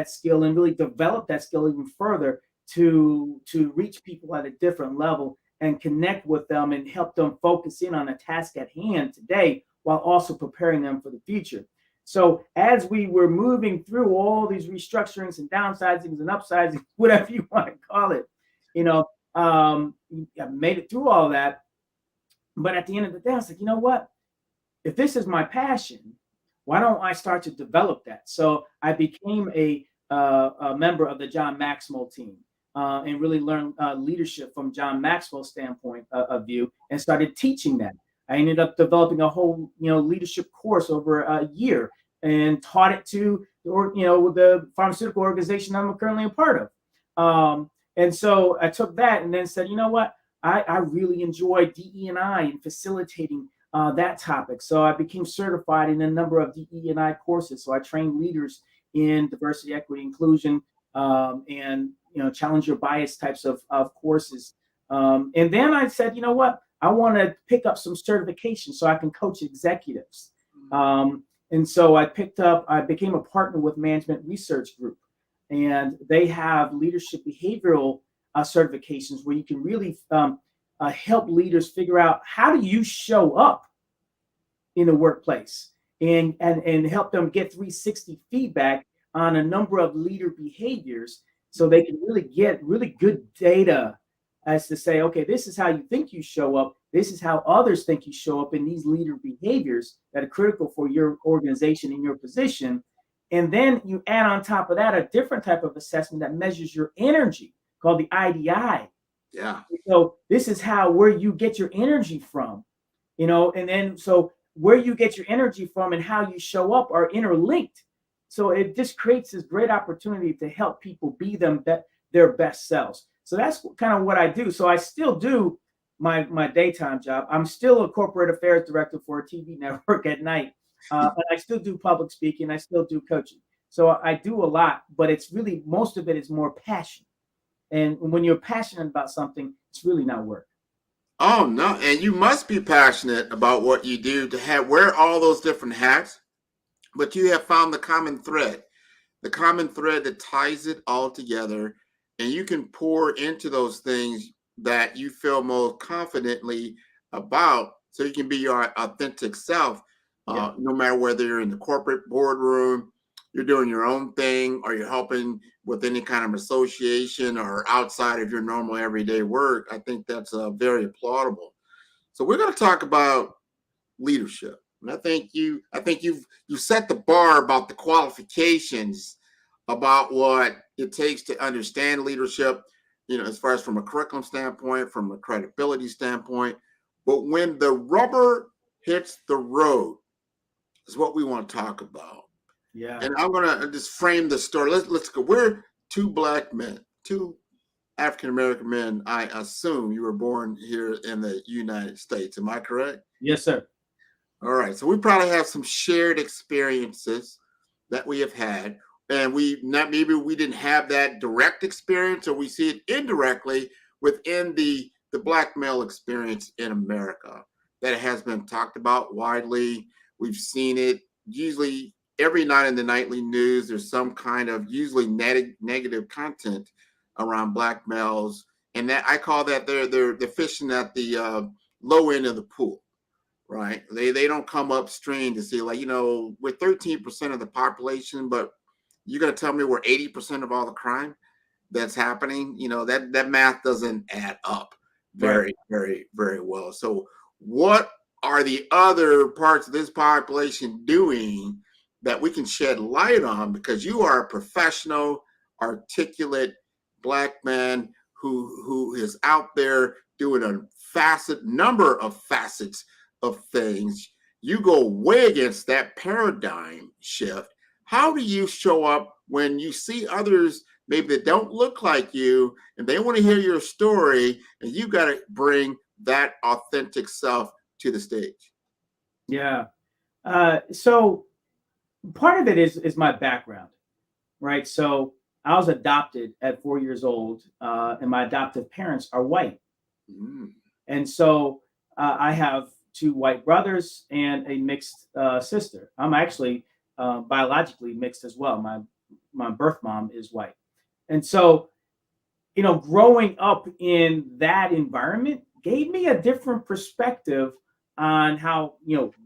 skill and really develop that skill even further to reach people at a different level and connect with them and help them focus in on a task at hand today, while also preparing them for the future. So as we were moving through all these restructurings and downsizings and upsizings, whatever you want to call it, I made it through all that. But at the end of the day, I was like, you know what? If this is my passion, why don't I start to develop that? So I became a member of the John Maxwell team and really learned leadership from John Maxwell's standpoint of view, and started teaching that. I ended up developing a whole, leadership course over a year, and taught it to, the pharmaceutical organization I'm currently a part of. And so I took that and then said, you know what? I really enjoy DE&I and facilitating that topic. So I became certified in a number of DE&I courses. So I trained leaders in diversity, equity, inclusion, and challenge your bias types of courses. And then I said, you know what? I want to pick up some certifications so I can coach executives. And so I became a partner with Management Research Group, and they have leadership behavioral certifications where you can really help leaders figure out, how do you show up in the workplace, and help them get 360 feedback on a number of leader behaviors, so they can really get really good data as to say, okay, this is how you think you show up. This is how others think you show up in these leader behaviors that are critical for your organization and your position. And then you add on top of that a different type of assessment that measures your energy, called the IDI. So this is where you get your energy from, and then so where you get your energy from and how you show up are interlinked. So it just creates this great opportunity to help people be their best selves. So that's kind of what I do. So I still do my daytime job. I'm still a corporate affairs director for a TV network at night. And I still do public speaking. I still do coaching. So I do a lot, but it's really, most of it is more passion. And when you're passionate about something, it's really not work. Oh, no. And you must be passionate about what you do to wear all those different hats, but you have found the common thread that ties it all together. And you can pour into those things that you feel most confidently about, so you can be your authentic self, no matter whether you're in the corporate boardroom, you're doing your own thing, or you're helping with any kind of association or outside of your normal everyday work. I think that's very applaudable. So we're going to talk about leadership. And I think you've set the bar about the qualifications about what it takes to understand leadership, as far as from a curriculum standpoint, from a credibility standpoint. But when the rubber hits the road is what we want to talk about. Yeah. And I'm going to just frame the story. Let's go. We're two Black men, two African-American men. I assume you were born here in the United States. Am I correct? Yes, sir. All right. So we probably have some shared experiences that we have had. And maybe we didn't have that direct experience, or we see it indirectly within the Black male experience in America that has been talked about widely. We've seen it usually every night in the nightly news. There's some kind of usually negative content around Black males, and that I call that they're fishing at the low end of the pool. Right. They don't come upstream to see, like, we're 13% of the population, but you're going to tell me we're 80% of all the crime that's happening? That math doesn't add up very, very, very well. So what are the other parts of this population doing that we can shed light on? Because you are a professional, articulate Black man who is out there doing a number of facets of things. You go way against that paradigm shift. How do you show up when you see others maybe that don't look like you and they want to hear your story, and you got to bring that authentic self to the stage? Yeah. So part of it is my background, right? So I was adopted at 4 years old, and my adoptive parents are white. And so I have two white brothers and a mixed sister. I'm actually biologically mixed as well. My birth mom is white. And so, growing up in that environment gave me a different perspective on how,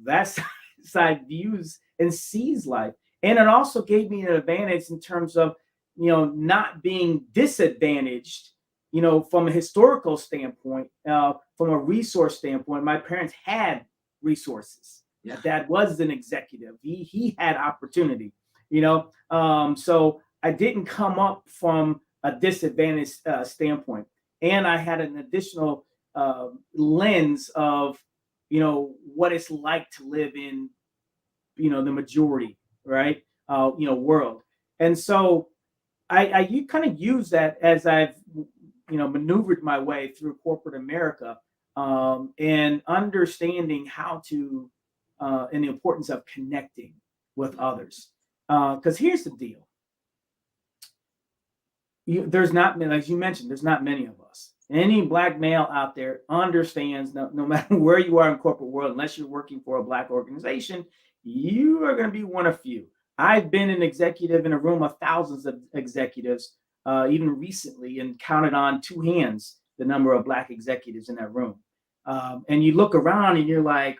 that side views and sees life. And it also gave me an advantage in terms of, not being disadvantaged, from a historical standpoint, from a resource standpoint. My parents had resources. My dad was an executive. He had opportunity, so I didn't come up from a disadvantaged standpoint. And I had an additional lens of, what it's like to live in, the majority, right, world. And so I kind of use that as I've, maneuvered my way through corporate America, and understanding how to, and the importance of connecting with others. Because here's the deal. There's not, as you mentioned, there's not many of us. Any Black male out there understands, no matter where you are in corporate world, unless you're working for a Black organization, you are going to be one of few. I've been an executive in a room of thousands of executives, even recently, and counted on two hands the number of Black executives in that room. And you look around and you're like,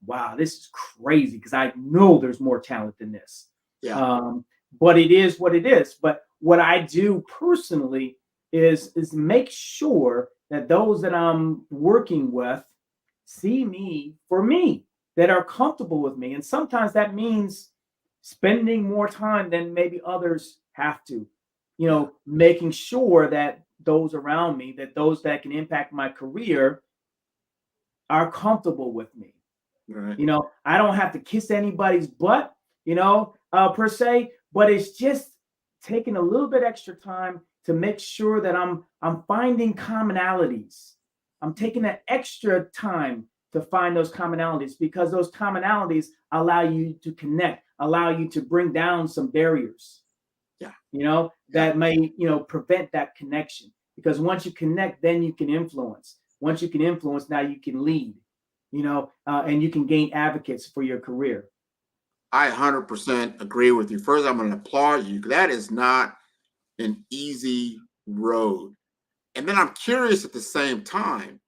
wow, this is crazy, because I know there's more talent than this. But it is what it is. But what I do personally is make sure that those that I'm working with see me for me, that are comfortable with me. And sometimes that means spending more time than maybe others have to, making sure that those around me, that those that can impact my career, are comfortable with me. Right. I don't have to kiss anybody's butt, per se, but it's just taking a little bit extra time to make sure that I'm finding commonalities. I'm taking that extra time to find those commonalities, because those commonalities allow you to connect, allow you to bring down some barriers. That may, prevent that connection. Because once you connect, then you can influence. Once you can influence, now you can lead, and you can gain advocates for your career. I 100% agree with you. First, I'm going to applaud you. That is not an easy road. And then I'm curious at the same time,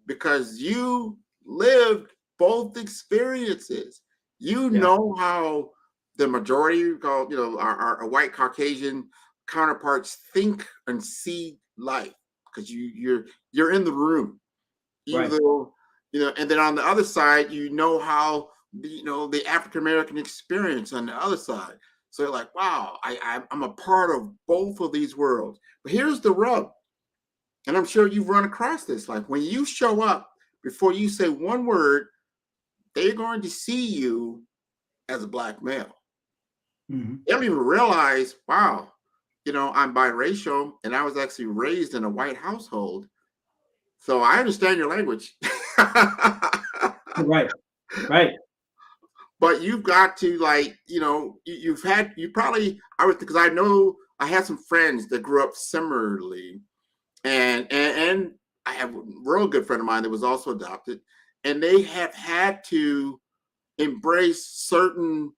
because you lived both experiences. You know how the majority, our white Caucasian counterparts think and see life, because you're in the room, even though, and then on the other side, how the African American experience on the other side. So you're like, wow, I'm a part of both of these worlds. But here's the rub, and I'm sure you've run across this. Like, when you show up, before you say one word, they're going to see you as a Black male. Mm-hmm. They don't even realize, wow, I'm biracial, and I was actually raised in a white household. So I understand your language. Right. Right. But you've got to, like, you probably, because I know I had some friends that grew up similarly, and I have a real good friend of mine that was also adopted, and they have had to embrace certain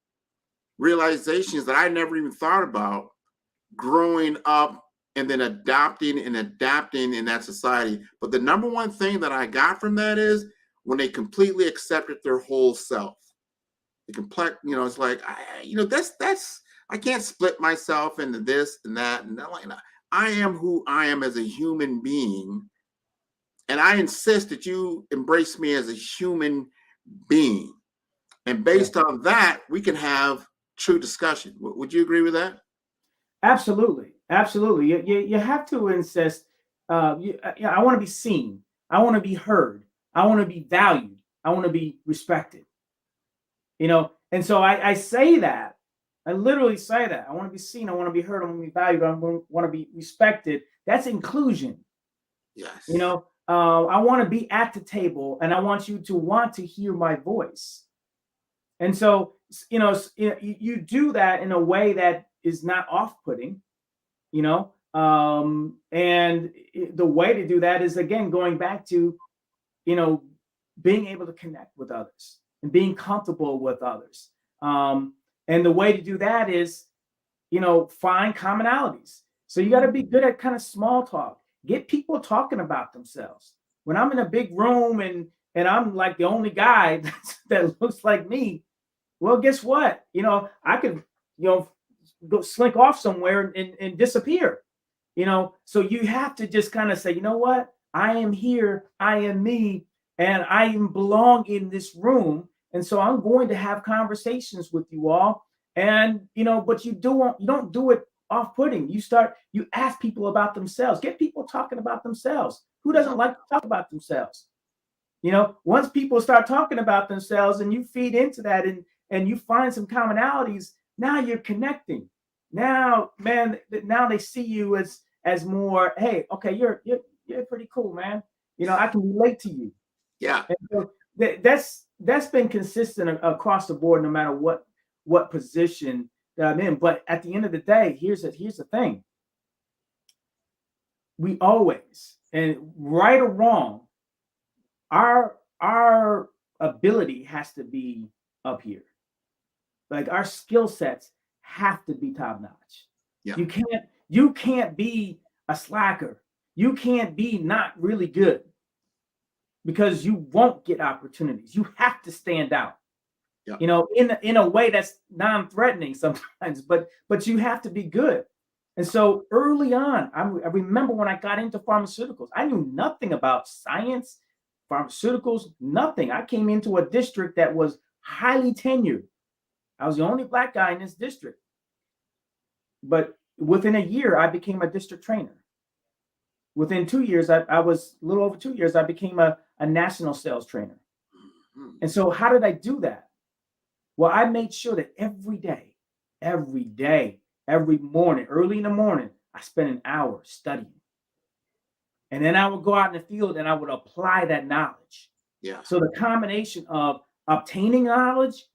realizations that I never even thought about growing up and then adopting and adapting in that society. But the number one thing that I got from that is when they completely accepted their whole self. The complex, it's like, that's I can't split myself into this and that and that. Like, I am who I am as a human being, and I insist that you embrace me as a human being. And based on that, we can have true discussion. Would you agree with that? Absolutely. You have to insist. I want to be seen. I want to be heard. I want to be valued. I want to be respected. And so I say that. I literally say that. I want to be seen. I want to be heard. I want to be valued. I want to be respected. That's inclusion. Yes. I want to be at the table, and I want you to want to hear my voice. And so, you do that in a way that is not off-putting, and the way to do that is, again, going back to, being able to connect with others and being comfortable with others. And the way to do that is, find commonalities. So you got to be good at kind of small talk. Get people talking about themselves. When I'm in a big room and I'm like the only guy that looks like me, well, guess what? I could, go slink off somewhere and disappear. So you have to just kind of say, you know what? I am here. I am me, and I belong in this room. And so I'm going to have conversations with you all. And, but you don't do it off-putting. You ask people about themselves. Get people talking about themselves. Who doesn't like to talk about themselves? Once people start talking about themselves and you feed into that and you find some commonalities, now you're connecting. Now, man, now they see you as more, hey, okay, you're pretty cool, man. I can relate to you. Yeah. And so that's been consistent across the board, no matter what position that I'm in. But at the end of the day, here's the thing. We always, and right or wrong, our ability has to be up here. Like, our skill sets have to be top notch. Yeah. You can't be a slacker. You can't be not really good, because you won't get opportunities. You have to stand out. Yeah. In a way that's non-threatening sometimes, but you have to be good. And so early on, I remember when I got into pharmaceuticals, I knew nothing about science, pharmaceuticals, nothing. I came into a district that was highly tenured. I was the only Black guy in this district. But within a year, I became a district trainer. Within 2 years, I was a little over 2 years, I became a national sales trainer. And so how did I do that? Well, I made sure that every day, every morning, early in the morning, I spent an hour studying. And then I would go out in the field and I would apply that knowledge. Yeah. So the combination of obtaining knowledge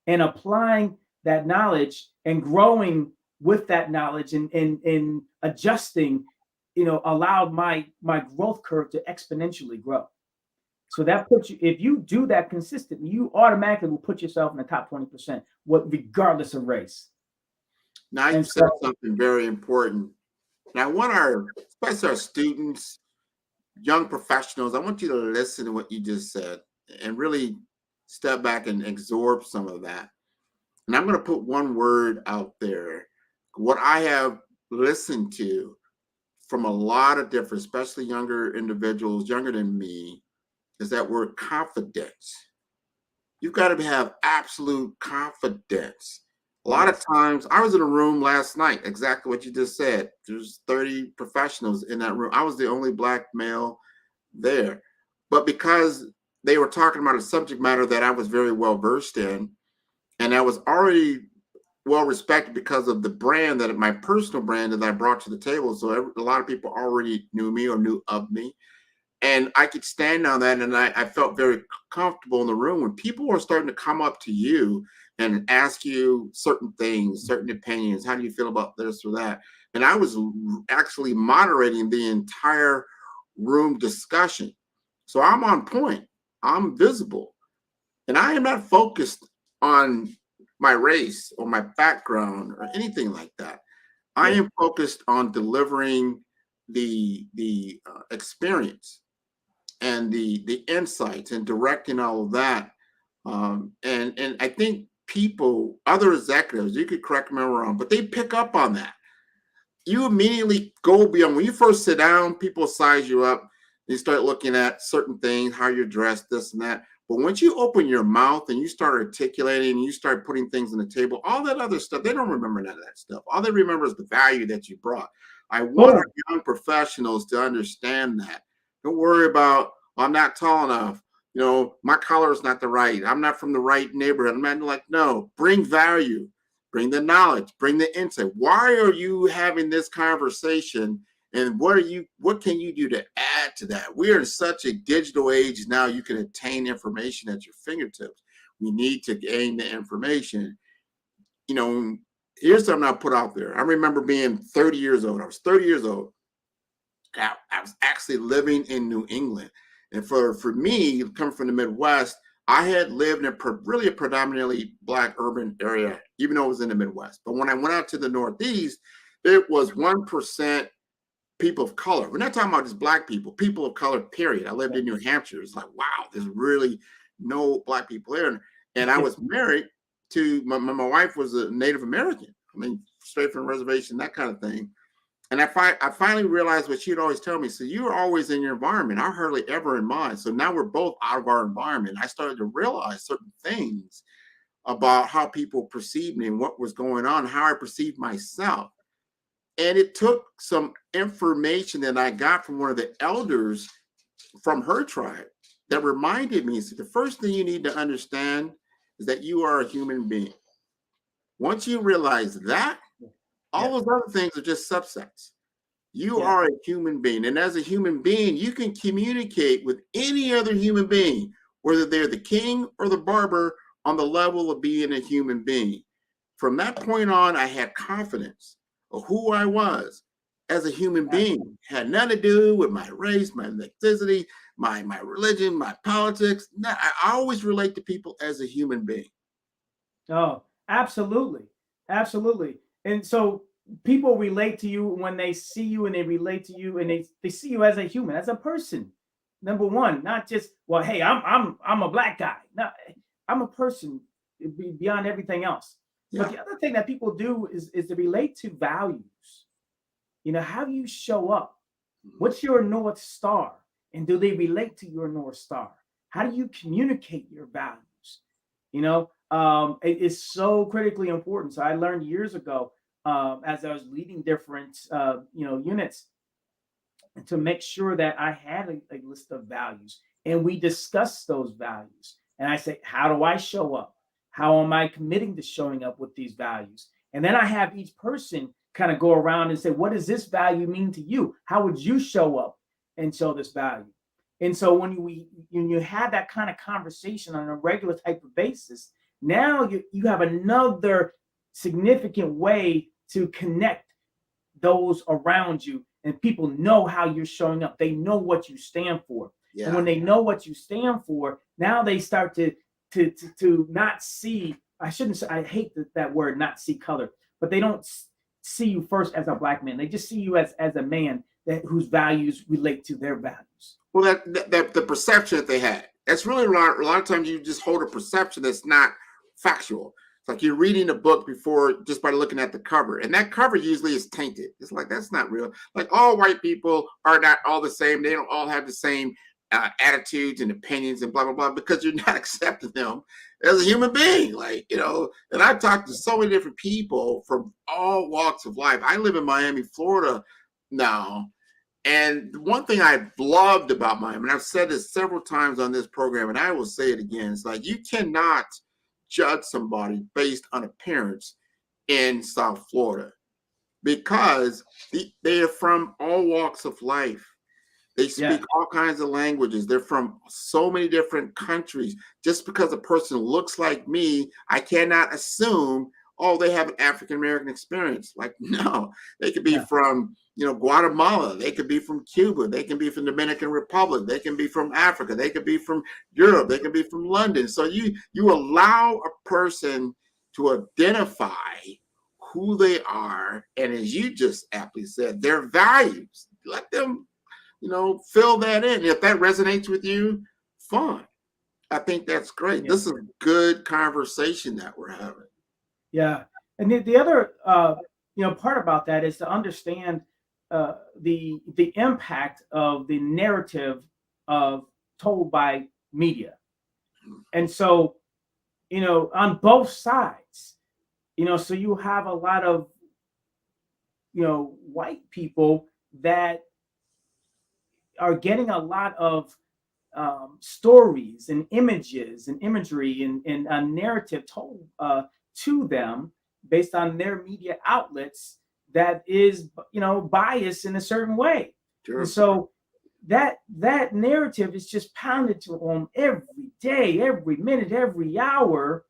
and applying that knowledge and growing with that knowledge and adjusting, allowed my growth curve to exponentially grow. So that puts you, if you do that consistently, you automatically will put yourself in the top 20%, regardless of race. Now you said something very important. Now I want especially our students, young professionals, I want you to listen to what you just said and really step back and absorb some of that. And I'm going to put one word out there. What I have listened to from a lot of different, especially younger individuals, younger than me, is that word confidence. You've got to have absolute confidence. A lot of times, I was in a room last night, exactly what you just said. There's 30 professionals in that room. I was the only Black male there. But because they were talking about a subject matter that I was very well versed in, and I was already well respected because of the brand, my personal brand that I brought to the table. So a lot of people already knew me or knew of me. And I could stand on that, and I felt very comfortable in the room when people were starting to come up to you and ask you certain things, certain opinions. How do you feel about this or that? And I was actually moderating the entire room discussion. So I'm on point. I'm visible. And I am not focused on my race or my background or anything like that. I am focused on delivering the experience and the insights and directing all of that. And I think people, other executives, you could correct me if I'm wrong, but they pick up on that. You immediately go beyond. When you first sit down, people size you up. You start looking at certain things, how you're dressed, this and that. But once you open your mouth and you start articulating and you start putting things on the table, all that other stuff, they don't remember none of that stuff. All they remember is the value that you brought. I want our young professionals to understand that. Don't worry about, I'm not tall enough. You know, my color is not the right. I'm not from the right neighborhood. I'm not like, no, bring value, bring the knowledge, bring the insight. Why are you having this conversation? And what can you do to add to that? We are in such a digital age now, you can attain information at your fingertips. We need to gain the information. You know, here's something I put out there. I remember being 30 years old. I was 30 years old. I was actually living in New England. And for me, coming from the Midwest, I had lived in really a predominantly Black urban area, even though it was in the Midwest. But when I went out to the Northeast, it was 1% people of color. We're not talking about just Black people of color, period. I lived in New Hampshire. It's like, wow, there's really no Black people there. And I was married to, my wife was a Native American. I mean, straight from the reservation, that kind of thing. And I finally realized what she'd always tell me. So you were always in your environment. I hardly ever in mine. So now we're both out of our environment. I started to realize certain things about how people perceived me and what was going on, how I perceived myself. And it took some information that I got from one of the elders from her tribe that reminded me, so the first thing you need to understand is that you are a human being. Once you realize that, all those other things are just subsets. You are a human being. And as a human being, you can communicate with any other human being, whether they're the king or the barber, on the level of being a human being. From that point on, I had confidence of who I was as a human being. Had nothing to do with my race, my ethnicity, my religion, my politics. No, I always relate to people as a human being. Oh, absolutely. Absolutely. And so people relate to you when they see you, and they relate to you, and they see you as a human, as a person. Number one, not just, well, hey, I'm a Black guy. No, I'm a person beyond everything else. But the other thing that people do is to relate to values. You know, how do you show up? What's your North Star? And do they relate to your North Star? How do you communicate your values? You know, it is so critically important. So I learned years ago, as I was leading different, units, to make sure that I had a list of values, and we discussed those values. And I say, how do I show up? How am I committing to showing up with these values? And then I have each person kind of go around and say, what does this value mean to you? How would you show up and show this value? And so when you have that kind of conversation on a regular type of basis, now you have another significant way to connect those around you, and people know how you're showing up. They know what you stand for. And when they know what you stand for, now they start to not see, I shouldn't say, I hate that word, not see color, but they don't see you first as a Black man. They just see you as a man whose values relate to their values. Well, that the perception that they had. That's really a lot of times you just hold a perception that's not factual. It's like you're reading a book before just by looking at the cover, and that cover usually is tainted. It's like, that's not real. Like, all white people are not all the same. They don't all have the same attitudes and opinions and blah, blah, blah, because you're not accepting them as a human being. Like, you know, and I've talked to so many different people from all walks of life. I live in Miami, Florida now. And one thing I've loved about Miami, and I've said this several times on this program, and I will say it again, it's like, you cannot judge somebody based on appearance in South Florida, because they are from all walks of life. They speak all kinds of languages. They're from so many different countries. Just because a person looks like me, I cannot assume, oh, they have an African American experience. Like, no, they could be from, Guatemala. They could be from Cuba. They can be from Dominican Republic. They can be from Africa. They could be from Europe. They can be from London. So you allow a person to identify who they are, and as you just aptly said, their values. Let them fill that in. If that resonates with you, fine. I think that's great. Yeah. This is a good conversation that we're having. Yeah. And the other, part about that is to understand the impact of the narrative told by media. And so, on both sides, so you have a lot of, white people that are getting a lot of stories and images and imagery and a narrative told to them based on their media outlets that is, biased in a certain way. Sure. And so that narrative is just pounded to them every day, every minute, every hour.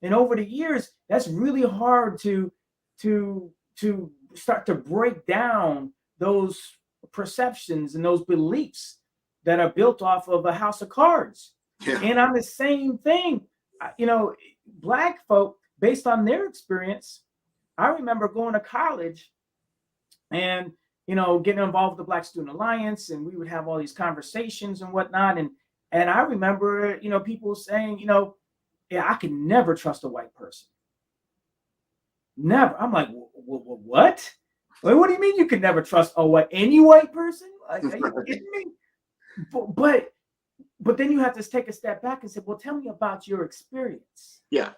And over the years, that's really hard to start to break down those perceptions and those beliefs that are built off of a house of cards. Yeah. And on the same thing, Black folk, based on their experience, I remember going to college and, getting involved with the Black Student Alliance, and we would have all these conversations and whatnot. And I remember, people saying, I could never trust a white person. Never. I'm like, what? What do you mean you could never trust any white person? Like, are you kidding me? But then you have to take a step back and say, well, tell me about your experience. Yeah,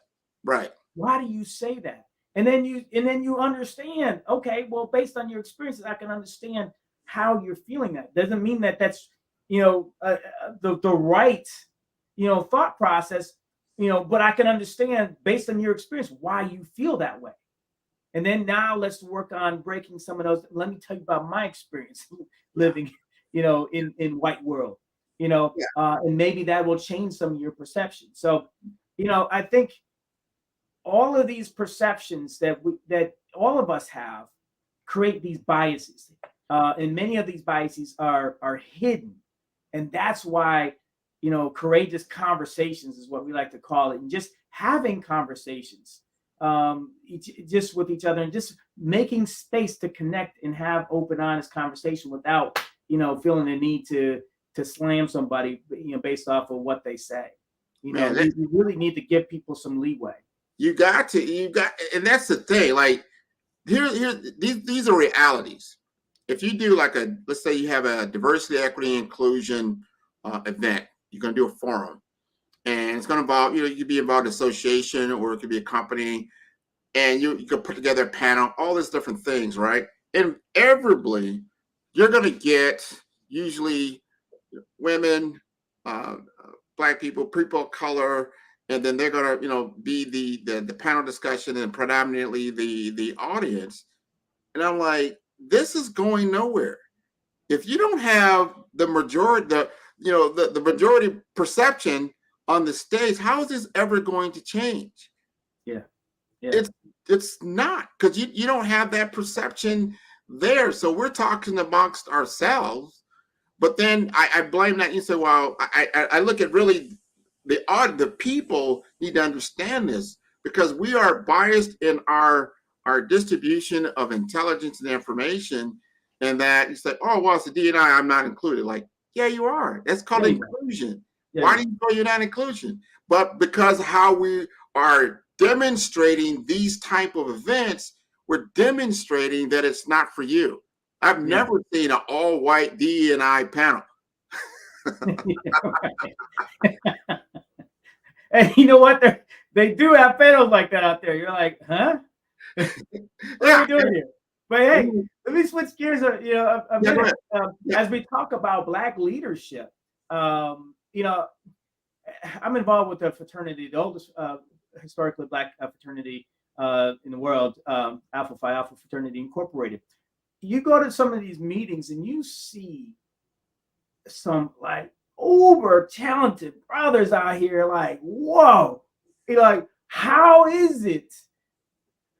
right. Why do you say that? And then you understand, okay, well, based on your experiences, I can understand how you're feeling that. Doesn't mean that that's, the right, thought process, but I can understand based on your experience why you feel that way. And then now let's work on breaking some of those. Let me tell you about my experience living, in white world, and maybe that will change some of your perception. So, I think all of these perceptions that all of us have create these biases, and many of these biases are hidden, and that's why courageous conversations is what we like to call it, and just having conversations just with each other and just making space to connect and have open, honest conversation without feeling the need to slam somebody based off of what they say. You really need to give people some leeway. You got, and that's the thing. Like these are realities. If you do let's say you have a diversity, equity, inclusion event, you're going to do a forum, and it's going to involve, you could be involved in an association, or it could be a company, and you could put together a panel, all these different things, right? Invariably, you're going to get usually women, Black people of color, and then they're going to, be the panel discussion and predominantly the audience. And I'm like, this is going nowhere. If you don't have the majority, the majority perception on the stage, how is this ever going to change? Yeah. It's not, because you don't have that perception there. So we're talking amongst ourselves, but then I blame that. You say, well, I look at really the people need to understand this, because we are biased in our distribution of intelligence and information, and that you say, oh, well, it's the D&I, I'm not included. Like, yeah, you are. That's called inclusion. Yeah. Why do you know you're not inclusion? But because how we are demonstrating these type of events, we're demonstrating that it's not for you. I've never seen an all-white D&I panel. And you know what? They do have panels like that out there. You're like, huh? What are we doing here? But hey, let me switch gears. A minute. As we talk about Black leadership, I'm involved with the fraternity, the oldest historically Black fraternity in the world, Amplify Alpha Fraternity Incorporated. You go to some of these meetings and you see some like uber talented brothers out here. Like, whoa, like, how is it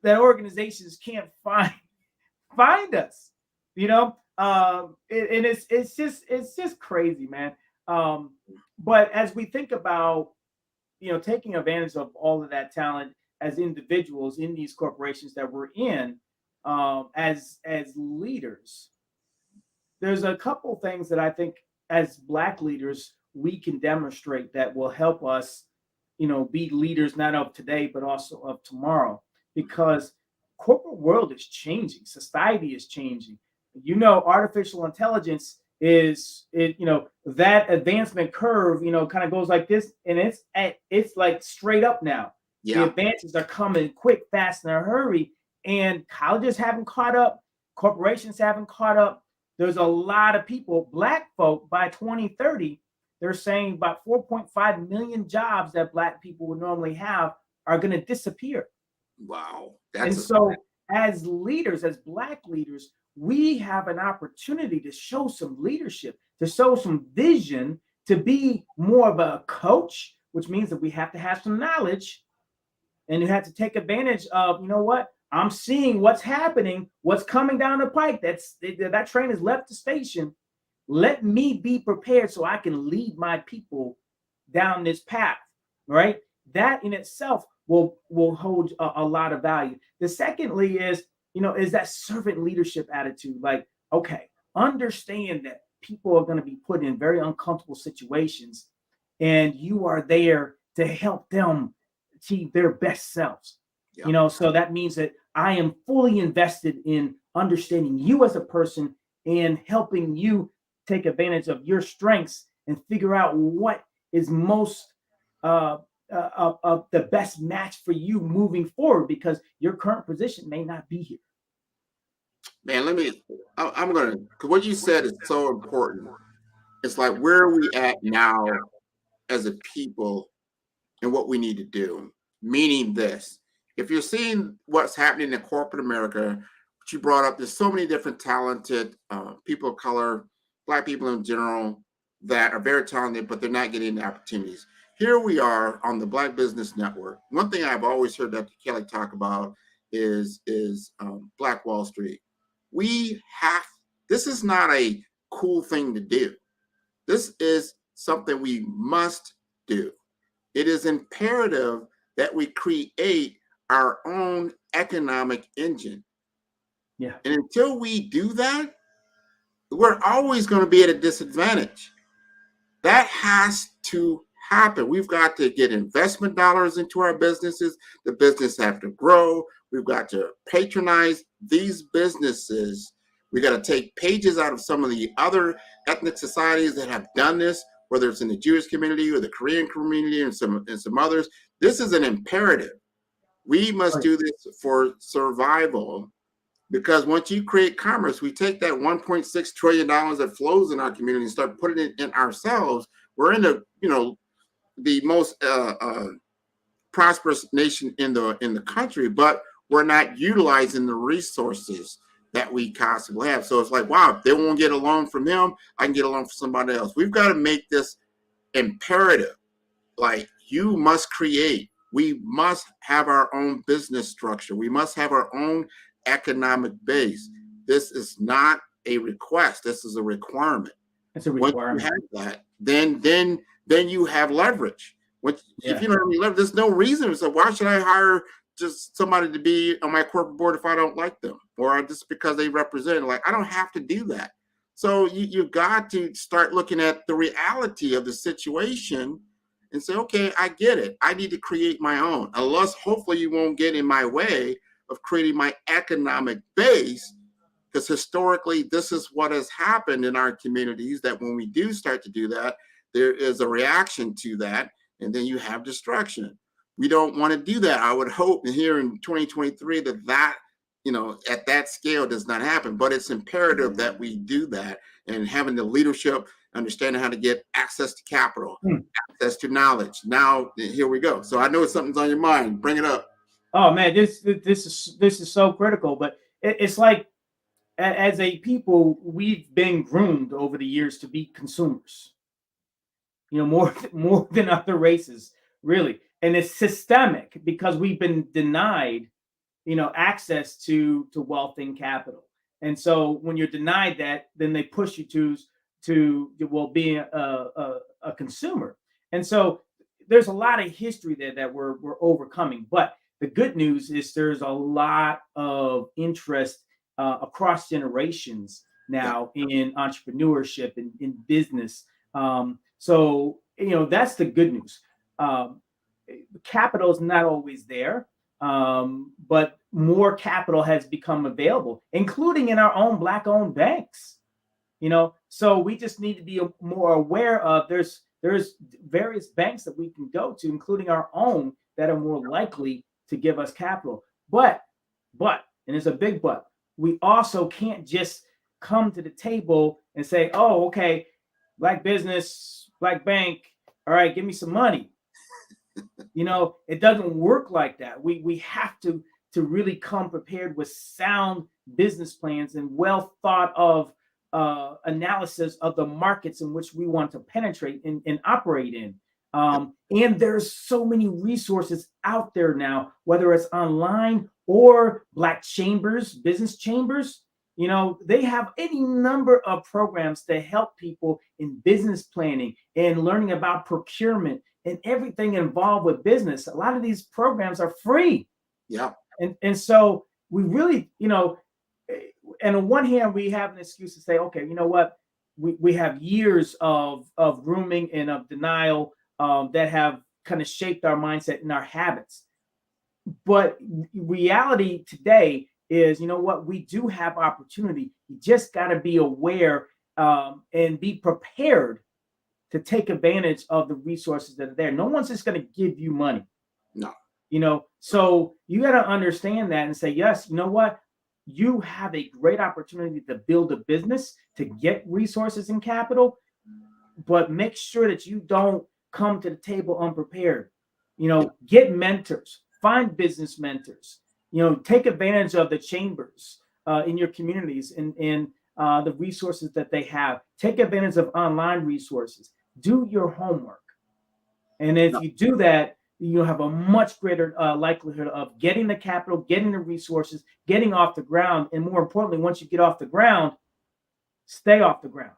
that organizations can't find us? And it's just crazy, man. But as we think about taking advantage of all of that talent as individuals in these corporations that we're in, as leaders, there's a couple things that I think as Black leaders we can demonstrate that will help us, be leaders not of today but also of tomorrow. Because corporate world is changing, society is changing. Artificial intelligence is it. That advancement curve, kind of goes like this, and it's like straight up now. The advances are coming quick, fast, in a hurry, and colleges haven't caught up, corporations haven't caught up. There's a lot of people, Black folk, by 2030, they're saying about 4.5 million jobs that Black people would normally have are going to disappear. Wow. As leaders, as Black leaders, we have an opportunity to show some leadership, to show some vision, to be more of a coach, which means that we have to have some knowledge, and you have to take advantage of, what? I'm seeing what's happening, what's coming down the pike. That train has left the station. Let me be prepared so I can lead my people down this path, right? That in itself will hold a lot of value. The secondly is that servant leadership attitude. Like, okay, understand that people are going to be put in very uncomfortable situations, and you are there to help them achieve their best selves. So that means that I am fully invested in understanding you as a person and helping you take advantage of your strengths and figure out what is most of the best match for you moving forward, because your current position may not be here. Man, I'm going to, because what you said is so important. It's like, where are we at now as a people and what we need to do? Meaning this, if you're seeing what's happening in corporate America, which you brought up, there's so many different talented people of color, Black people in general, that are very talented, but they're not getting the opportunities. Here we are on the Black Business Network. One thing I've always heard Dr. Kelly talk about is Black Wall Street. This is not a cool thing to do. This is something we must do. It is imperative that we create our own economic engine. Yeah. And until we do that, we're always going to be at a disadvantage. That has to happen. We've got to get investment dollars into our businesses. The business have to grow. We've got to patronize these businesses. We got to take pages out of some of the other ethnic societies that have done this, whether it's in the Jewish community or the Korean community and some others. This is an imperative. We must do this for survival, because once you create commerce, we take that $1.6 trillion that flows in our community and start putting it in ourselves. We're in the most prosperous nation in the country, but we're not utilizing the resources that we constantly have. So it's like, wow, if they won't get a loan from him, I can get a loan from somebody else. We've got to make this imperative. Like, you must create. We must have our own business structure. We must have our own economic base. This is not a request. This is a requirement. It's a requirement. Once you have that, then you have leverage. If you don't have any leverage, there's no reason. So why should I hire just somebody to be on my corporate board if I don't like them, or just because they represent? Like, I don't have to do that. So you've got to start looking at the reality of the situation and say, okay, I get it. I need to create my own. Unless, hopefully, you won't get in my way of creating my economic base, because historically, this is what has happened in our communities, that when we do start to do that, there is a reaction to that, and then you have destruction. We don't want to do that. I would hope here in 2023 that at that scale does not happen, but it's imperative that we do that, and having the leadership, understanding how to get access to capital, access to knowledge. Now, here we go. So I know something's on your mind. Bring it up. Oh man, this is so critical. But it's like as a people, we've been groomed over the years to be consumers, more than other races, really. And it's systemic because we've been denied, access to wealth and capital. And so when you're denied that, then they push you to well, being a consumer. And so there's a lot of history there that we're overcoming. But the good news is there's a lot of interest across generations now in entrepreneurship and in business. So that's the good news. Capital is not always there, but more capital has become available, including in our own Black-owned banks. So we just need to be more aware of there's various banks that we can go to, including our own, that are more likely to give us capital. But, and it's a big but, we also can't just come to the table and say, oh, okay, Black business, Black bank, all right, give me some money. It doesn't work like that. We have to really come prepared with sound business plans and well thought of analysis of the markets in which we want to penetrate and operate in. And there's so many resources out there now, whether it's online or Black chambers, business chambers. They have any number of programs to help people in business planning and learning about procurement and everything involved with business. A lot of these programs are free. Yeah. And so we really, and on one hand, we have an excuse to say, okay, you know what? We have years of grooming and of denial that have kind of shaped our mindset and our habits. But reality today is, what? We do have opportunity. You just got to be aware and be prepared to take advantage of the resources that are there. No one's just going to give you money. No. So you got to understand that and say, yes, you know what? You have a great opportunity to build a business, to get resources and capital, but make sure that you don't come to the table unprepared. Get mentors, find business mentors, take advantage of the chambers in your communities and the resources that they have. Take advantage of online resources. Do your homework. And if you do that, you'll have a much greater likelihood of getting the capital, getting the resources, getting off the ground. And more importantly, once you get off the ground, stay off the ground.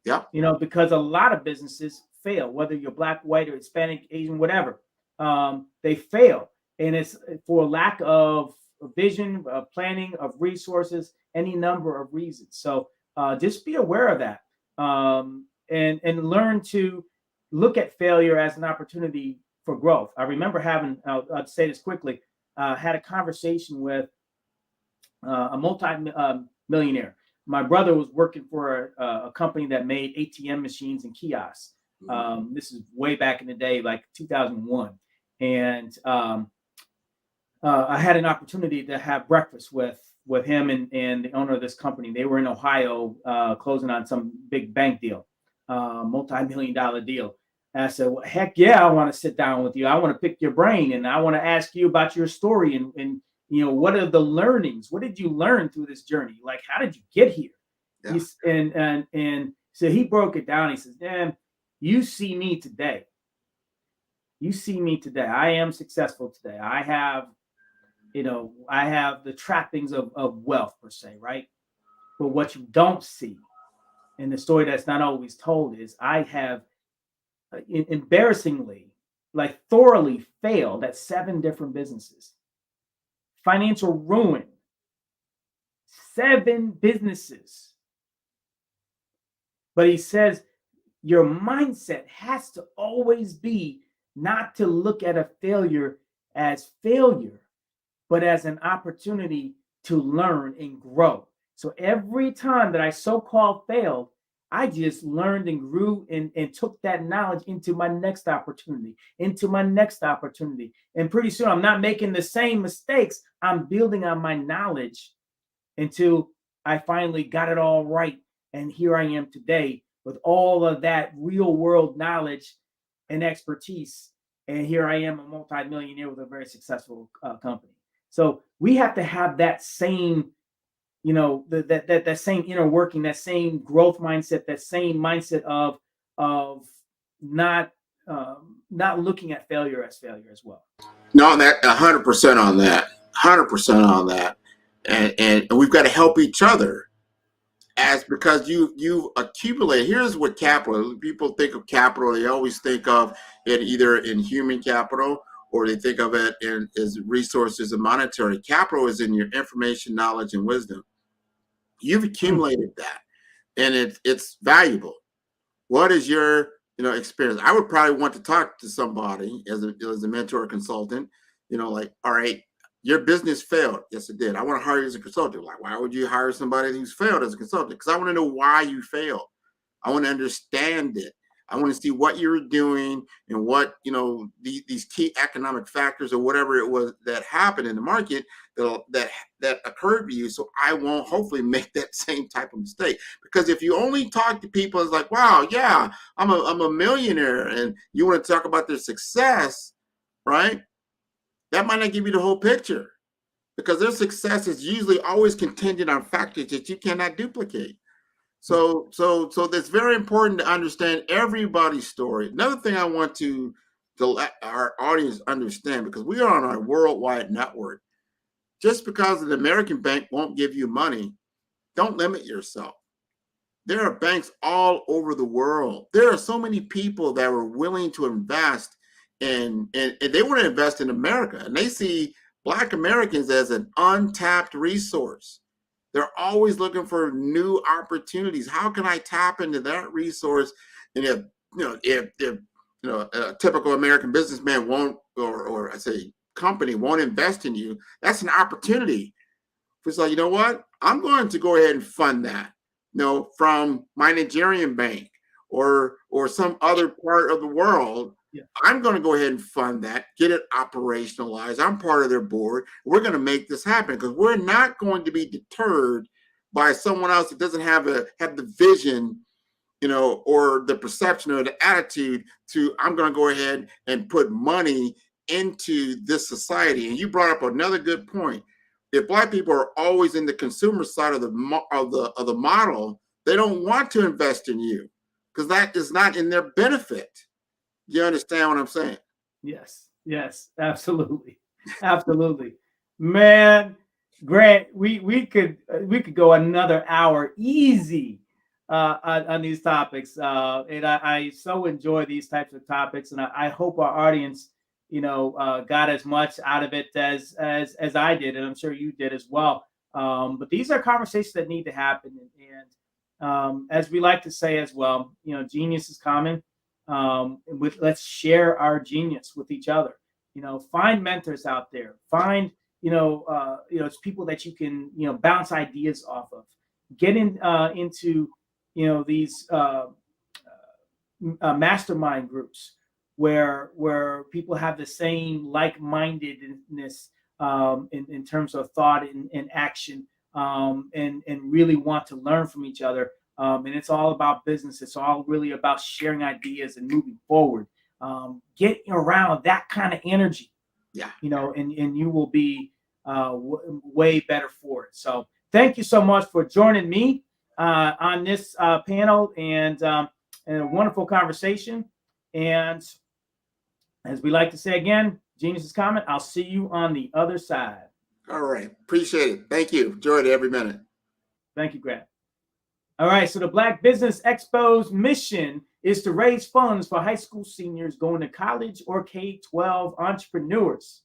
Yeah. Because a lot of businesses fail, whether you're Black, white, or Hispanic, Asian, whatever. They fail. And it's for lack of vision, of planning, of resources, any number of reasons. So just be aware of that and learn to look at failure as an opportunity for growth. I remember having, I'll say this quickly, had a conversation with a multi-millionaire. My brother was working for a company that made ATM machines and kiosks. This is way back in the day, like 2001. And I had an opportunity to have breakfast with him and the owner of this company. They were in Ohio closing on some big bank deal, multi-million-dollar deal. And I said, well, heck yeah, I want to sit down with you. I want to pick your brain and I want to ask you about your story and what are the learnings? What did you learn through this journey? Like, how did you get here? Yeah. And so he broke it down. He says, man, you see me today. You see me today. I am successful today. I have the trappings of wealth per se, right? But what you don't see, and the story that's not always told, is I have embarrassingly, like thoroughly failed at 7 different businesses. Financial ruin, 7 businesses. But he says your mindset has to always be not to look at a failure as failure, but as an opportunity to learn and grow. So every time that I so-called failed, I just learned and grew and took that knowledge into my next opportunity, And pretty soon I'm not making the same mistakes. I'm building on my knowledge until I finally got it all right. And here I am today with all of that real world knowledge and expertise. And here I am, a multi-millionaire with a very successful company. So we have to have that same that same inner working, that same growth mindset, that same mindset of not looking at failure as well. No, that 100% on that, 100% on that, and we've got to help each other, because you accumulate. Here's what capital. People think of capital. They always think of it either in human capital, or they think of it as resources and monetary. Capital is in your information, knowledge, and wisdom. You've accumulated that, and it's valuable. What is your experience? I would probably want to talk to somebody as a mentor or consultant. Like, all right, your business failed. Yes, it did. I want to hire you as a consultant. Like, why would you hire somebody who's failed as a consultant? Because I want to know why you failed. I want to understand it. I want to see what you're doing and what, these key economic factors or whatever it was that happened in the market that occurred to you. So I won't hopefully make that same type of mistake. Because if you only talk to people, it's like, wow, yeah, I'm a millionaire, and you want to talk about their success, right? That might not give you the whole picture, because their success is usually always contingent on factors that you cannot duplicate. So that's very important to understand everybody's story. Another thing I want to let our audience understand, because we are on a worldwide network. Just because an American bank won't give you money, don't limit yourself. There are banks all over the world. There are so many people that are willing to invest and they want to invest in America, and they see Black Americans as an untapped resource. They're always looking for new opportunities. How can I tap into that resource? And if a typical American businessman won't, or I say company won't invest in you, that's an opportunity. It's like, you know what? I'm going to go ahead and fund that, from my Nigerian bank or some other part of the world. Yeah. I'm going to go ahead and fund that, get it operationalized. I'm part of their board. We're going to make this happen, because we're not going to be deterred by someone else that doesn't have the vision, or the perception or the attitude to, I'm going to go ahead and put money into this society. And you brought up another good point. If Black people are always in the consumer side of the model, they don't want to invest in you, because that is not in their benefit. You understand what I'm saying? Yes, absolutely. Man, Grant, we could go another hour easy on these topics. And I so enjoy these types of topics, and I hope our audience, got as much out of it as I did, and I'm sure you did as well. But these are conversations that need to happen, and as we like to say as well, genius is common. Let's share our genius with each other. Find mentors out there. Find it's people that you can bounce ideas off of. Get into these mastermind groups where people have the same like-mindedness in terms of thought and action, and really want to learn from each other. And it's all about business. It's all really about sharing ideas and moving forward. Get around that kind of energy, and you will be way better for it. So thank you so much for joining me on this panel and a wonderful conversation. And as we like to say again, genius is common. I'll see you on the other side. All right. Appreciate it. Thank you. Enjoyed it every minute. Thank you, Grant. All right, so the Black Business Expo's mission is to raise funds for high school seniors going to college or K-12 entrepreneurs.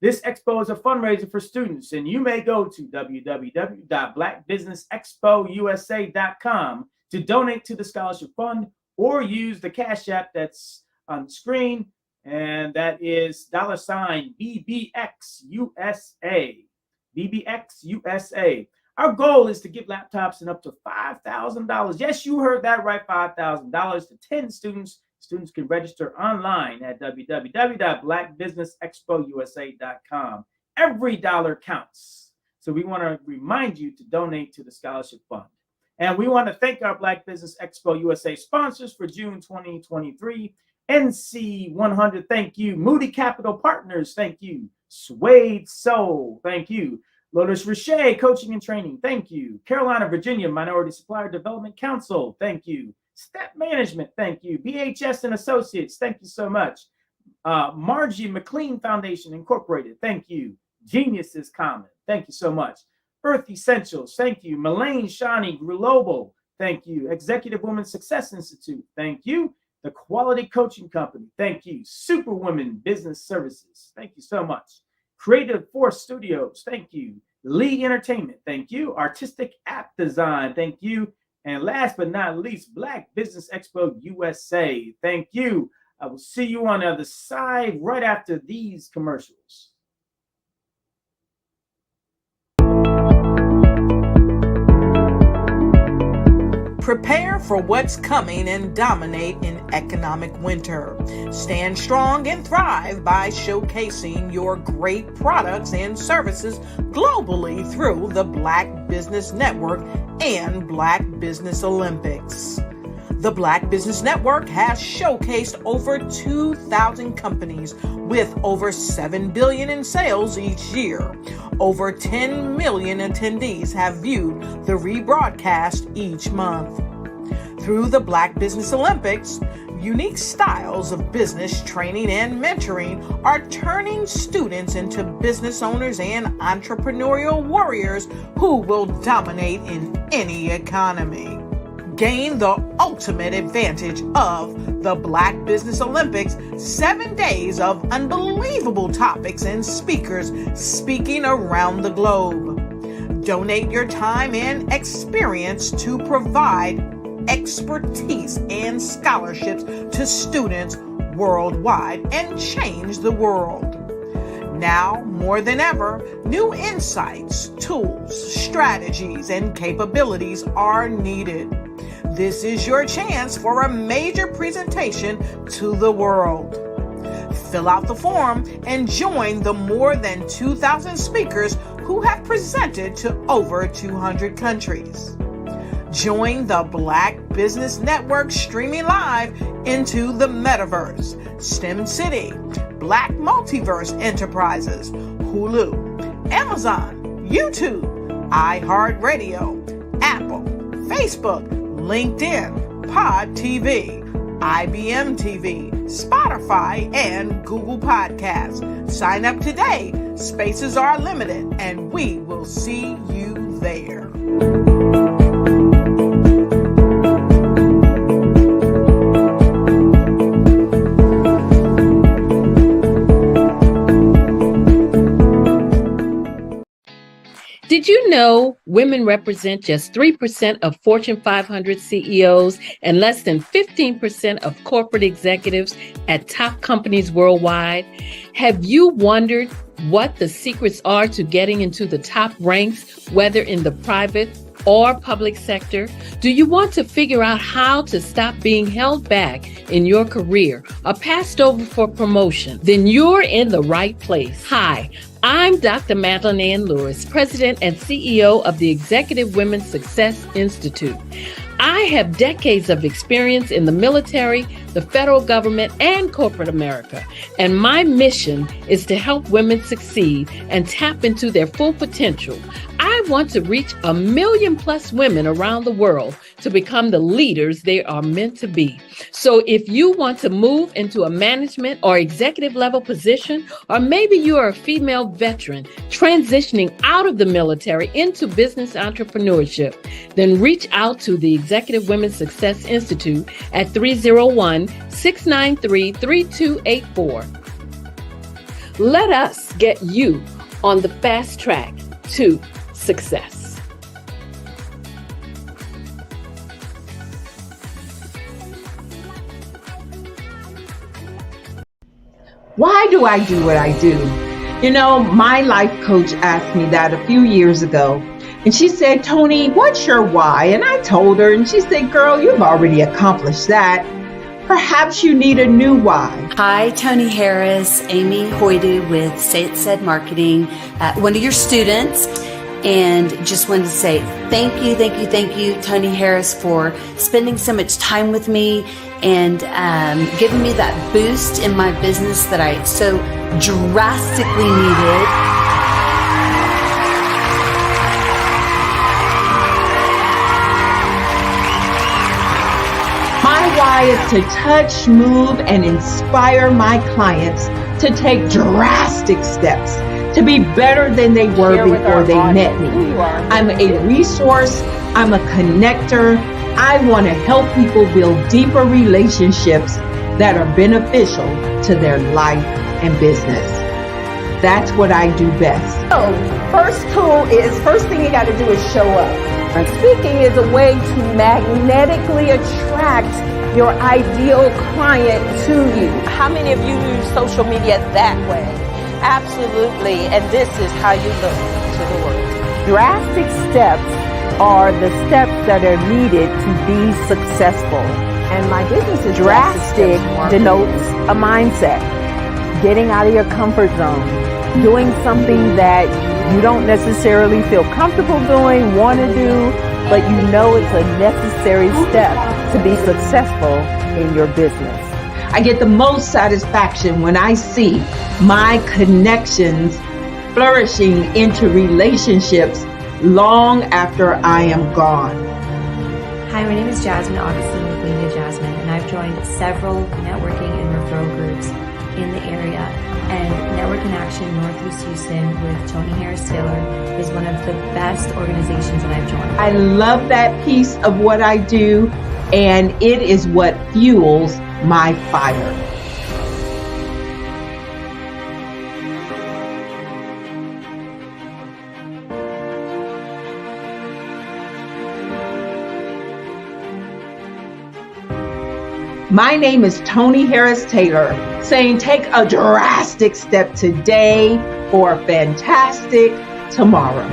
This expo is a fundraiser for students, and you may go to www.blackbusinessexpousa.com to donate to the scholarship fund, or use the Cash App that's on the screen, and that is $BBXUSA. BBXUSA. Our goal is to give laptops and up to $5,000. Yes, you heard that right, $5,000 to 10 students. Students can register online at www.blackbusinessexpousa.com. Every dollar counts. So we want to remind you to donate to the scholarship fund. And we want to thank our Black Business Expo USA sponsors for June 2023. NC 100, thank you. Moody Capital Partners, thank you. Suede Soul, thank you. Lotus Richer, Coaching and Training, thank you. Carolina, Virginia, Minority Supplier Development Council, thank you. Step Management, thank you. BHS and Associates, thank you so much. Margie McLean Foundation Incorporated, thank you. Genius is Common, thank you so much. Earth Essentials, thank you. Melaine Shawnee Global, thank you. Executive Women Success Institute, thank you. The Quality Coaching Company, thank you. Superwomen Business Services, thank you so much. Creative Force Studios, thank you. Lee Entertainment, thank you. Artistic App Design, thank you. And last but not least, Black Business Expo USA, thank you. I will see you on the other side right after these commercials. Prepare for what's coming and dominate in economic winter. Stand strong and thrive by showcasing your great products and services globally through the Black Business Network and Black Business Olympics. The Black Business Network has showcased over 2,000 companies with over $7 billion in sales each year. Over 10 million attendees have viewed the rebroadcast each month. Through the Black Business Olympics, unique styles of business training and mentoring are turning students into business owners and entrepreneurial warriors who will dominate in any economy. Gain the ultimate advantage of the Black Business Olympics, 7 days of unbelievable topics and speakers speaking around the globe. Donate your time and experience to provide expertise and scholarships to students worldwide and change the world. Now, more than ever, new insights, tools, strategies, and capabilities are needed. This is your chance for a major presentation to the world. Fill out the form and join the more than 2,000 speakers who have presented to over 200 countries. Join the Black Business Network streaming live into the Metaverse, STEM City, Black Multiverse Enterprises, Hulu, Amazon, YouTube, iHeartRadio, Apple, Facebook, LinkedIn, Pod TV, IBM TV, Spotify, and Google Podcasts. Sign up today. Spaces are limited, and we will see you there. Did you know women represent just 3% of Fortune 500 CEOs and less than 15% of corporate executives at top companies worldwide? Have you wondered what the secrets are to getting into the top ranks, whether in the private or public sector? Do you want to figure out how to stop being held back in your career or passed over for promotion? Then you're in the right place. Hi, I'm Dr. Madeline Ann Lewis, President and CEO of the Executive Women's Success Institute. I have decades of experience in the military, the federal government, and corporate America, and my mission is to help women succeed and tap into their full potential. I want to reach 1 million plus women around the world to become the leaders they are meant to be. So if you want to move into a management or executive level position, or maybe you are a female veteran transitioning out of the military into business entrepreneurship, then reach out to the Executive Women's Success Institute at 301-693-3284. Let us get you on the fast track to success. Why do I do what I do? You know, my life coach asked me that a few years ago. And she said, Tony, what's your why? And I told her, and she said, girl, you've already accomplished that. Perhaps you need a new why. Hi, Tony Harris, Amy Hoydu with Say It Said Marketing, one of your students. And just wanted to say thank you, Tony Harris, for spending so much time with me and giving me that boost in my business that I so drastically needed. why is to touch, move, and inspire my clients to take drastic steps to be better than they were before they met me. I'm a resource. I'm a connector. I want to help people build deeper relationships that are beneficial to their life and business. That's what I do best. So, first thing you got to do is show up. And speaking is a way to magnetically attract your ideal client to you. How many of you use social media that way? Absolutely. And this is how you look to the world. Drastic steps are the steps that are needed to be successful. And my business is drastic denotes a mindset. Getting out of your comfort zone. Doing something that you don't necessarily feel comfortable doing, want to do, but you know it's a necessary step to be successful in your business. I get the most satisfaction when I see my connections flourishing into relationships long after I am gone. Hi, my name is Jasmine Augustine with Media Jasmine, and I've joined several networking and referral groups in the area. And Network in Action Northeast Houston with Tony Harris Taylor is one of the best organizations that I've joined. I love that piece of what I do, and it is what fuels my fire. My name is Tony Harris Taylor, saying take a drastic step today for a fantastic tomorrow.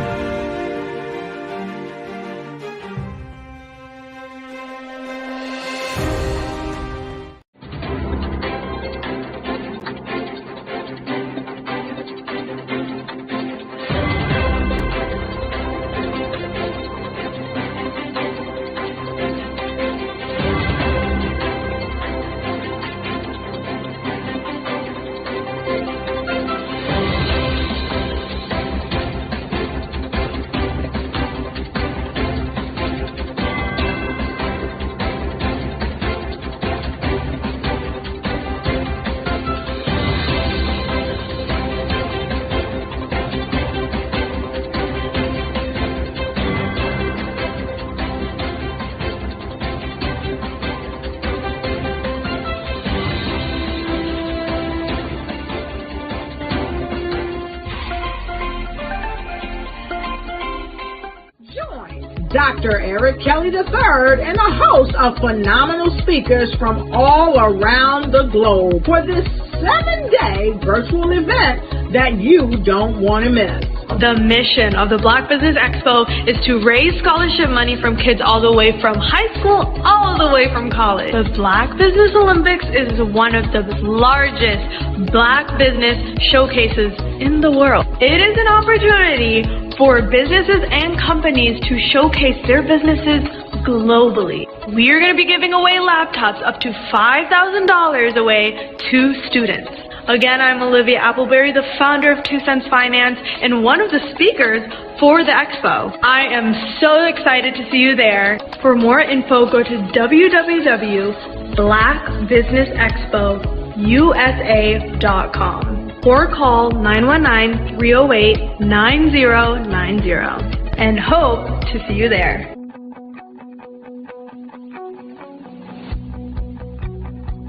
Dr. Eric Kelly III and a host of phenomenal speakers from all around the globe for this 7-day virtual event that you don't want to miss. The mission of the Black Business Expo is to raise scholarship money from kids all the way from high school, all the way from college. The Black Business Olympics is one of the largest Black business showcases in the world. It is an opportunity for businesses and companies to showcase their businesses globally. We are going to be giving away laptops up to $5,000 away to students. Again, I'm Olivia Appleberry, the founder of 2 Cents Finance and one of the speakers for the expo. I am so excited to see you there. For more info, go to www.blackbusinessexpousa.com or call 919-308-9090 and hope to see you there.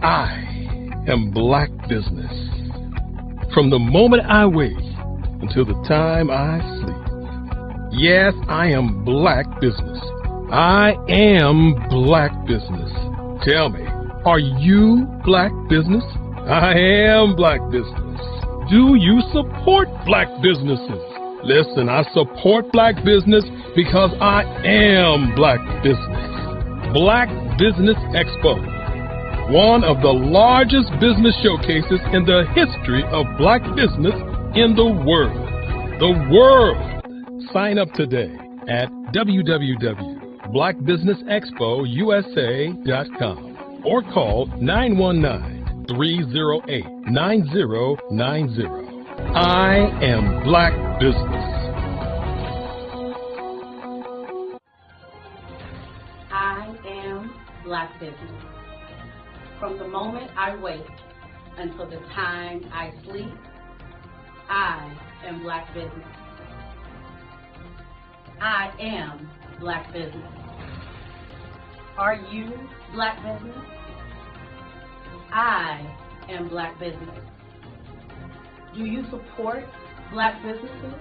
I am Black Business. From the moment I wake until the time I sleep. Yes, I am Black Business. I am Black Business. Tell me, are you Black Business? I am Black Business. Do you support Black businesses? Listen, I support Black business because I am Black Business. Black Business Expo, one of the largest business showcases in the history of Black business in the world. The world! Sign up today at www.blackbusinessexpousa.com or call 919-308-9090. I am Black Business. I am Black Business. From the moment I wake until the time I sleep, I am Black business. I am Black business. Are you Black business? I am Black business. Do you support Black businesses?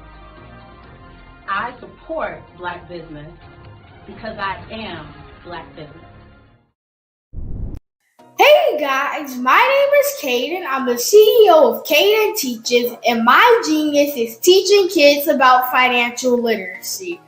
I support Black business because I am Black business. Hey guys, my name is Caden. I'm the CEO of Caden Teaches, and my genius is teaching kids about financial literacy.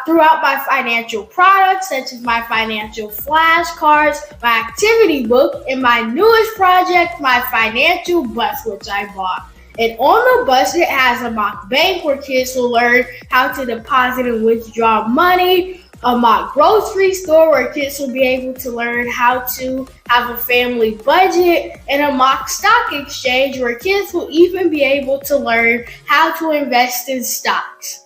Throughout my financial products, such as my financial flashcards, my activity book, and my newest project, my financial bus, which I bought. And on the bus, it has a mock bank where kids will learn how to deposit and withdraw money, a mock grocery store where kids will be able to learn how to have a family budget, and a mock stock exchange where kids will even be able to learn how to invest in stocks.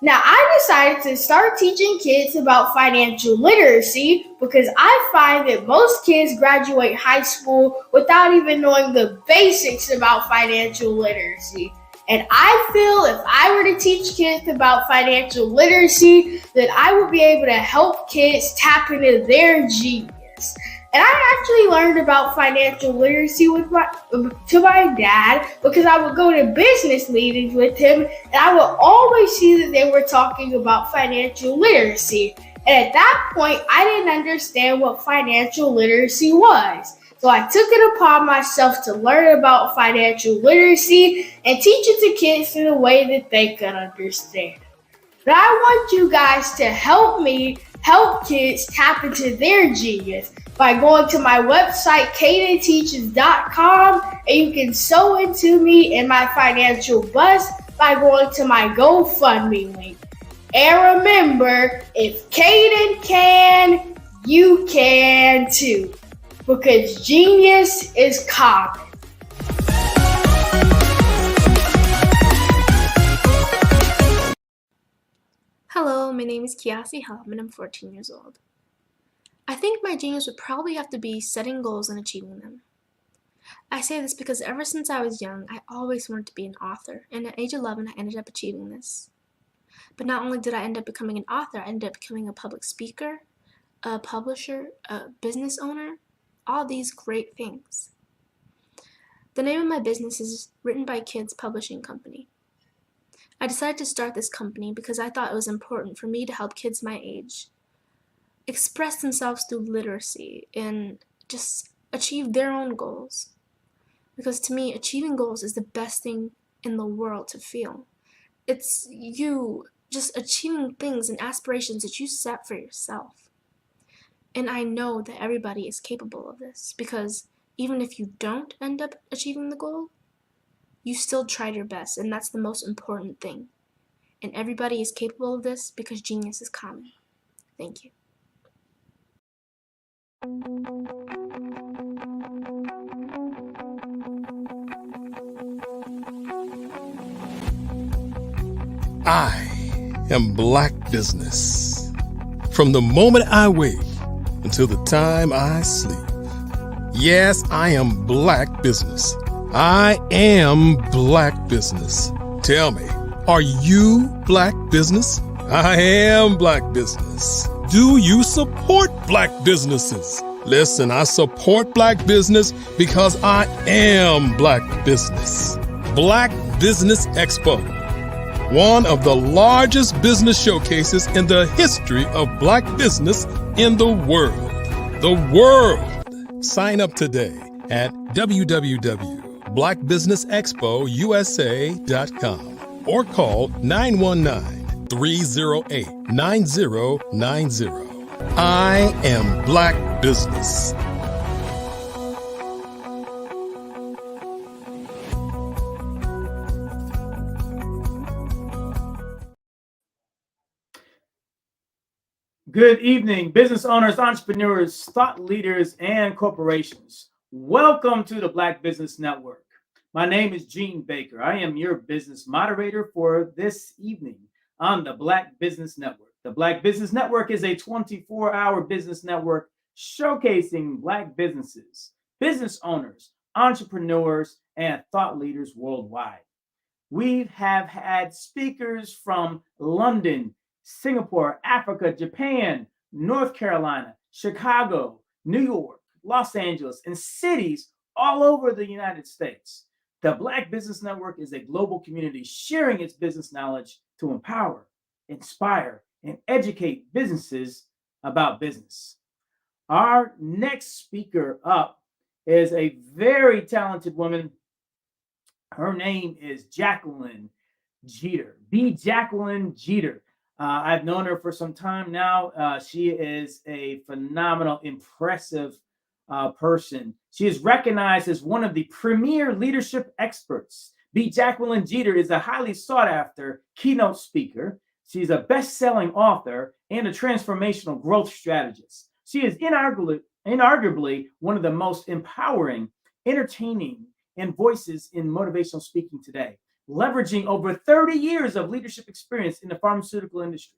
Now, I decided to start teaching kids about financial literacy because I find that most kids graduate high school without even knowing the basics about financial literacy. And I feel if I were to teach kids about financial literacy, that I would be able to help kids tap into their genius. And I actually learned about financial literacy to my dad because I would go to business meetings with him and I would always see that they were talking about financial literacy. And at that point, I didn't understand what financial literacy was. So I took it upon myself to learn about financial literacy and teach it to kids in a way that they could understand. But I want you guys to help me help kids tap into their genius by going to my website, cadenteaches.com, and you can sew into me in my financial bus by going to my GoFundMe link. And remember, if Caden can, you can too. Because genius is common. Hello, my name is Kiasi Helm and I'm 14 years old. I think my genius would probably have to be setting goals and achieving them. I say this because ever since I was young, I always wanted to be an author, and at age 11, I ended up achieving this. But not only did I end up becoming an author, I ended up becoming a public speaker, a publisher, a business owner, all these great things. The name of my business is Written by Kids Publishing Company. I decided to start this company because I thought it was important for me to help kids my age express themselves through literacy and just achieve their own goals. Because to me, achieving goals is the best thing in the world to feel. It's you just achieving things and aspirations that you set for yourself. And I know that everybody is capable of this because even if you don't end up achieving the goal, you still tried your best, and that's the most important thing. And everybody is capable of this because genius is common. Thank you. I am Black business. From the moment I wake until the time I sleep. Yes, I am Black business. I am Black business. Tell me, are you Black business? I am Black business. Do you support Black businesses? Listen, I support Black business because I am Black business. Black Business Expo, one of the largest business showcases in the history of Black business in the world. The world. Sign up today at www.blackbusinessexpousa.com or call 919-308-9090. I am Black business. Good evening, business owners, entrepreneurs, thought leaders, and corporations. Welcome to the Black Business Network. My name is Gene Baker. I am your business moderator for this evening on the Black Business Network. The Black Business Network is a 24-hour business network showcasing Black businesses business owners, entrepreneurs, and thought leaders worldwide. We have had speakers from London, Singapore, Africa, Japan, North Carolina, Chicago, New York, Los Angeles, and cities all over the United States. The Black Business Network is a global community sharing its business knowledge to empower, inspire, and educate businesses about business. Our next speaker up is a very talented woman. Her name is Jacqueline Jeter, Jacqueline Jeter. I've known her for some time now. She is a phenomenal, impressive person. She is recognized as one of the premier leadership experts. Jacqueline Jeter is a highly sought after keynote speaker. She's a best-selling author and a transformational growth strategist. She is inarguably one of the most empowering, entertaining, and voices in motivational speaking today, leveraging over 30 years of leadership experience in the pharmaceutical industry.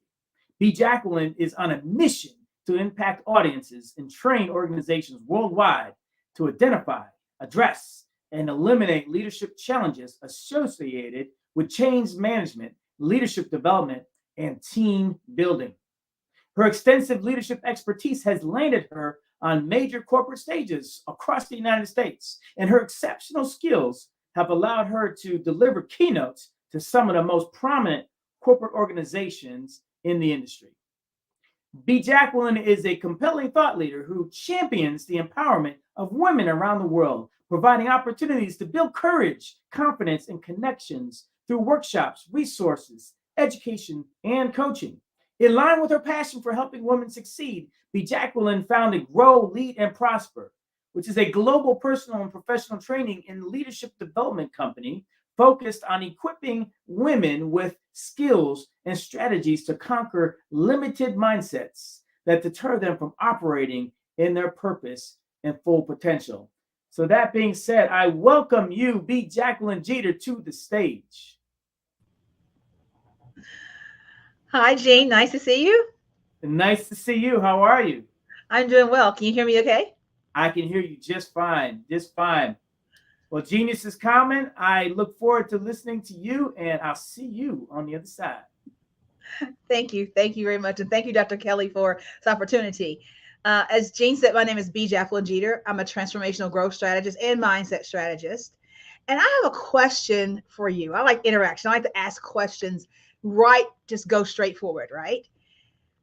Jacqueline is on a mission to impact audiences and train organizations worldwide to identify, address, and eliminate leadership challenges associated with change management, leadership development, and team building. Her extensive leadership expertise has landed her on major corporate stages across the United States, and her exceptional skills have allowed her to deliver keynotes to some of the most prominent corporate organizations in the industry. Jacqueline is a compelling thought leader who champions the empowerment of women around the world, providing opportunities to build courage, confidence, and connections through workshops, resources, education, and coaching. In line with her passion for helping women succeed, Jacqueline founded Grow, Lead, and Prosper, which is a global personal and professional training and leadership development company focused on equipping women with skills and strategies to conquer limited mindsets that deter them from operating in their purpose and full potential. So that being said, I welcome you, Jacqueline Jeter, to the stage. Hi, Gene. Nice to see you. Nice to see you. How are you? I'm doing well. Can you hear me okay? I can hear you just fine, just fine. Well, genius is common. I look forward to listening to you, and I'll see you on the other side. Thank you. Thank you very much. And thank you, Dr. Kelly, for this opportunity. As Gene said, my name is Jacqueline Jeter. I'm a transformational growth strategist and mindset strategist. And I have a question for you. I like interaction. I like to ask questions, right? Just go straight forward, right?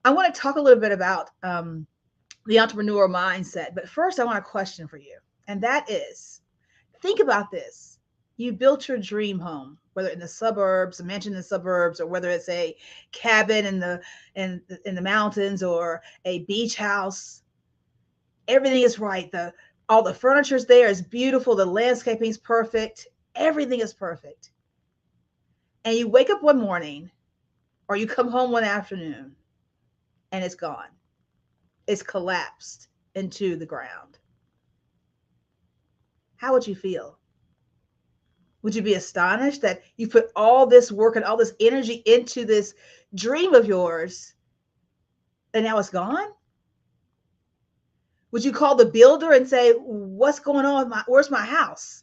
I want to talk a little bit about the entrepreneur mindset. But first, I want a question for you. And that is, think about this. You built your dream home, whether in the suburbs, a mansion in the suburbs, or whether it's a cabin in the mountains or a beach house. Everything is right. All the furniture's there. It's beautiful. The landscaping's perfect. Everything is perfect. And you wake up one morning or you come home one afternoon and it's gone. It's collapsed into the ground. How would you feel? Would you be astonished that you put all this work and all this energy into this dream of yours and now it's gone? Would you call the builder and say, what's going on? Where's my house?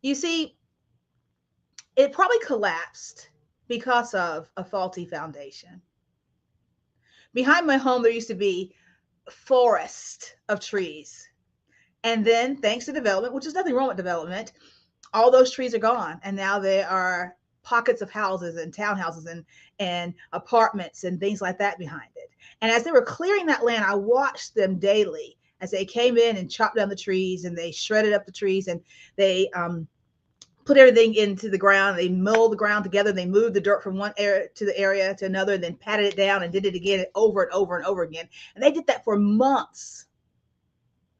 You see, it probably collapsed because of a faulty foundation. Behind my home, there used to be a forest of trees. And then thanks to development, which is nothing wrong with development, all those trees are gone. And now there are pockets of houses and townhouses and apartments and things like that behind it. And as they were clearing that land, I watched them daily as they came in and chopped down the trees and they shredded up the trees and they put everything into the ground. They milled the ground together. They moved the dirt from one area to the area to another, and then patted it down and did it again over and over and over again. And they did that for months.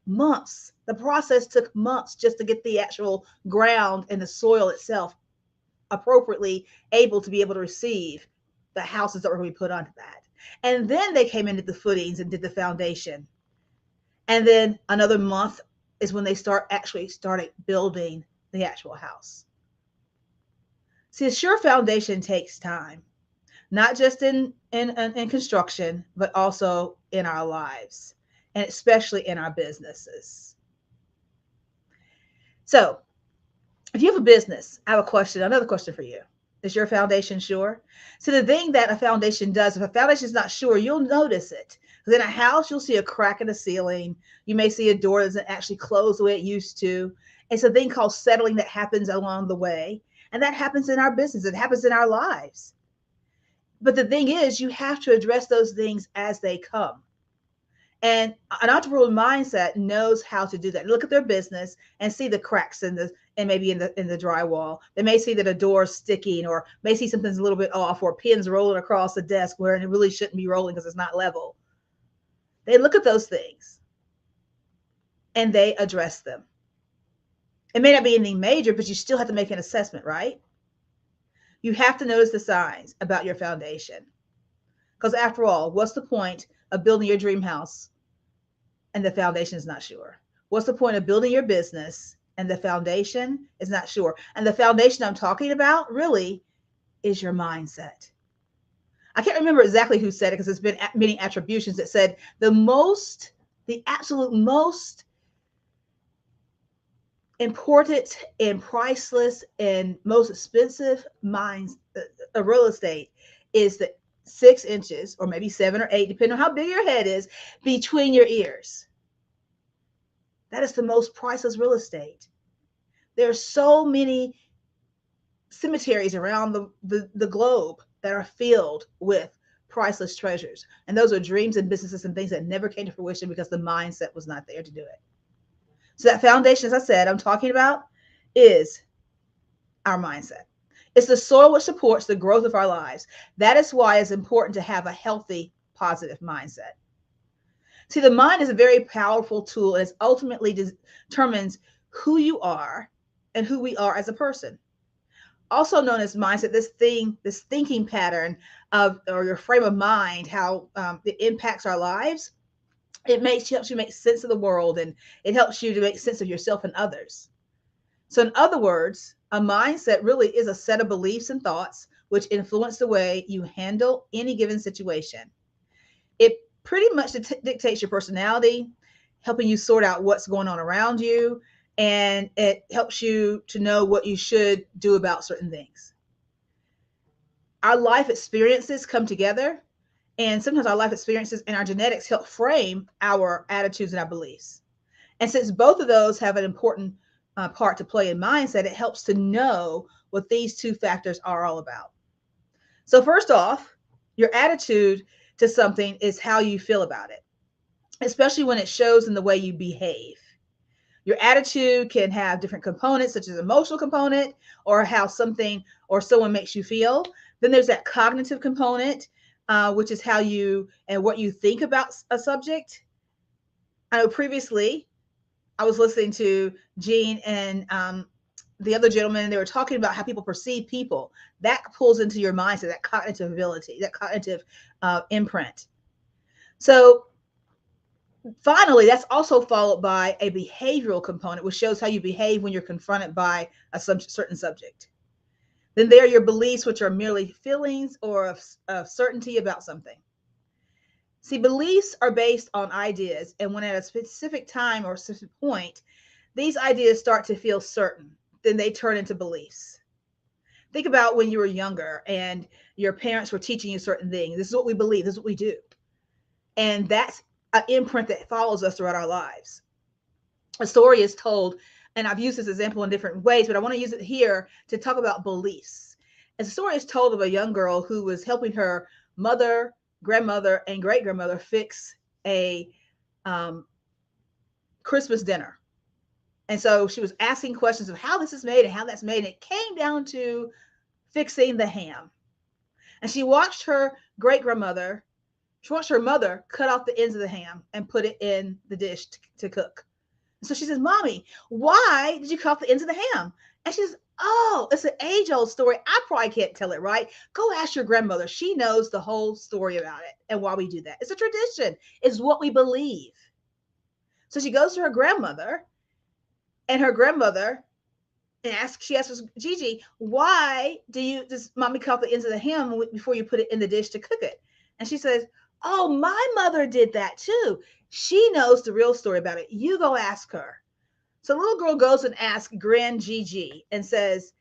Months. The process took months just to get the actual ground and the soil itself appropriately able to be able to receive the houses that were going to be put onto that. And then they came into the footings and did the foundation. And then another month is when they started building the actual house. See, a sure foundation takes time, not just in construction, but also in our lives. and especially in our businesses. So if you have a business, I have another question for you. Is your foundation sure? So the thing that a foundation does, if a foundation is not sure, you'll notice it. Because in a house, you'll see a crack in the ceiling. You may see a door that doesn't actually close the way it used to. It's a thing called settling that happens along the way. And that happens in our business. It happens in our lives. But the thing is, you have to address those things as they come. And an entrepreneurial mindset knows how to do that. Look at their business and see the cracks and maybe in the drywall. They may see that a door is sticking, or may see something's a little bit off, or pins rolling across the desk where it really shouldn't be rolling because it's not level. They look at those things and they address them. It may not be anything major, but you still have to make an assessment, right? You have to notice the signs about your foundation. Because after all, what's the point of building your dream house and the foundation is not sure? What's the point of building your business and the foundation is not sure? And the foundation I'm talking about really is your mindset. I can't remember exactly who said it, because there's been many attributions that said the absolute most important and priceless and most expensive real estate is the 6 inches, or maybe 7 or 8, depending on how big your head is, between your ears. That is the most priceless real estate. There are so many cemeteries around the globe that are filled with priceless treasures. And those are dreams and businesses and things that never came to fruition because the mindset was not there to do it. So that foundation, as I said, I'm talking about is our mindset. It's the soil which supports the growth of our lives. That is why it's important to have a healthy, positive mindset. See, the mind is a very powerful tool, and it ultimately determines who you are and who we are as a person. Also known as mindset, this thinking pattern or your frame of mind, how it impacts our lives. It helps you make sense of the world, and it helps you to make sense of yourself and others. So in other words, a mindset really is a set of beliefs and thoughts which influence the way you handle any given situation. It pretty much dictates your personality, helping you sort out what's going on around you, and it helps you to know what you should do about certain things. Our life experiences come together, and sometimes our life experiences and our genetics help frame our attitudes and our beliefs. And since both of those have an important part to play in mindset, it helps to know what these two factors are all about. So first off, your attitude to something is how you feel about it, especially when it shows in the way you behave. Your attitude can have different components, such as emotional component, or how something or someone makes you feel. Then there's that cognitive component, which is how you and what you think about a subject. I know previously I was listening to Gene and the other gentleman, and they were talking about how people perceive people. That pulls into your mindset, that cognitive ability, that cognitive imprint. So finally, that's also followed by a behavioral component, which shows how you behave when you're confronted by a certain subject. Then there are your beliefs, which are merely feelings or of certainty about something. See, beliefs are based on ideas, and when at a specific time or a specific point, these ideas start to feel certain, then they turn into beliefs. Think about when you were younger and your parents were teaching you certain things. This is what we believe, this is what we do. And that's an imprint that follows us throughout our lives. A story is told, and I've used this example in different ways, but I want to use it here to talk about beliefs. And the story is told of a young girl who was helping her mother, grandmother, and great-grandmother fix a Christmas dinner. And so she was asking questions of how this is made and how that's made. And it came down to fixing the ham. And she watched her great-grandmother, she watched her mother cut off the ends of the ham and put it in the dish to cook. And so she says, "Mommy, why did you cut off the ends of the ham?" And she says, "Oh, it's an age-old story. I probably can't tell it right. Go ask your grandmother. She knows the whole story about it and why we do that. It's a tradition. It's what we believe." So she goes to her grandmother, and her grandmother she asks Gigi, "Why does mommy cut off the ends of the ham before you put it in the dish to cook it?" And she says, Oh, my mother did that too. She knows the real story about it. You go ask her. So the little girl goes and asks Grand Gigi and says,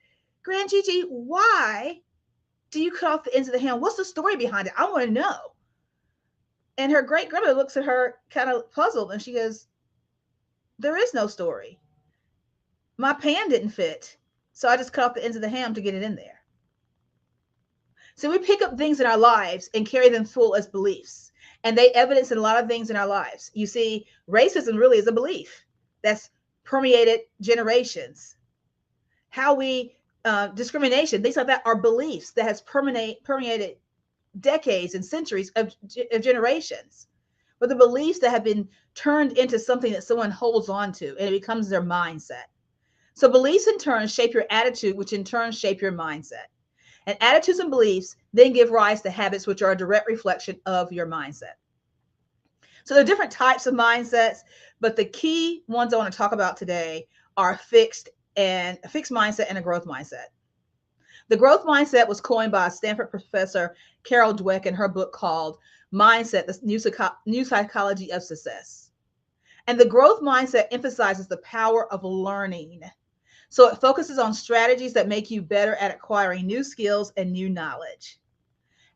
Grand Gigi, why do you cut off the ends of the ham? What's the story behind it? I want to know. And her great grandmother looks at her kind of puzzled and she goes, there is no story. My pan didn't fit. So I just cut off the ends of the ham to get it in there. So we pick up things in our lives and carry them full as beliefs. And they evidence in a lot of things in our lives. You see, racism really is a belief that's permeated generations. How we, discrimination, things like that are beliefs that has permeated decades and centuries of generations. But the beliefs that have been turned into something that someone holds on to and it becomes their mindset. So beliefs in turn shape your attitude, which in turn shape your mindset. And attitudes and beliefs then give rise to habits, which are a direct reflection of your mindset. So there are different types of mindsets, but the key ones I want to talk about today are a fixed mindset and a growth mindset. The growth mindset was coined by Stanford professor Carol Dweck in her book called Mindset, the New Psychology of Success. And the growth mindset emphasizes the power of learning. So it focuses on strategies that make you better at acquiring new skills and new knowledge.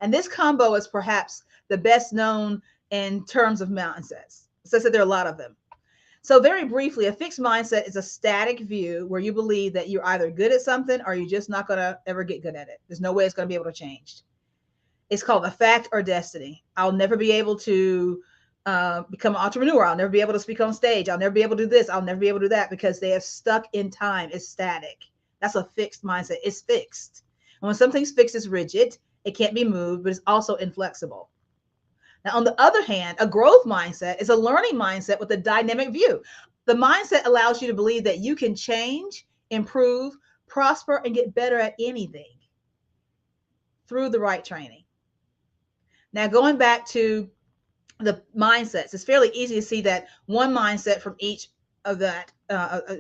And this combo is perhaps the best known in terms of mindsets. So I said there are a lot of them. So very briefly, a fixed mindset is a static view where you believe that you're either good at something or you're just not going to ever get good at it. There's no way it's going to be able to change. It's called a fact or destiny. I'll never be able to become an entrepreneur. I'll never be able to speak on stage. I'll never be able to do this. I'll never be able to do that because they have stuck in time. It's static. That's a fixed mindset. It's fixed. And when something's fixed, it's rigid. It can't be moved, but it's also inflexible. Now, on the other hand, a growth mindset is a learning mindset with a dynamic view. The mindset allows you to believe that you can change, improve, prosper, and get better at anything through the right training. Now, going back to the mindsets, it's fairly easy to see that one mindset from each of that,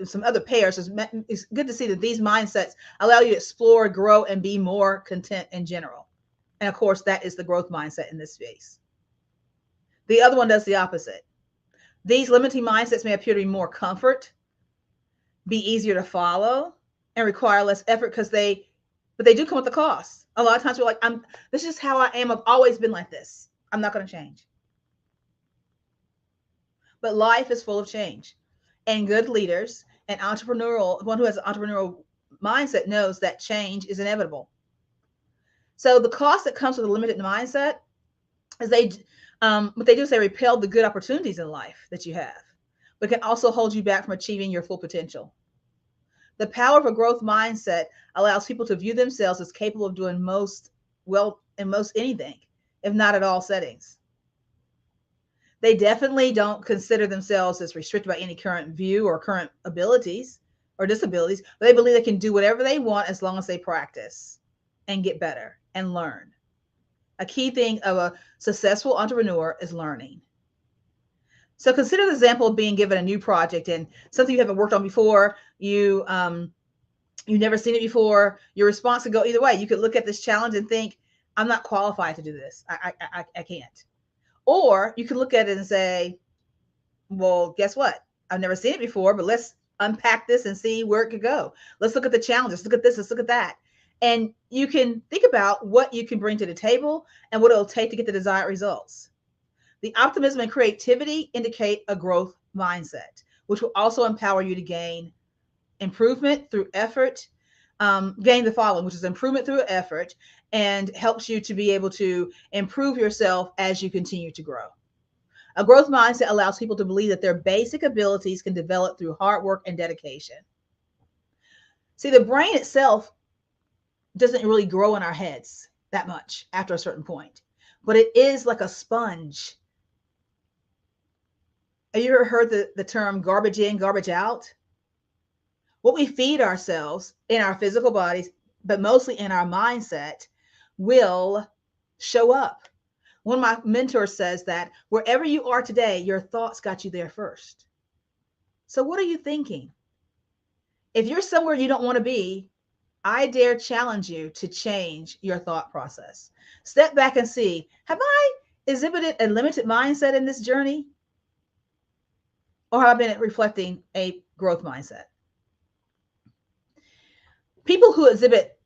some other pairs, it's good to see that these mindsets allow you to explore, grow, and be more content in general. And of course, that is the growth mindset in this space. The other one does the opposite. These limiting mindsets may appear to be more comfort, be easier to follow, and require less effort but they do come with the cost. A lot of times we're like, this is how I am. I've always been like this. I'm not going to change. But life is full of change. And good leaders and one who has an entrepreneurial mindset knows that change is inevitable. So the cost that comes with a limited mindset is what they do is they repel the good opportunities in life that you have, but can also hold you back from achieving your full potential. The power of a growth mindset allows people to view themselves as capable of doing most anything, if not at all settings. They definitely don't consider themselves as restricted by any current view or current abilities or disabilities, but they believe they can do whatever they want as long as they practice and get better and learn. A key thing of a successful entrepreneur is learning. So consider the example of being given a new project and something you haven't worked on before. You've never seen it before. Your response could go either way. You could look at this challenge and think, I'm not qualified to do this. I can't. Or you could look at it and say, well, guess what? I've never seen it before, but let's unpack this and see where it could go. Let's look at the challenges. Look at this. Let's look at that. And you can think about what you can bring to the table and what it'll take to get the desired results. The optimism and creativity indicate a growth mindset, which will also empower you to gain improvement through effort, gain the following, which is improvement through effort, and helps you to be able to improve yourself as you continue to grow. A growth mindset allows people to believe that their basic abilities can develop through hard work and dedication. See, the brain itself doesn't really grow in our heads that much after a certain point, but it is like a sponge. Have you ever heard the term garbage in, garbage out? What we feed ourselves in our physical bodies, but mostly in our mindset, will show up. One of my mentors says that wherever you are today, your thoughts got you there first. So what are you thinking? If you're somewhere you don't want to be, I dare challenge you to change your thought process. Step back and see, have I exhibited a limited mindset in this journey? Or have I been reflecting a growth mindset? People who exhibit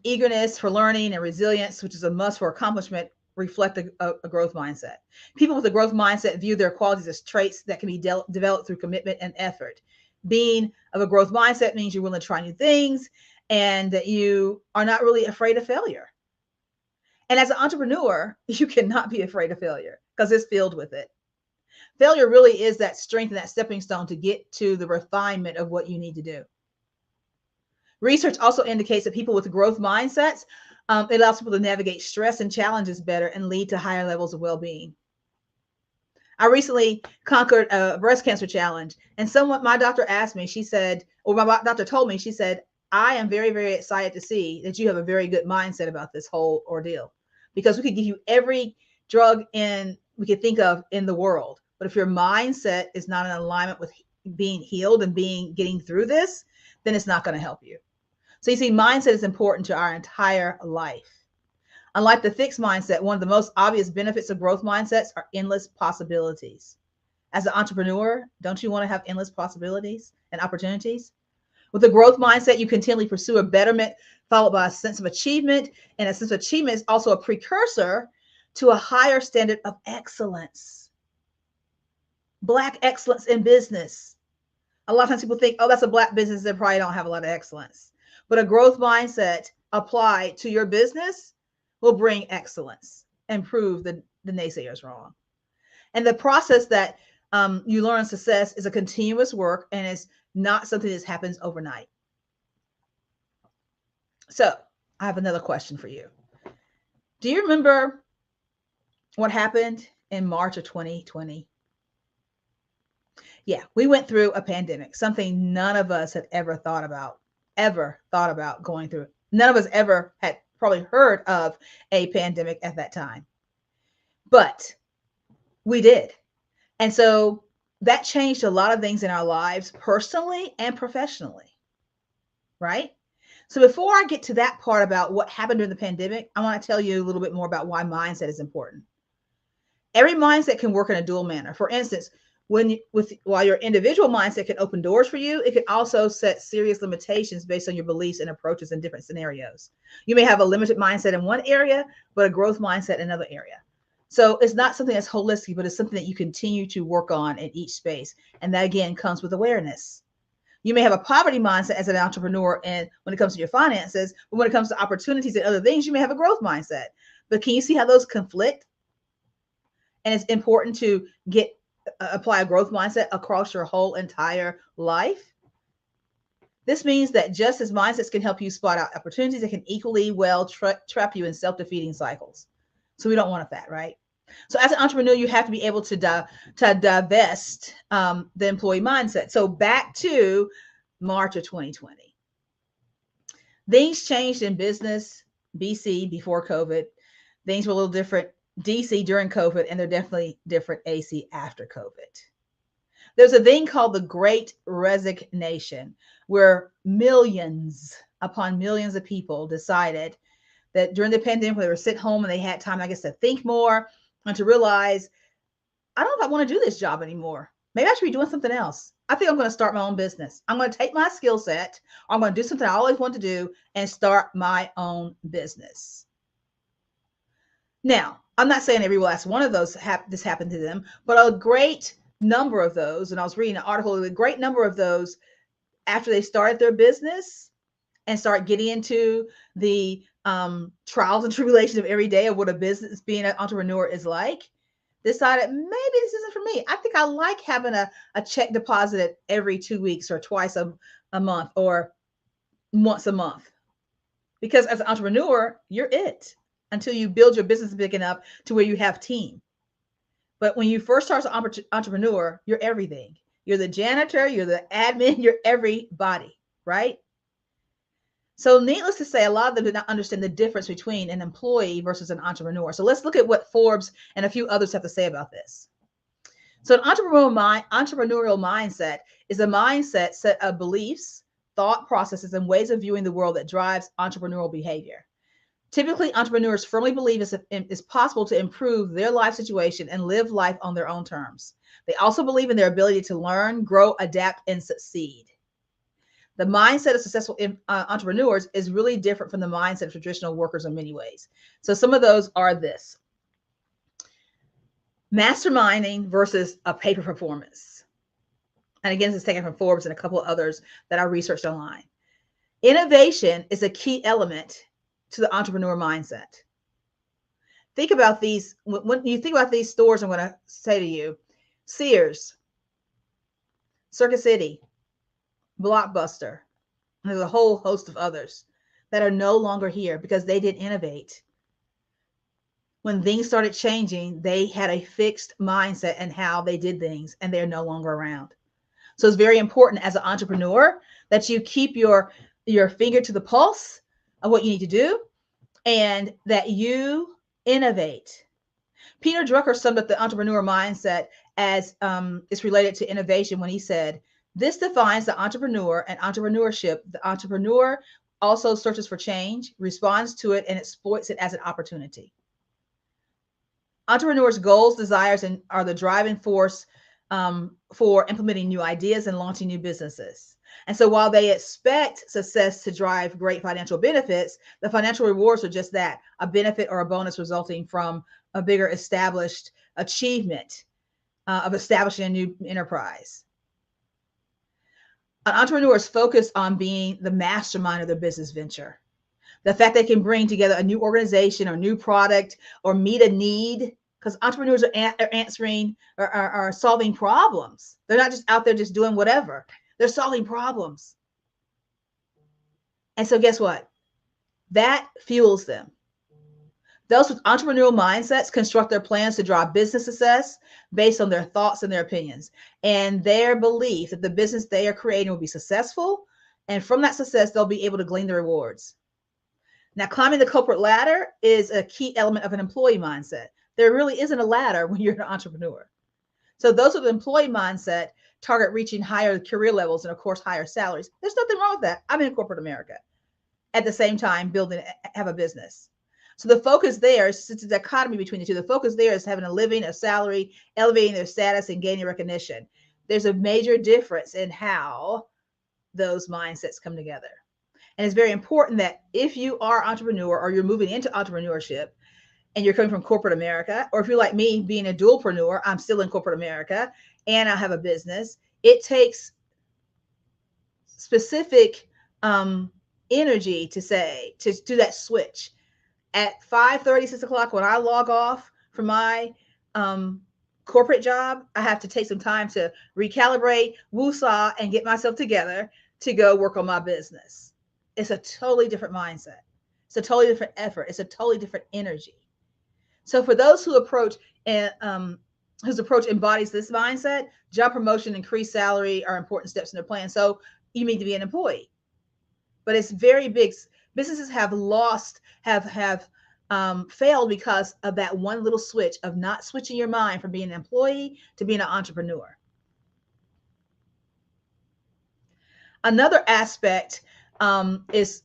eagerness for learning and resilience, which is a must for accomplishment, reflect a growth mindset. People with a growth mindset view their qualities as traits that can be developed through commitment and effort. Being of a growth mindset means you're willing to try new things and that you are not really afraid of failure. And as an entrepreneur, you cannot be afraid of failure because it's filled with it. Failure really is that strength and that stepping stone to get to the refinement of what you need to do. Research also indicates that people with growth mindsets, it allows people to navigate stress and challenges better and lead to higher levels of well-being. I recently conquered a breast cancer challenge, and my doctor asked me, she said, or my doctor told me, she said, I am very, very excited to see that you have a very good mindset about this whole ordeal, because we could give you every drug we could think of in the world. But if your mindset is not in alignment with being healed and getting through this, then it's not going to help you. So you see, mindset is important to our entire life. Unlike the fixed mindset, one of the most obvious benefits of growth mindsets are endless possibilities. As an entrepreneur, don't you want to have endless possibilities and opportunities? With a growth mindset, you continually pursue a betterment followed by a sense of achievement. And a sense of achievement is also a precursor to a higher standard of excellence. Black excellence in business. A lot of times people think, oh, that's a Black business that probably don't have a lot of excellence. But a growth mindset applied to your business will bring excellence and prove the naysayers wrong. And the process that you learn success is a continuous work, and it's not something that happens overnight. So I have another question for you. Do you remember what happened in March of 2020? Yeah, we went through a pandemic, something none of us had ever thought about going through. None of us ever had probably heard of a pandemic at that time, but we did. And so that changed a lot of things in our lives, personally and professionally, right? So before I get to that part about what happened during the pandemic, I want to tell you a little bit more about why mindset is important. Every mindset can work in a dual manner. For instance, while your individual mindset can open doors for you, it can also set serious limitations based on your beliefs and approaches in different scenarios. You may have a limited mindset in one area, but a growth mindset in another area. So it's not something that's holistic, but it's something that you continue to work on in each space. And that again comes with awareness. You may have a poverty mindset as an entrepreneur, and when it comes to your finances, but when it comes to opportunities and other things, you may have a growth mindset. But can you see how those conflict? And it's important to apply a growth mindset across your whole entire life. This means that just as mindsets can help you spot out opportunities, they can equally well trap you in self-defeating cycles. So we don't want that, right? So as an entrepreneur, you have to be able to divest the employee mindset. So back to March of 2020. Things changed in business, BC, before COVID. Things were a little different DC during COVID, and they're definitely different AC after COVID. There's a thing called the Great Resignation, where millions upon millions of people decided that during the pandemic, when they were sitting home and they had time, I guess, to think more and to realize, I don't know if I want to do this job anymore. Maybe I should be doing something else. I think I'm going to start my own business. I'm going to take my skill set. I'm going to do something I always want to do and start my own business. Now, I'm not saying every last one of those this happened to them, but a great number of those, and I was reading an article, a great number of those, after they started their business and start getting into the trials and tribulations of every day of what a business, being an entrepreneur is like, decided maybe this isn't for me. I think I like having a check deposited every 2 weeks or twice a month or once a month. Because as an entrepreneur, you're it until you build your business big enough to where you have team. But when you first start as an entrepreneur, you're everything. You're the janitor, you're the admin, you're everybody, right? So needless to say, a lot of them did not understand the difference between an employee versus an entrepreneur. So let's look at what Forbes and a few others have to say about this. So an entrepreneurial mindset is a mindset set of beliefs, thought processes, and ways of viewing the world that drives entrepreneurial behavior. Typically, entrepreneurs firmly believe it's possible to improve their life situation and live life on their own terms. They also believe in their ability to learn, grow, adapt, and succeed. The mindset of successful entrepreneurs is really different from the mindset of traditional workers in many ways. So some of those are this: masterminding versus a paper performance. And again, this is taken from Forbes and a couple of others that I researched online. Innovation is a key element to the entrepreneur mindset. Think about these. When you think about these stores, I'm going to say to you, Sears, Circuit City, Blockbuster, and there's a whole host of others that are no longer here because they didn't innovate. When things started changing, they had a fixed mindset and how they did things, and they're no longer around. So it's very important as an entrepreneur that you keep your finger to the pulse of what you need to do and that you innovate. Peter Drucker summed up the entrepreneur mindset as it's related to innovation when he said, "This defines the entrepreneur and entrepreneurship. The entrepreneur also searches for change, responds to it, and exploits it as an opportunity." Entrepreneurs' goals, desires, and are the driving force for implementing new ideas and launching new businesses. And so while they expect success to drive great financial benefits, the financial rewards are just that, a benefit or a bonus resulting from a bigger established achievement of establishing a new enterprise. An entrepreneur is focused on being the mastermind of their business venture. The fact they can bring together a new organization or new product or meet a need, because entrepreneurs are answering or are solving problems. They're not just out there just doing whatever. They're solving problems. And so guess what? That fuels them. Those with entrepreneurial mindsets construct their plans to drive business success based on their thoughts and their opinions and their belief that the business they are creating will be successful. And from that success, they'll be able to glean the rewards. Now, climbing the corporate ladder is a key element of an employee mindset. There really isn't a ladder when you're an entrepreneur. So those with an employee mindset target reaching higher career levels and, of course, higher salaries. There's nothing wrong with that. I'm in corporate America. At the same time, have a business. So the focus there is it's a dichotomy between the two. The focus there is having a living, a salary, elevating their status, and gaining recognition. There's a major difference in how those mindsets come together. And it's very important that if you are an entrepreneur or you're moving into entrepreneurship and you're coming from corporate America, or if you're like me, being a dualpreneur, I'm still in corporate America and I have a business, it takes specific energy to do that switch. At 5:30, 6 o'clock, when I log off from my corporate job, I have to take some time to recalibrate, woosah, and get myself together to go work on my business. It's a totally different mindset. It's a totally different effort. It's a totally different energy. So for those who approach whose approach embodies this mindset, job promotion, increased salary are important steps in their plan. So you need to be an employee, but it's very big. Businesses have failed because of that one little switch of not switching your mind from being an employee to being an entrepreneur. Another aspect is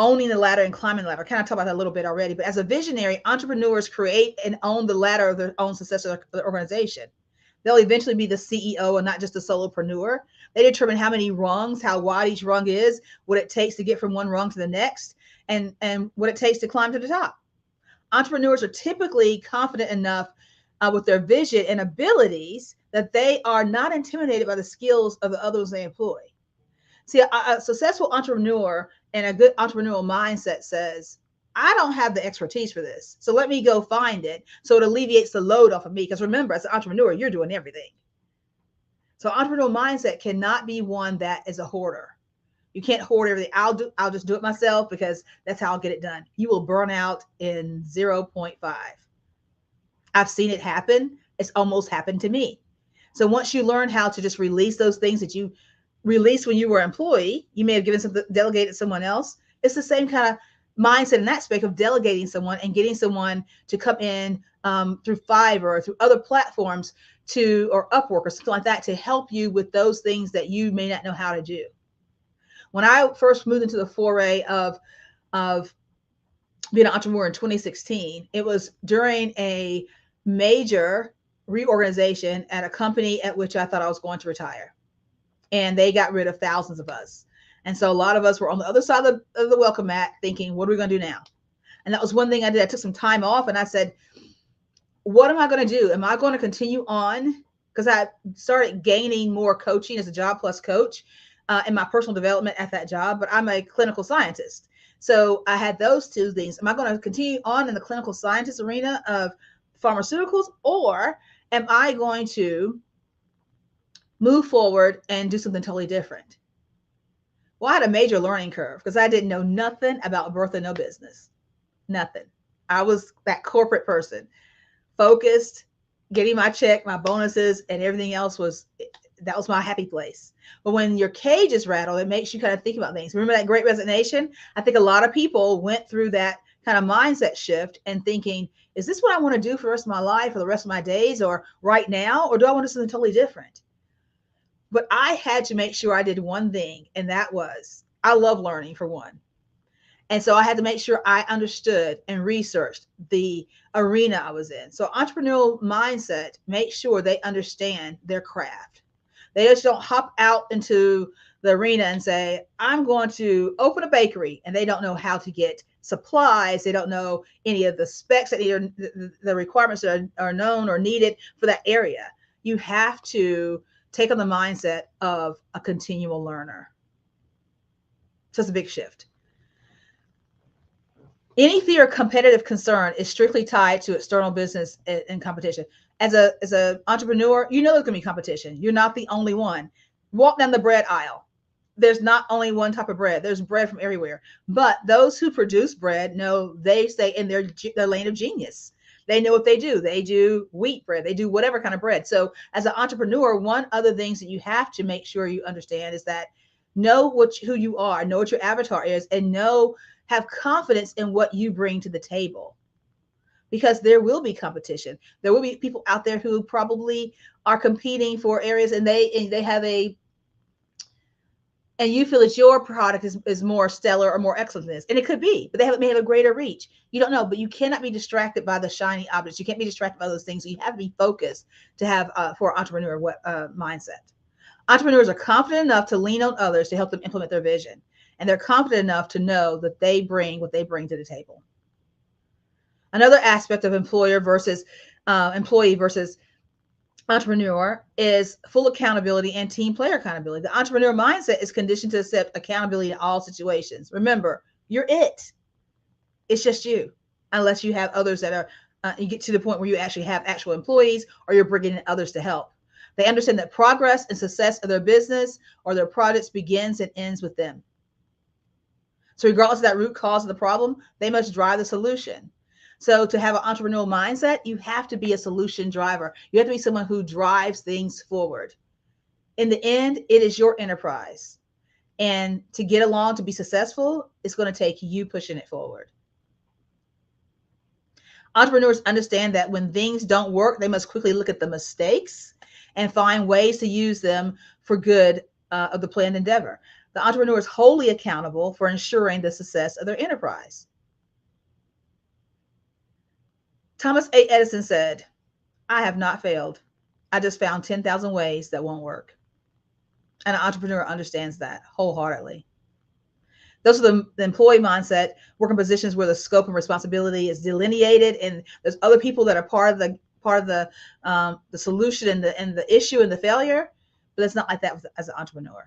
owning the ladder and climbing the ladder. I kind of talked about that a little bit already, but as a visionary, entrepreneurs create and own the ladder of their own success of the organization. They'll eventually be the CEO and not just a solopreneur. They determine how many rungs, how wide each rung is, what it takes to get from one rung to the next, and what it takes to climb to the top. Entrepreneurs are typically confident enough with their vision and abilities that they are not intimidated by the skills of the others they employ. See, a successful entrepreneur and a good entrepreneurial mindset says, I don't have the expertise for this, so let me go find it so it alleviates the load off of me. Because remember, as an entrepreneur, you're doing everything. So entrepreneurial mindset cannot be one that is a hoarder. You can't hoard everything. I'll just do it myself because that's how I'll get it done. You will burn out in 0.5. I've seen it happen. It's almost happened to me. So once you learn how to just release those things that you released when you were an employee, you may have given something, delegated to someone else. It's the same kind of mindset in that aspect of delegating someone and getting someone to come in through Fiverr or through other platforms or Upwork or something like that to help you with those things that you may not know how to do. When I first moved into the foray of being an entrepreneur in 2016. It was during a major reorganization at a company at which I thought I was going to retire. And they got rid of thousands of us. And so a lot of us were on the other side of the welcome mat thinking, what are we going to do now? And that was one thing I did. I took some time off and I said, what am I going to do? Am I going to continue on? Because I started gaining more coaching as a job plus coach in my personal development at that job, but I'm a clinical scientist. So I had those two things. Am I going to continue on in the clinical scientist arena of pharmaceuticals, or am I going to move forward and do something totally different? Well, I had a major learning curve because I didn't know nothing about birth and no business. Nothing. I was that corporate person, focused, getting my check, my bonuses, and everything else that was my happy place. But when your cage is rattled, it makes you kind of think about things. Remember that Great Resignation? I think a lot of people went through that kind of mindset shift and thinking, is this what I want to do for the rest of my life, for the rest of my days, or right now, or do I want to do something totally different? But I had to make sure I did one thing, and that was, I love learning, for one. And so I had to make sure I understood and researched the arena I was in. So entrepreneurial mindset, make sure they understand their craft. They just don't hop out into the arena and say, I'm going to open a bakery, and they don't know how to get supplies. They don't know any of the specs, that the requirements that are known or needed for that area. You have to take on the mindset of a continual learner. So it's a big shift. Any fear of competitive concern is strictly tied to external business and competition. As an entrepreneur, you know there's going to be competition. You're not the only one. Walk down the bread aisle. There's not only one type of bread. There's bread from everywhere. But those who produce bread know they stay in their lane of genius. They know what they do. They do wheat bread. They do whatever kind of bread. So as an entrepreneur, one of the things that you have to make sure you understand is that know who you are, know what your avatar is, and have confidence in what you bring to the table, because there will be competition. There will be people out there who probably are competing for areas, and they have and you feel that your product is more stellar or more excellent than this. And it could be, but may have a greater reach. You don't know, but you cannot be distracted by the shiny objects. You can't be distracted by those things. So you have to be focused to have for an entrepreneur mindset. Entrepreneurs are confident enough to lean on others to help them implement their vision. And they're confident enough to know that they bring what they bring to the table. Another aspect of employee versus entrepreneur is full accountability and team player accountability. The entrepreneur mindset is conditioned to accept accountability in all situations. Remember, you're it. It's just you, unless you have others that are, you get to the point where you actually have actual employees, or you're bringing in others to help. They understand that progress and success of their business or their projects begins and ends with them. So regardless of that root cause of the problem, they must drive the solution. So to have an entrepreneurial mindset, you have to be a solution driver. You have to be someone who drives things forward. In the end, it is your enterprise. And to get along, to be successful, it's going to take you pushing it forward. Entrepreneurs understand that when things don't work, they must quickly look at the mistakes and find ways to use them for good of the planned endeavor. The entrepreneur is wholly accountable for ensuring the success of their enterprise. Thomas A. Edison said, I have not failed. I just found 10,000 ways that won't work. And an entrepreneur understands that wholeheartedly. Those are the employee mindset, work in positions where the scope and responsibility is delineated, and there's other people that are part of the solution and the issue and the failure, but it's not like that as an entrepreneur.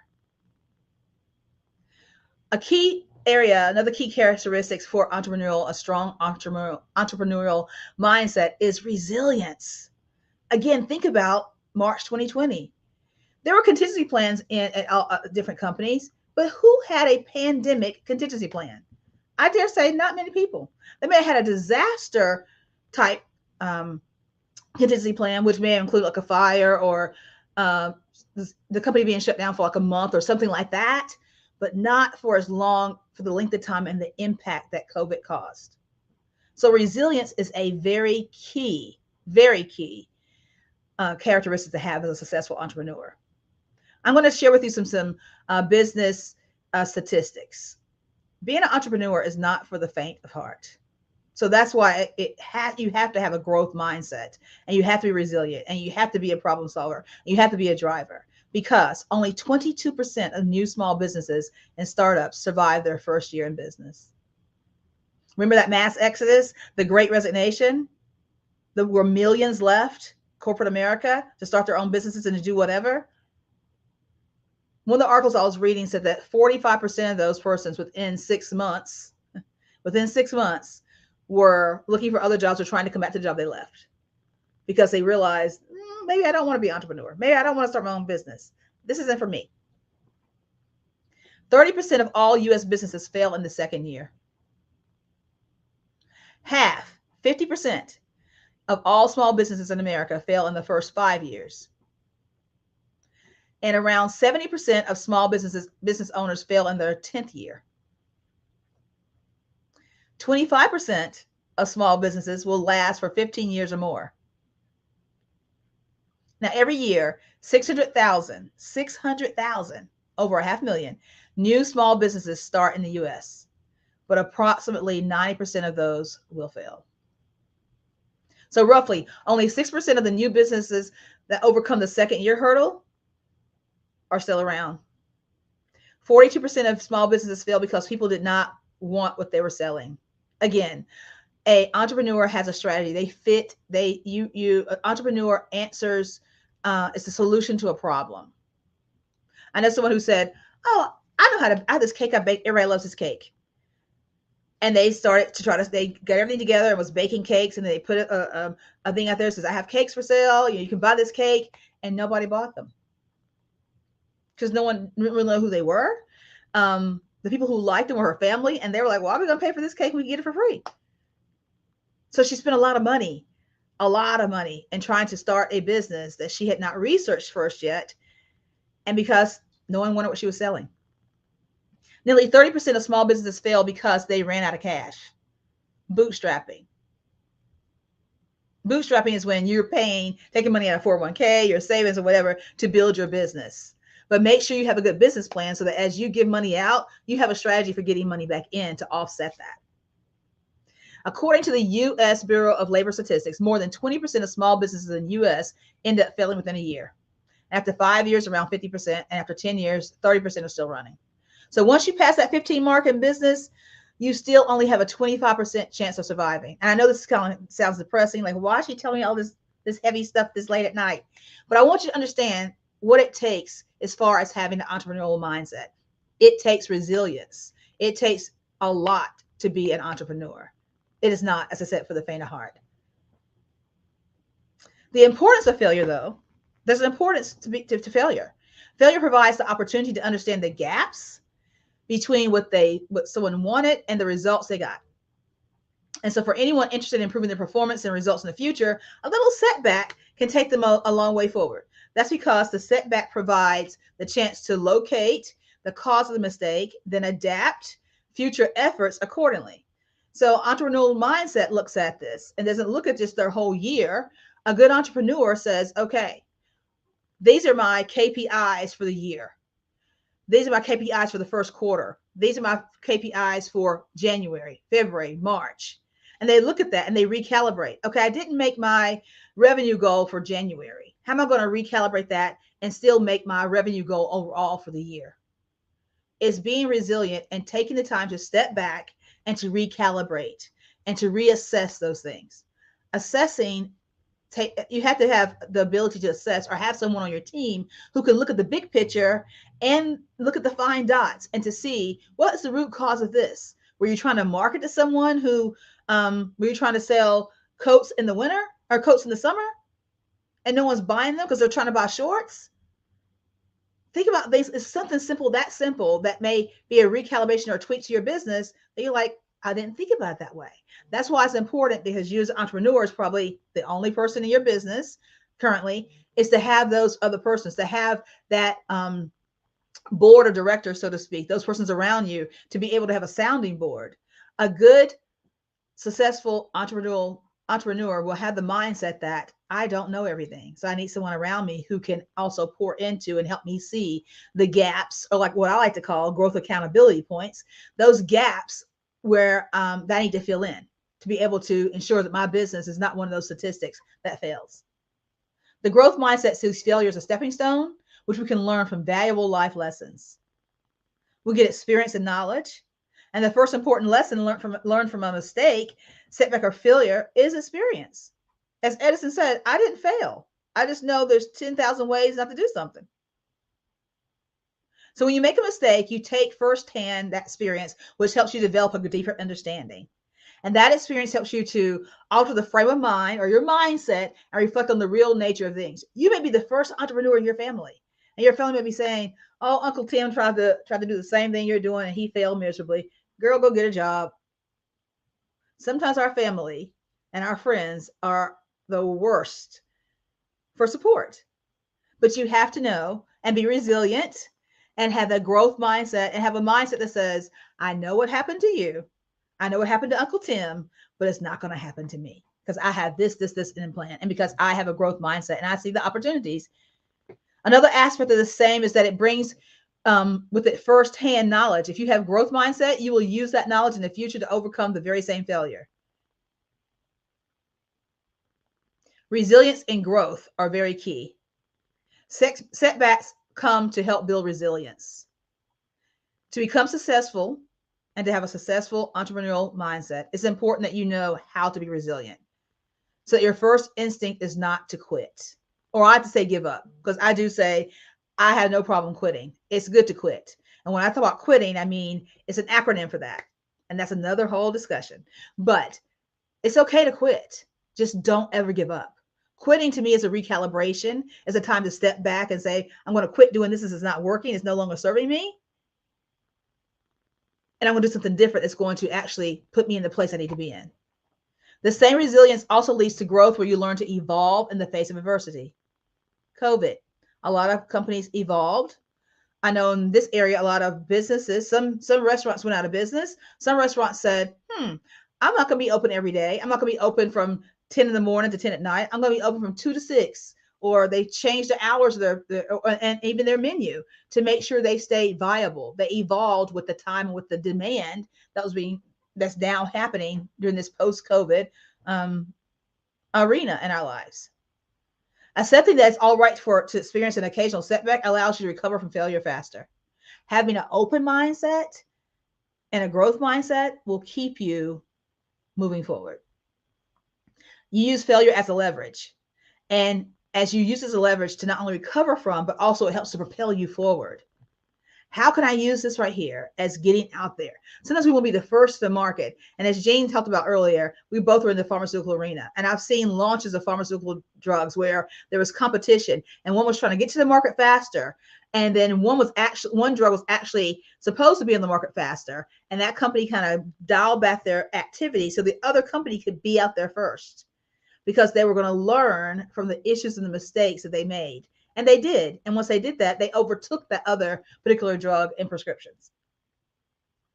Another key characteristics for a strong entrepreneurial mindset is resilience. Again, think about March 2020. There were contingency plans at different companies, but who had a pandemic contingency plan? I dare say not many people. They may have had a disaster type contingency plan, which may include like a fire or the company being shut down for like a month or something like that, but not for the length of time and the impact that COVID caused. So resilience is a very key characteristic to have as a successful entrepreneur. I'm going to share with you some business statistics. Being an entrepreneur is not for the faint of heart. So that's why you have to have a growth mindset, and you have to be resilient, and you have to be a problem solver, and you have to be a driver, because only 22% of new small businesses and startups survive their first year in business. Remember that mass exodus, the great resignation? There were millions left corporate America to start their own businesses and to do whatever. One of the articles I was reading said that 45% of those persons within 6 months were looking for other jobs or trying to come back to the job they left, because they realized, maybe I don't want to be an entrepreneur. Maybe I don't want to start my own business. This isn't for me. 30% of all U.S. businesses fail in the second year. Half, 50% of all small businesses in America fail in the first 5 years. And around 70% of small business owners fail in their 10th year. 25% of small businesses will last for 15 years or more. Now, every year, 600,000, over 500,000 new small businesses start in the U.S., but approximately 90% of those will fail. So roughly, only 6% of the new businesses that overcome the second year hurdle are still around. 42% of small businesses fail because people did not want what they were selling. Again, an entrepreneur has a strategy. An entrepreneur answers, it's a solution to a problem. I know someone who said, oh, I have this cake I bake. Everybody loves this cake. And they started to they got everything together and was baking cakes, and they put a thing out there that says, I have cakes for sale. You can buy this cake, and nobody bought them because no one really knew who they were. The people who liked them were her family, and they were like, well, I'm going to pay for this cake. We can get it for free. So she spent a lot of money in trying to start a business that she had not researched first yet. And because no one wanted what she was selling. Nearly 30% of small businesses fail because they ran out of cash. Bootstrapping. Bootstrapping is when you're taking money out of 401k, your savings or whatever to build your business. But make sure you have a good business plan so that as you give money out, you have a strategy for getting money back in to offset that. According to the U.S. Bureau of Labor Statistics, more than 20% of small businesses in the U.S. end up failing within a year. After 5 years, around 50%, and after 10 years, 30% are still running. So once you pass that 15 mark in business, you still only have a 25% chance of surviving. And I know this kind of sounds depressing, like, why is she telling me all this heavy stuff this late at night? But I want you to understand what it takes as far as having the entrepreneurial mindset. It takes resilience. It takes a lot to be an entrepreneur. It is not, as I said, for the faint of heart. The importance of failure, though, there's an importance to failure. Failure provides the opportunity to understand the gaps between what someone wanted and the results they got. And so for anyone interested in improving their performance and results in the future, a little setback can take them a long way forward. That's because the setback provides the chance to locate the cause of the mistake, then adapt future efforts accordingly. So entrepreneurial mindset looks at this and doesn't look at just their whole year. A good entrepreneur says, okay, these are my KPIs for the year. These are my KPIs for the first quarter. These are my KPIs for January, February, March. And they look at that and they recalibrate. Okay, I didn't make my revenue goal for January. How am I going to recalibrate that and still make my revenue goal overall for the year? It's being resilient and taking the time to step back and to recalibrate and to reassess those things. Assessing, you have to have the ability to assess or have someone on your team who can look at the big picture and look at the fine dots and to see what is the root cause of this. Were you trying to market to someone who, were you trying to sell coats in the winter or coats in the summer and no one's buying them because they're trying to buy shorts? Think about this. It's something simple that may be a recalibration or a tweak to your business that you're like, I didn't think about it that way. That's why it's important, because you as an entrepreneur is probably the only person in your business currently, is to have those other persons, to have that board of directors, so to speak, those persons around you, to be able to have a sounding board. A good, successful entrepreneur will have the mindset that I don't know everything. So I need someone around me who can also pour into and help me see the gaps, or like what I like to call growth accountability points, those gaps where that I need to fill in. to be able to ensure that my business is not one of those statistics that fails. The growth mindset sees failure as a stepping stone, which we can learn from valuable life lessons. We get experience and knowledge. And the first important lesson learned from a mistake, setback, or failure is experience. As Edison said, I didn't fail. I just know there's 10,000 ways not to do something. So when you make a mistake, you take firsthand that experience, which helps you develop a deeper understanding. And that experience helps you to alter the frame of mind or your mindset and reflect on the real nature of things. You may be the first entrepreneur in your family, and your family may be saying, "Oh, Uncle Tim tried to do the same thing you're doing, and he failed miserably. Girl, go get a job." Sometimes our family and our friends are the worst for support, but you have to know and be resilient and have a growth mindset and have a mindset that says, I know what happened to you. I know what happened to Uncle Tim, but it's not going to happen to me because I have this in plan. And because I have a growth mindset and I see the opportunities. Another aspect of the same is that it brings with it firsthand knowledge. If you have growth mindset, you will use that knowledge in the future to overcome the very same failure. Resilience and growth are very key. Setbacks come to help build resilience. To become successful and to have a successful entrepreneurial mindset, it's important that you know how to be resilient. So that your first instinct is not to quit. Or I have to say give up, because I do say I have no problem quitting. It's good to quit. And when I talk about quitting, I mean, it's an acronym for that. And that's another whole discussion. But it's okay to quit. Just don't ever give up. Quitting to me is a recalibration, is a time to step back and say, I'm going to quit doing this. This is not working. It's no longer serving me. And I'm going to do something different that's going to actually put me in the place I need to be in. The same resilience also leads to growth, where you learn to evolve in the face of adversity. COVID, a lot of companies evolved. I know in this area, a lot of businesses, some restaurants went out of business. Some restaurants said, I'm not going to be open every day. I'm not going to be open from 10 in the morning to 10 at night. I'm going to be open from 2 to 6. Or they changed the hours of and even their menu to make sure they stay viable. They evolved with the time and with the demand that's now happening during this post-COVID arena in our lives. Accepting that it's all right to experience an occasional setback allows you to recover from failure faster. Having an open mindset and a growth mindset will keep you moving forward. You use failure as a leverage. And as you use it as a leverage to not only recover from, but also it helps to propel you forward. How can I use this right here as getting out there? Sometimes we will be the first to market. And as Jane talked about earlier, we both were in the pharmaceutical arena. And I've seen launches of pharmaceutical drugs where there was competition and one was trying to get to the market faster. And then one drug was actually supposed to be on the market faster. And that company kind of dialed back their activity so the other company could be out there first, because they were going to learn from the issues and the mistakes that they made. And they did. And once they did that, they overtook that other particular drug in prescriptions.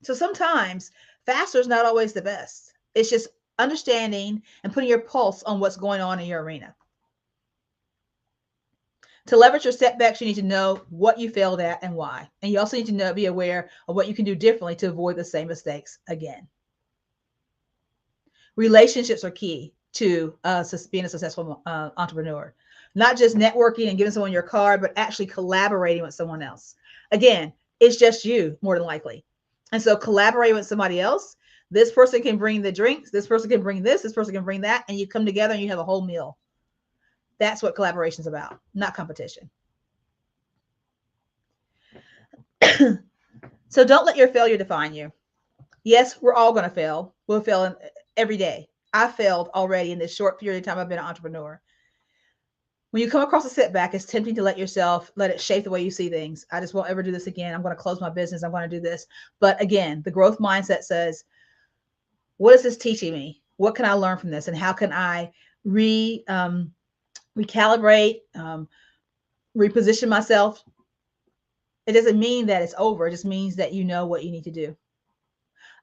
So sometimes faster is not always the best. It's just understanding and putting your pulse on what's going on in your arena. To leverage your setbacks, you need to know what you failed at and why. And you also need to be aware of what you can do differently to avoid the same mistakes again. Relationships are key to being a successful entrepreneur. Not just networking and giving someone your card, but actually collaborating with someone else. Again, it's just you more than likely. And so collaborating with somebody else, this person can bring the drinks, this person can bring this person can bring that, and you come together and you have a whole meal. That's what collaboration is about, not competition. So don't let your failure define you. Yes, we're all going to fail. We'll fail every day. I failed already in this short period of time I've been an entrepreneur. When you come across a setback, it's tempting to let it shape the way you see things. I just won't ever do this again. I'm going to close my business. I'm going to do this. But again, the growth mindset says, what is this teaching me? What can I learn from this? And how can I recalibrate, reposition myself? It doesn't mean that it's over. It just means that you know what you need to do.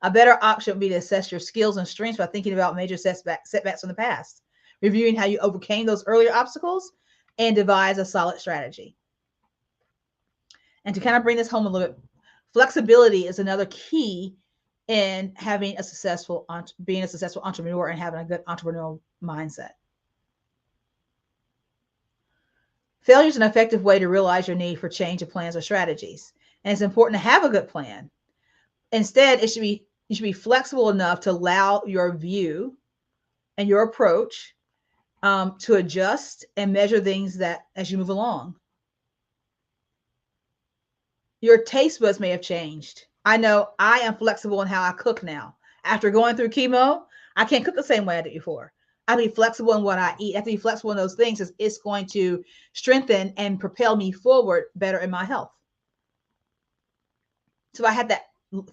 A better option would be to assess your skills and strengths by thinking about major setbacks in the past, reviewing how you overcame those earlier obstacles, and devise a solid strategy. And to kind of bring this home a little bit, flexibility is another key in having a successful, being a successful entrepreneur and having a good entrepreneurial mindset. Failure is an effective way to realize your need for change of plans or strategies. And it's important to have a good plan. Instead, you should be flexible enough to allow your view and your approach to adjust and measure things that as you move along. Your taste buds may have changed. I know I am flexible in how I cook now. After going through chemo, I can't cook the same way I did before. I have to be flexible in what I eat. I have to be flexible in those things. It's going to strengthen and propel me forward better in my health. So if I had that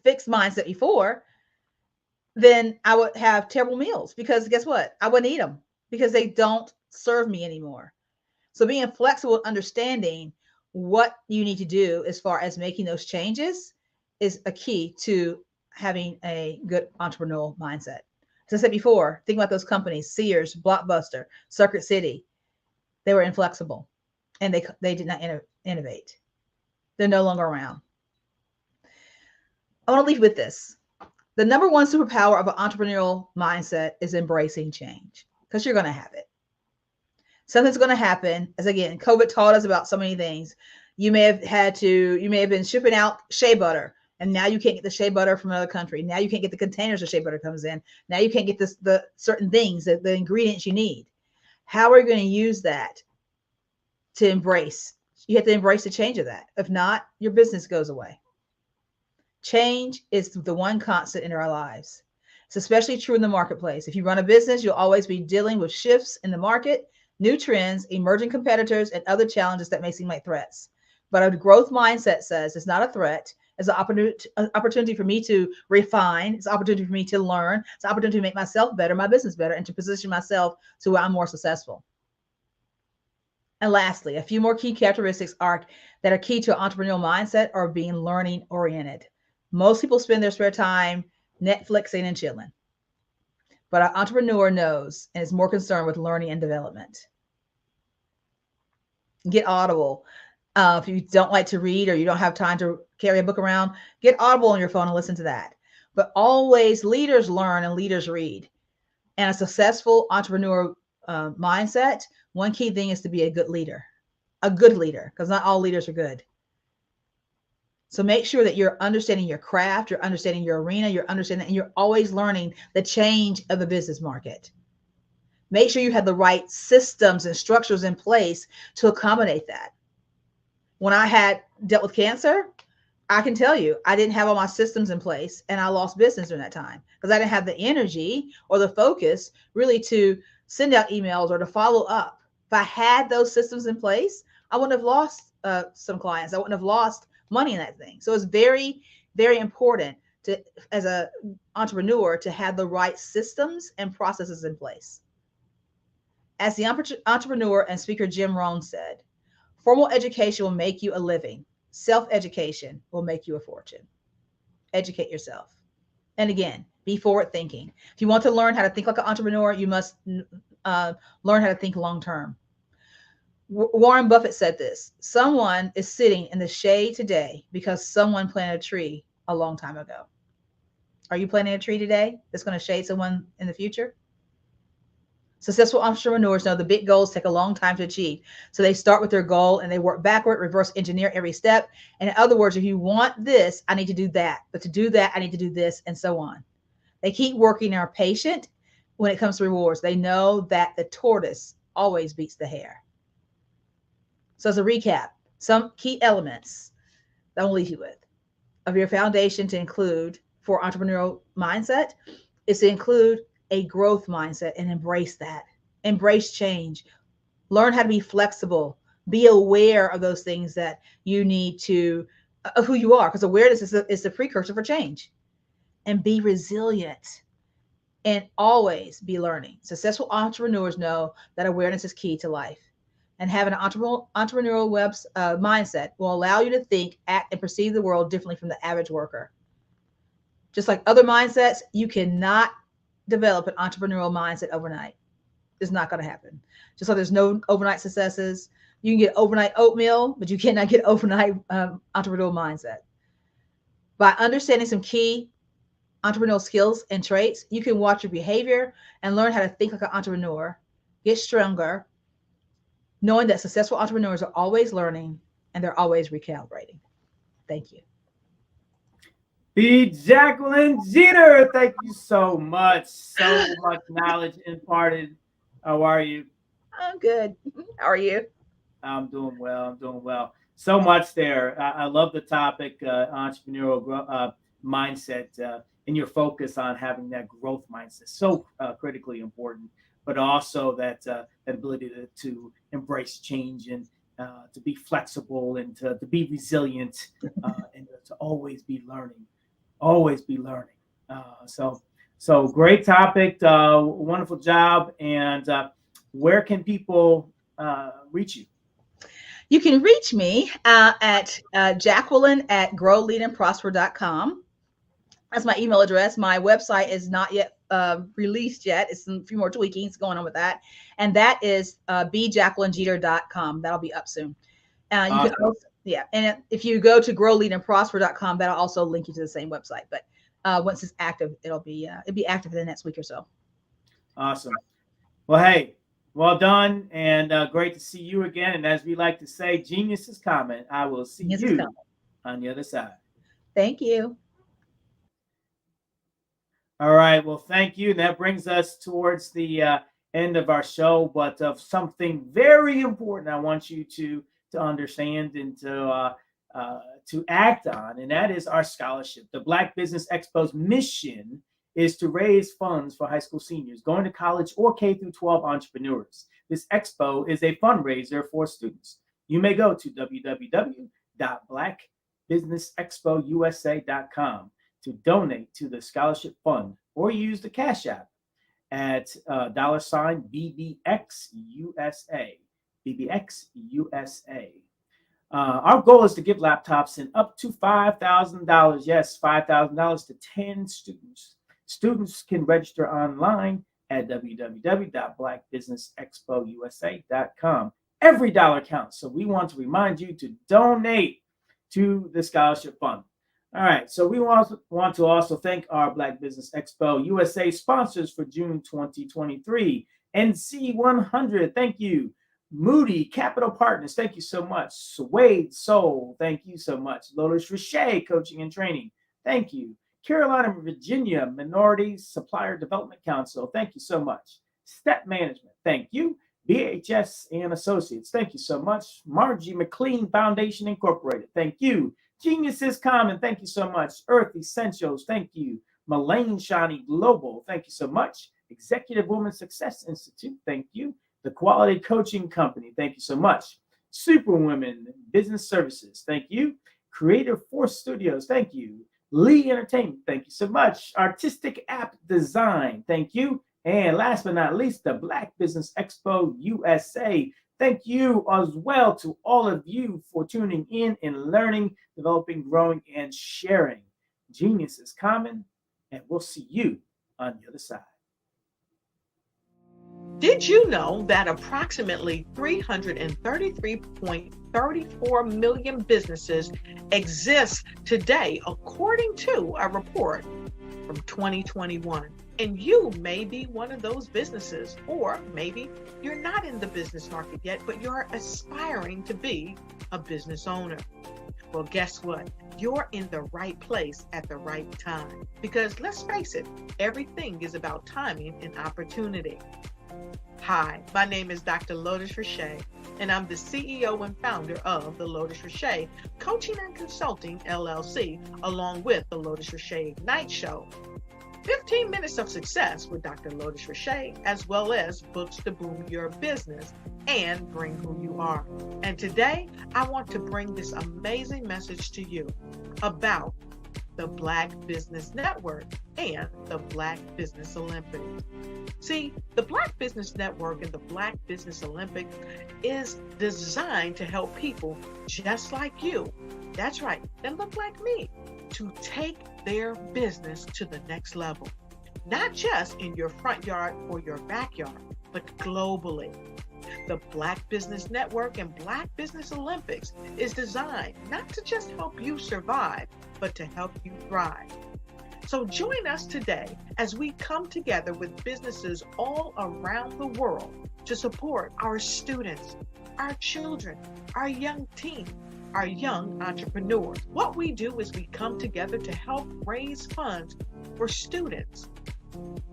fixed mindset before, then I would have terrible meals because guess what? I wouldn't eat them because they don't serve me anymore. So being flexible and understanding what you need to do as far as making those changes is a key to having a good entrepreneurial mindset. As I said before, think about those companies, Sears, Blockbuster, Circuit City. They were inflexible and they did not innovate. They're no longer around. I want to leave with this. The number one superpower of an entrepreneurial mindset is embracing change because you're going to have it. Something's going to happen. As again, COVID taught us about so many things. You may have been shipping out shea butter, and now you can't get the shea butter from another country. Now you can't get the containers of shea butter comes in. Now you can't get the certain things, the ingredients you need. How are you going to use that to embrace? You have to embrace the change of that. If not, your business goes away. Change is the one constant in our lives. It's especially true in the marketplace. If you run a business, you'll always be dealing with shifts in the market, new trends, emerging competitors, and other challenges that may seem like threats. But a growth mindset says it's not a threat. It's an opportunity for me to refine. It's an opportunity for me to learn. It's an opportunity to make myself better, my business better, and to position myself to where I'm more successful. And lastly, a few more key characteristics that are key to an entrepreneurial mindset are being learning oriented. Most people spend their spare time Netflixing and chilling. But an entrepreneur knows and is more concerned with learning and development. Get Audible. If you don't like to read or you don't have time to carry a book around, get Audible on your phone and listen to that. But always, leaders learn and leaders read. And a successful entrepreneur mindset, one key thing is to be a good leader, because not all leaders are good. So make sure that you're understanding your craft, you're understanding your arena, you're understanding, and you're always learning the change of the business market. Make sure you have the right systems and structures in place to accommodate that. When I had dealt with cancer, I can tell you, I didn't have all my systems in place and I lost business during that time because I didn't have the energy or the focus really to send out emails or to follow up. If I had those systems in place, I wouldn't have lost some clients. I wouldn't have lost money in that thing. So it's very, very important to, as an entrepreneur, to have the right systems and processes in place. As the entrepreneur and speaker Jim Rohn said, formal education will make you a living. Self-education will make you a fortune. Educate yourself. And again, be forward thinking. If you want to learn how to think like an entrepreneur, you must learn how to think long term. Warren Buffett said this: someone is sitting in the shade today because someone planted a tree a long time ago. Are you planting a tree today that's going to shade someone in the future? Successful entrepreneurs know the big goals take a long time to achieve. So they start with their goal and they work backward, reverse engineer every step. And in other words, if you want this, I need to do that. But to do that, I need to do this, and so on. They keep working and are patient when it comes to rewards. They know that the tortoise always beats the hare. So as a recap, some key elements that I'll leave you with of your foundation to include for entrepreneurial mindset is to include a growth mindset and embrace that. Embrace change. Learn how to be flexible. Be aware of those things that you need to, of who you are, because awareness is the precursor for change. And be resilient and always be learning. Successful entrepreneurs know that awareness is key to life. And having an entrepreneurial mindset will allow you to think, act, and perceive the world differently from the average worker. Just like other mindsets, you cannot develop an entrepreneurial mindset overnight. It's not going to happen. Just like there's no overnight successes. You can get overnight oatmeal, but you cannot get overnight entrepreneurial mindset. By understanding some key entrepreneurial skills and traits, you can watch your behavior and learn how to think like an entrepreneur, get stronger, knowing that successful entrepreneurs are always learning and they're always recalibrating. Thank you. B. Jacqueline Jeter, thank you so much. So much knowledge imparted. How are you? I'm good. How are you? I'm doing well. I'm doing well. So much there. I love the topic, entrepreneurial mindset, and your focus on having that growth mindset. So critically important, but also that ability to embrace change and to be flexible and to be resilient and to always be learning. Always be learning. So great topic. Wonderful job. And where can people reach you? You can reach me at Jacqueline at growleadandprosper.com. That's my email address. My website is not yet released yet. It's a few more tweakings going on with that. And that is bjacquelinejeter.com. That'll be up soon. You can also, and if you go to growleadandprosper.com, that'll also link you to the same website. But once it's active, it'll be active in the next week or so. Awesome. Well, hey, well done, and great to see you again. And as we like to say, genius is common. I will see you on the other side. Thank you. All right. Well, thank you. That brings us towards the end of our show, but of something very important I want you to understand and to act on, and that is our scholarship. The Black Business Expo's mission is to raise funds for high school seniors going to college or K-12 entrepreneurs. This expo is a fundraiser for students. You may go to www.blackbusinessexpousa.com to donate to the scholarship fund, or use the Cash App at $BBXUSA. BBXUSA. Our goal is to give laptops and up to $5,000. Yes, $5,000 to 10 students. Students can register online at www.blackbusinessexpousa.com. Every dollar counts, so we want to remind you to donate to the scholarship fund. All right, so we want to also thank our Black Business Expo USA sponsors for June 2023. NC100, thank you. Moody Capital Partners, thank you so much. Suede Soul, thank you so much. Lotus Richey Coaching and Training, thank you. Carolina, Virginia Minority Supplier Development Council, thank you so much. Step Management, thank you. BHS and Associates, thank you so much. Margie McLean Foundation Incorporated, thank you. Genius is Common, thank you so much. Earth Essentials, thank you. Mullane Shani Global, thank you so much. Executive Women Success Institute, thank you. The Quality Coaching Company, thank you so much. Superwomen Business Services, thank you. Creative Force Studios, thank you. Lee Entertainment, thank you so much. Artistic App Design, thank you. And last but not least, the Black Business Expo USA. Thank you as well to all of you for tuning in and learning, developing, growing, and sharing. Genius is common, and we'll see you on the other side. Did you know that approximately 333.34 million businesses exist today, according to a report from 2021? And you may be one of those businesses, or maybe you're not in the business market yet, but you're aspiring to be a business owner. Well, guess what? You're in the right place at the right time. Because let's face it, everything is about timing and opportunity. Hi, my name is Dr. Lotus Richey, and I'm the CEO and founder of the Lotus Richey Coaching and Consulting LLC, along with the Lotus Richey Ignite Show. 15 minutes of success with Dr. Lotus Richey, as well as books to boom your business and bring who you are. And today, I want to bring this amazing message to you about the Black Business Network and the Black Business Olympics. See, the Black Business Network and the Black Business Olympics is designed to help people just like you, that's right, that look like me, to take their business to the next level. Not just in your front yard or your backyard, but globally. The Black Business Network and Black Business Olympics is designed not to just help you survive, but to help you thrive. So join us today as we come together with businesses all around the world to support our students, our children, our young teens, our young entrepreneurs. What we do is we come together to help raise funds for students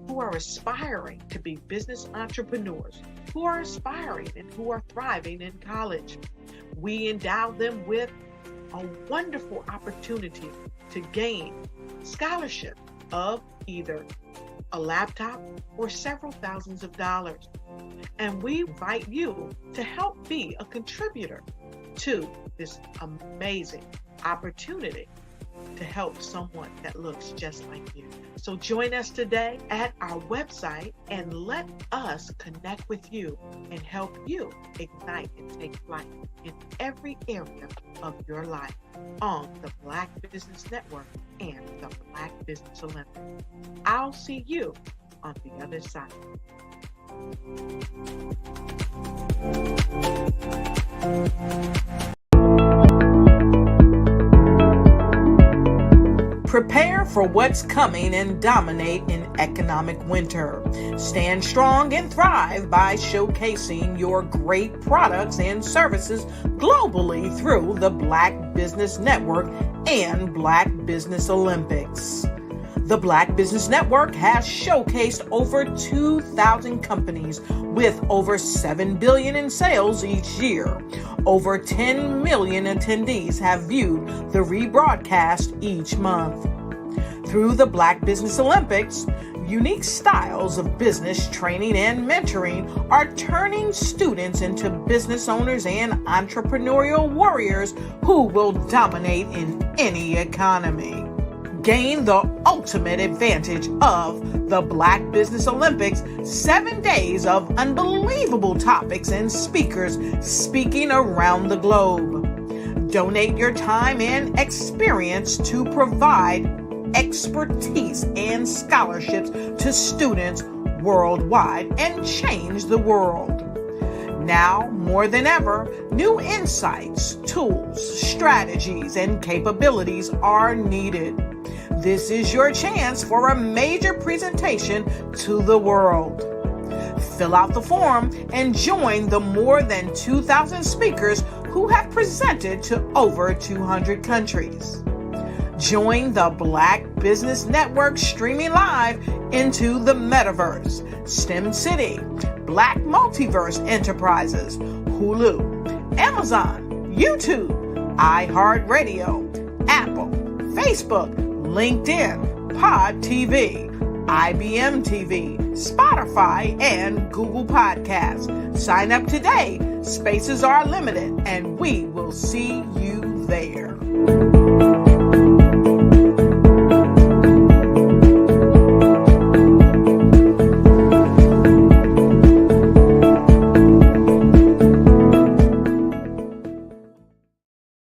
who are aspiring to be business entrepreneurs, who are aspiring and who are thriving in college. We endow them with a wonderful opportunity to gain scholarship of either a laptop or several thousands of dollars. And we invite you to help be a contributor to this amazing opportunity to help someone that looks just like you. So join us today at our website and let us connect with you and help you ignite and take flight in every area of your life on the Black Business Network and the Black Business Olympics. I'll see you on the other side. Prepare for what's coming and dominate in economic winter. Stand strong and thrive by showcasing your great products and services globally through the Black Business Network and Black Business Olympics. The Black Business Network has showcased over 2,000 companies with over $7 billion in sales each year. Over 10 million attendees have viewed the rebroadcast each month. Through the Black Business Olympics, unique styles of business training and mentoring are turning students into business owners and entrepreneurial warriors who will dominate in any economy. Gain the ultimate advantage of the Black Business Olympics, 7 days of unbelievable topics and speakers speaking around the globe. Donate your time and experience to provide expertise and scholarships to students worldwide and change the world. Now, more than ever, new insights, tools, strategies, and capabilities are needed. This is your chance for a major presentation to the world. Fill out the form and join the more than 2,000 speakers who have presented to over 200 countries. Join the Black Business Network streaming live into the Metaverse, STEM City, Black Multiverse Enterprises, Hulu, Amazon, YouTube, iHeartRadio, Apple, Facebook, LinkedIn, Pod TV, IBM TV, Spotify, and Google Podcasts. Sign up today. Spaces are limited, and we will see you there.